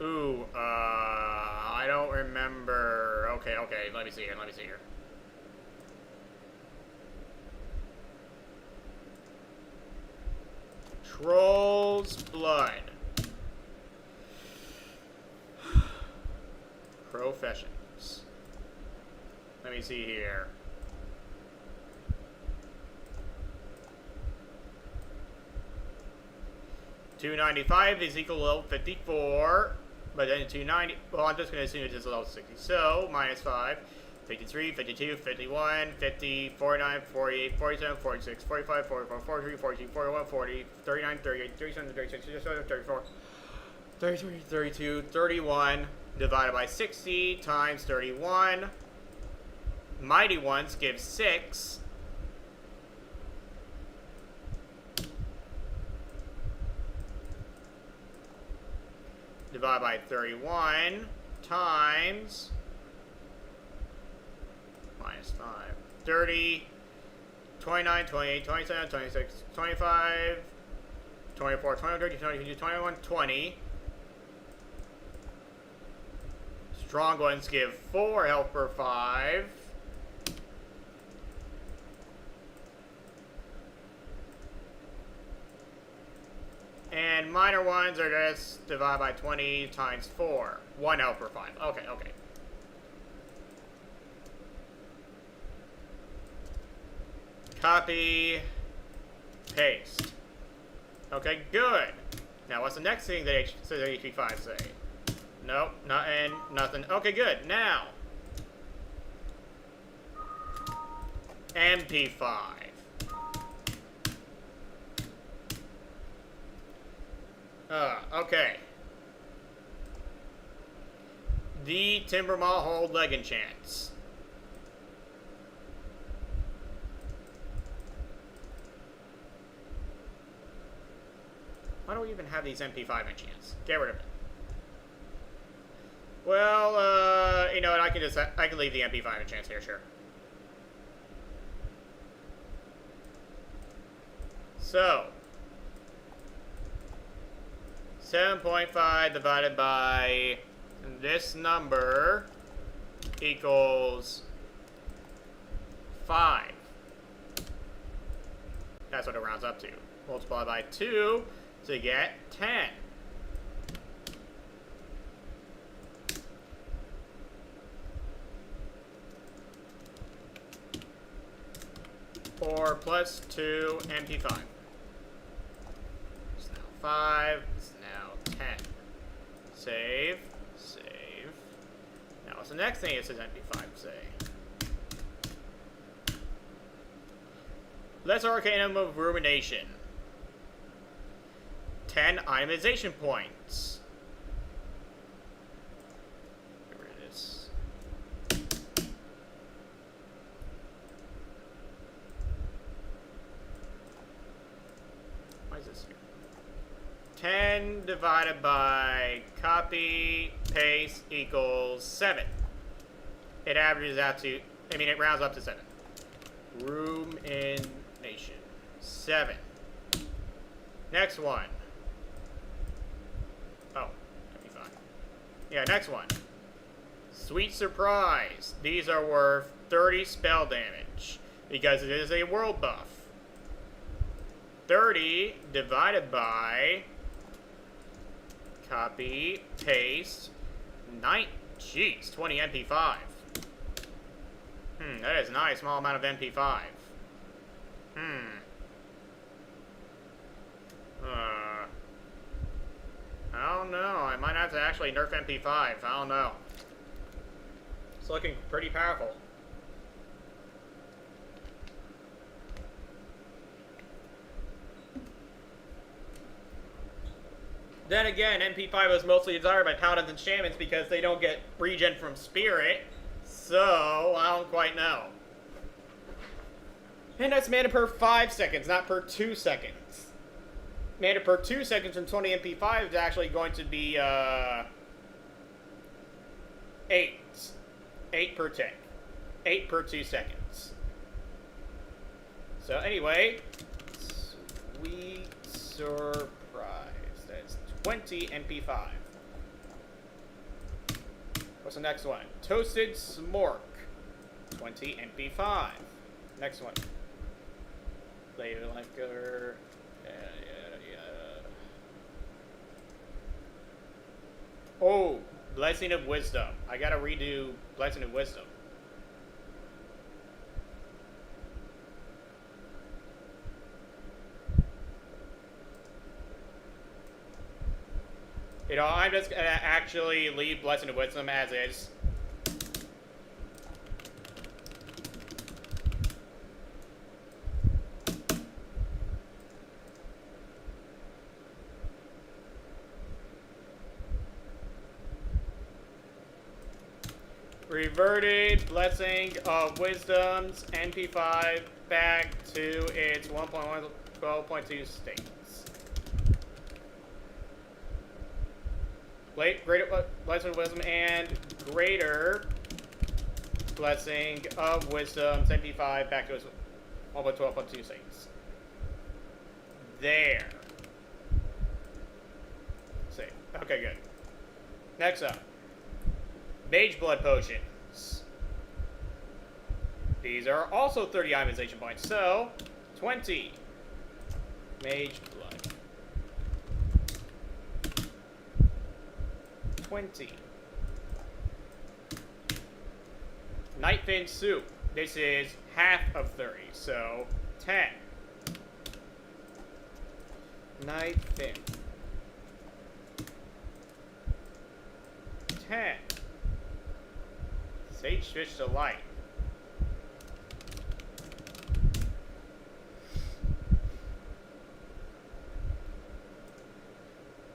Ooh, I don't remember. Okay, let me see here. Troll's Blood. Professions. Let me see here. $295 is equal to level 54, but then 290. Well, I'm just going to assume it's just level 60. So minus 5, 53, 52, 51, 50, 49, 48, 47, 46, 45, 44, 43, 42, 41, 40, 39, 38, 37, 36, 37, 34, 33, 32, 31, divided by 60 times 31. Mighty Ones give 6. divided by 31 times minus 5. 30, 29, 28, 27, 26, 25, 24, 21, 30, 22, 21, 20. Strong ones give 4 health per 5. And minor ones are just divided by 20 times 4. 1 health per 5. Okay, okay. Copy. Paste. Okay, good. Now, what's the next thing that HP5 say? Nope, nothing, nothing. Okay, good. Now, MP5. Okay. The Timbermaw Hold Leg Enchants. Why do we even have these MP5 enchants? Get rid of it. Well, you know what? I can leave the MP5 enchants here, sure. So, 7.5 divided by this number equals 5. That's what it rounds up to. Multiply by 2 to get 10. Or plus 2 MP5. It's now 5. It's now 10. Save. Save. Now what's the next thing it says MP5 say? Lesser Arcanum of Rumination. 10 itemization points. Get rid of this. Why is this here? 10 divided by copy, paste equals 7. It averages out to, it rounds up to 7. Rumination. 7. Next one. Oh, that'd be fine. Yeah, next one. Sweet Surprise. These are worth 30 spell damage because it is a world buff. 30 divided by copy, paste, 9. Jeez, 20 MP5. That is not a small amount of MP5. I don't know. I might have to actually nerf MP5. I don't know. It's looking pretty powerful. Then again, MP5 was mostly desired by paladins and shamans because they don't get regen from spirit. So, I don't quite know. And that's mana per 5 seconds, not per 2 seconds. Mana per 2 seconds from 20 MP5 is actually going to be, 8. 8 per tick. 8 per 2 seconds. So anyway, Sweet Surprise. That's 20 MP5. What's the next one? Toasted Smork. 20 MP5. Next one. Flavor Liquor. Oh, Blessing of Wisdom. I gotta redo Blessing of Wisdom. You know, I'm just gonna actually leave Blessing of Wisdom as is. Reverted Blessing of Wisdom's NP5 back to its 1.1 12.2 states. Greater blessing of wisdom and greater blessing of wisdom. 75 back to his 1.12.2 seconds. There. Save. Okay, good. Next up, Mage Blood Potions. These are also 30 itemization points, so 20 Mage Blood. 20. Nightfin Soup. This is half of 30, so 10. Nightfin. 10. Sagefish Delight.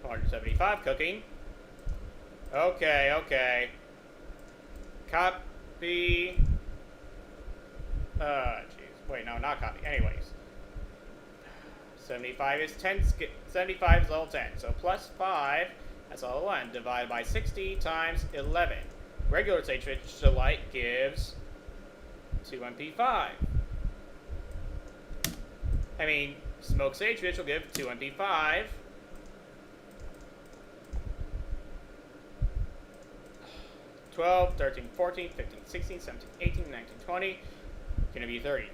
175 cooking. Okay, okay. Copy. Jeez. Wait, no, not copy. Anyways. 75 is 10. 75 is level 10. So plus 5, that's level 1. Divided by 60 times 11. Regular Sagefish Delight gives 2 MP5. I mean, Smoked Sagefish will give 2 MP5. 12, 13, 14, 15, 16, 17, 18, 19, 20. Gonna be 30.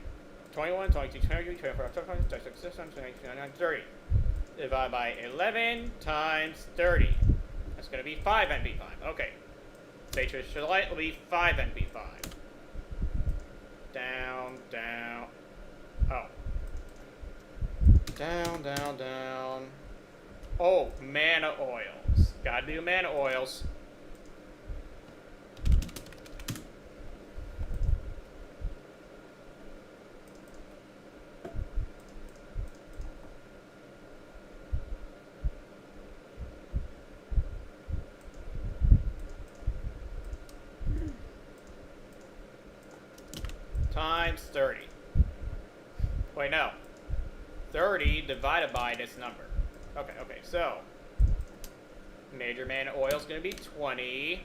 21, 22, 23, 24, 25, 26, 27, 28, 29, 30. Divided by 11 times 30. That's gonna be 5 NP5. Okay. Sagefish Delight will be 5 NP5. Down, down. Oh. Down, down, down. Oh, mana oils. Gotta do mana oils. Times 30. Wait, no. 30 divided by this number. Okay, okay, so major mana oil is going to be 20.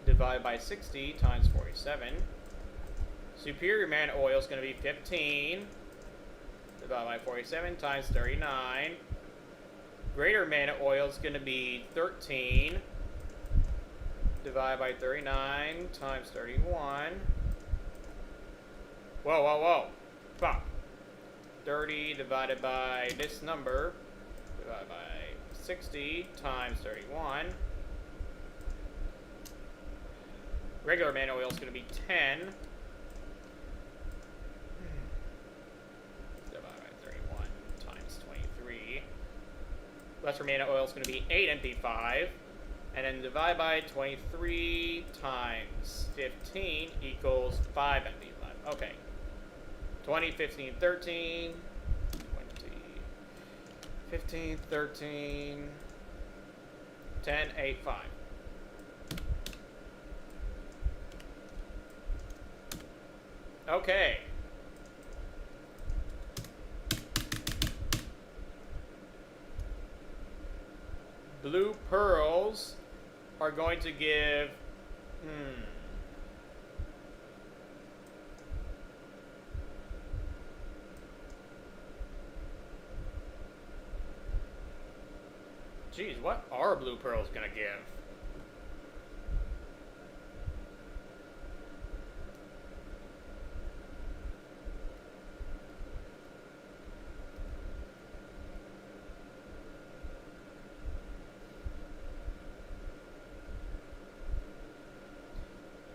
Divided by 60 times 47. Superior mana oil is going to be 15. Divided by 47 times 39. Greater mana oil is going to be 13. Divided by 39 times 31. Whoa, whoa, whoa. Fuck. 30 divided by this number. Divided by 60 times 31. Regular mana oil is going to be 10. Divided by 31 times 23. Lesser mana oil is going to be 8 MP5. And then divide by 23 times 15 equals 5 MP5. Okay. 20, 15, 13. 20, 15, 13. 10, 8, 5. Okay. Blue pearls are going to give, Geez, what are blue pearls gonna give?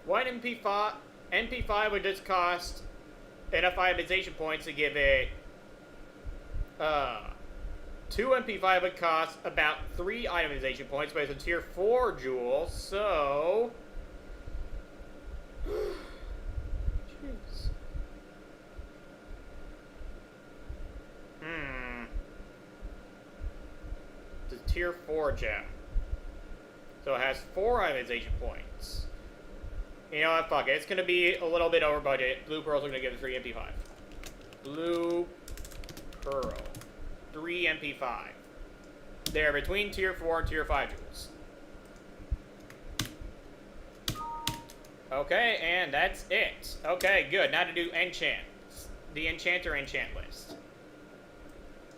One NP5 would just cost enough itemization points to give it 2 MP5 would cost about 3 itemization points, but it's a tier 4 jewel, so jeez. It's a tier 4 gem. So it has 4 itemization points. You know what, fuck it. It's going to be a little bit over budget. Blue pearls are going to give it 3 MP5. Blue MP5. They're between tier 4 and tier 5 jewels. Okay, and that's it. Okay, good. Now to do enchants. The enchanter enchant list.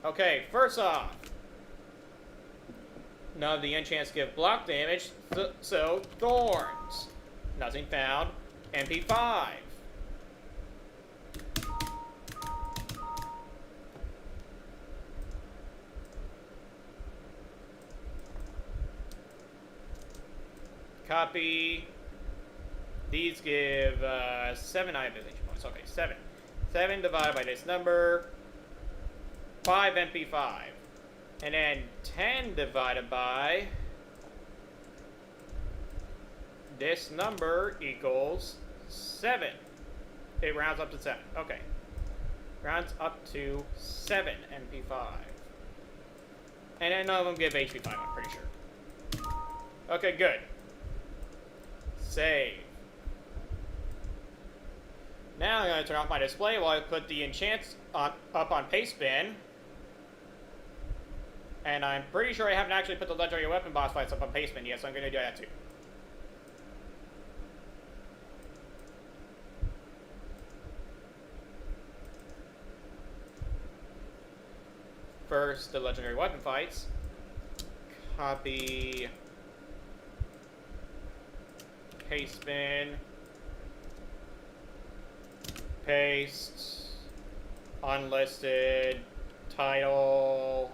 Okay, first off, none of the enchants give block damage, so thorns. Nothing found. MP5. Copy. These give 7 itemization points. Okay, 7. 7 divided by this number. 5 MP5. And then 10 divided by this number equals 7. It rounds up to 7. Okay. Rounds up to 7 MP5. And then none of them give HP5, I'm pretty sure. Okay, good. Save. Now I'm going to turn off my display while I put the enchants up on paste bin. And I'm pretty sure I haven't actually put the legendary weapon boss fights up on paste bin yet, so I'm going to do that too. First, the legendary weapon fights. Copy. Paste bin. Paste. Unlisted. Title.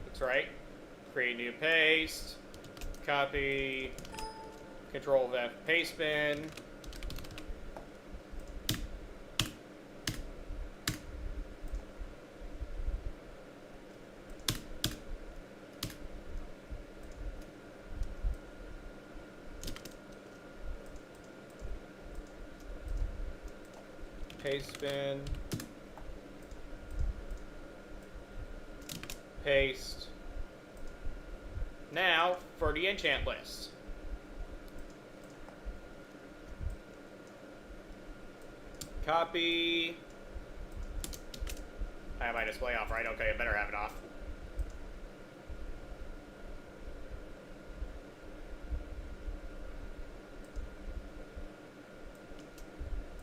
That's right. Create new paste. Copy. Control F paste bin. Paste bin. Paste. Now for the enchant list. Copy. I have my display off, right? Okay, I better have it off.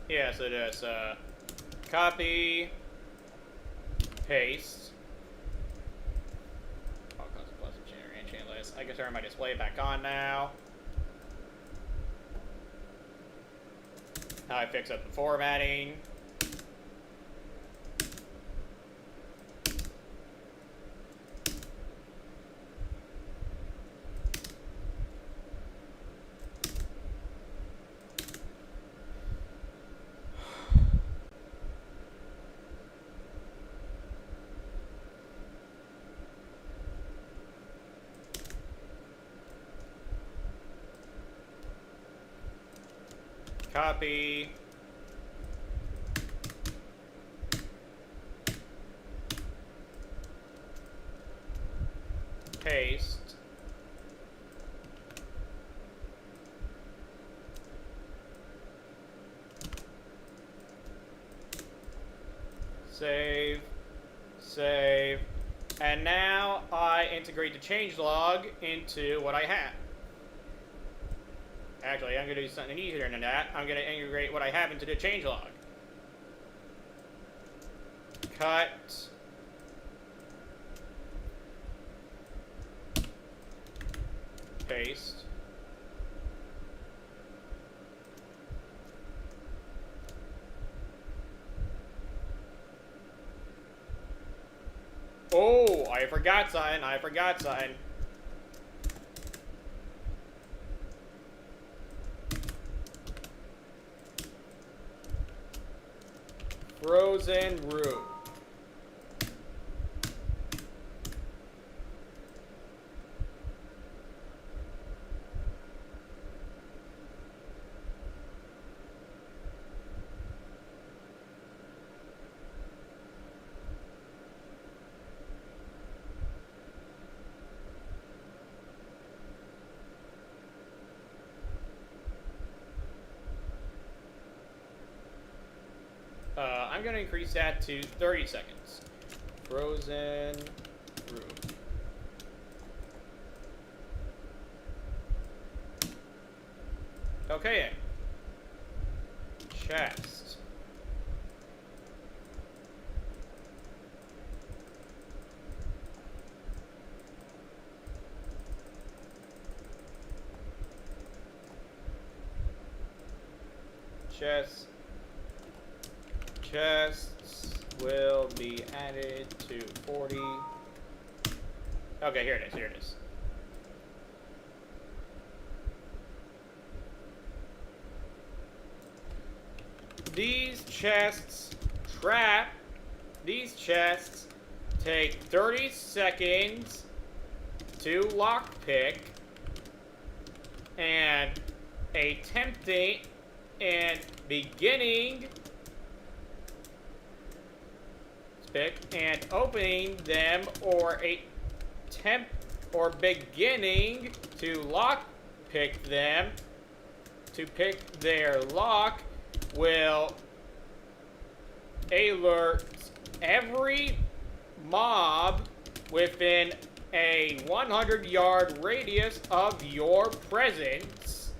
Yeah, so just copy, paste. All kinds of plus enchant list. I can turn my display back on now. Now I fix up the formatting. Copy. Paste. Save. Save. And now I integrate the changelog into what I have. Actually, I'm going to do something easier than that. I'm going to integrate what I have into the changelog. Cut. Paste. Oh, I forgot something. I forgot something. Frozen root. I'm going to increase that to 30 seconds. Frozen room. Okay. Chest. Chests will be added to 40. Okay, here it is. These chests take 30 seconds to lockpick, and attempting and beginning pick and opening them, or beginning to lockpick them to pick their lock will alert every mob within a 100-yard radius of your presence.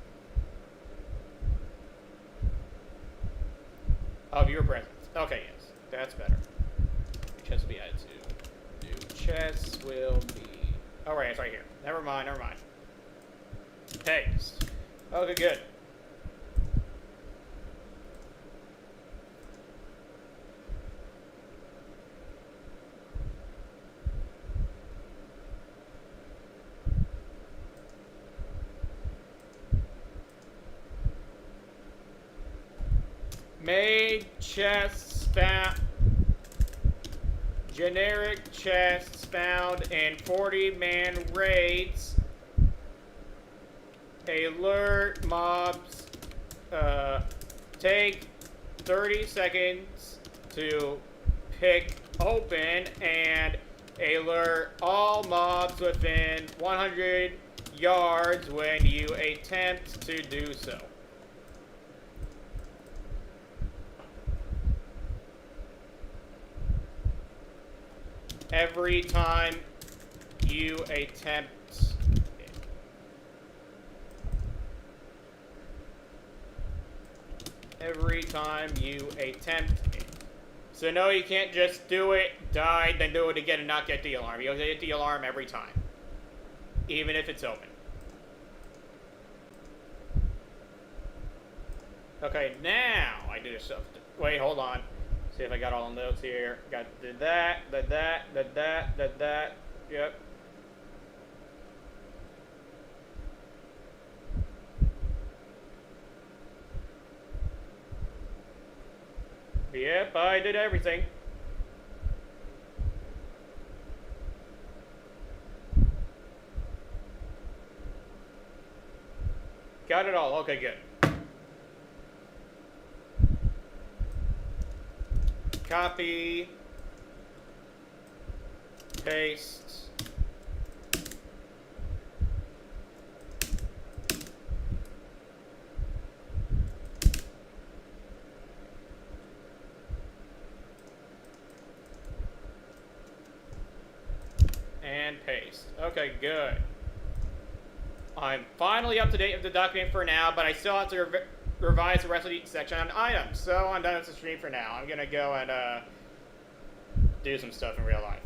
Okay, yes, that's better. Chests will be added to new chests will be. Oh, right, it's right here. Never mind. Paste. Okay, good. Made chests found. Generic chests found in 40-man raids. Alert mobs. Take 30 seconds to pick open, and alert all mobs within 100 yards when you attempt to do so. Every time you attempt it. Every time you attempt it. So no, you can't just do it, die, then do it again and not get the alarm. You have to hit the alarm every time. Even if it's open. Okay, now I do stuff. Wait, hold on. See if I got all the notes here. Did that. Yep. Yep, I did everything. Got it all. Okay, good. Copy, paste, and paste. Okay, good. I'm finally up to date with the document for now, but I still have to revise the rest of each section on items. So I'm done with the stream for now. I'm gonna go and do some stuff in real life.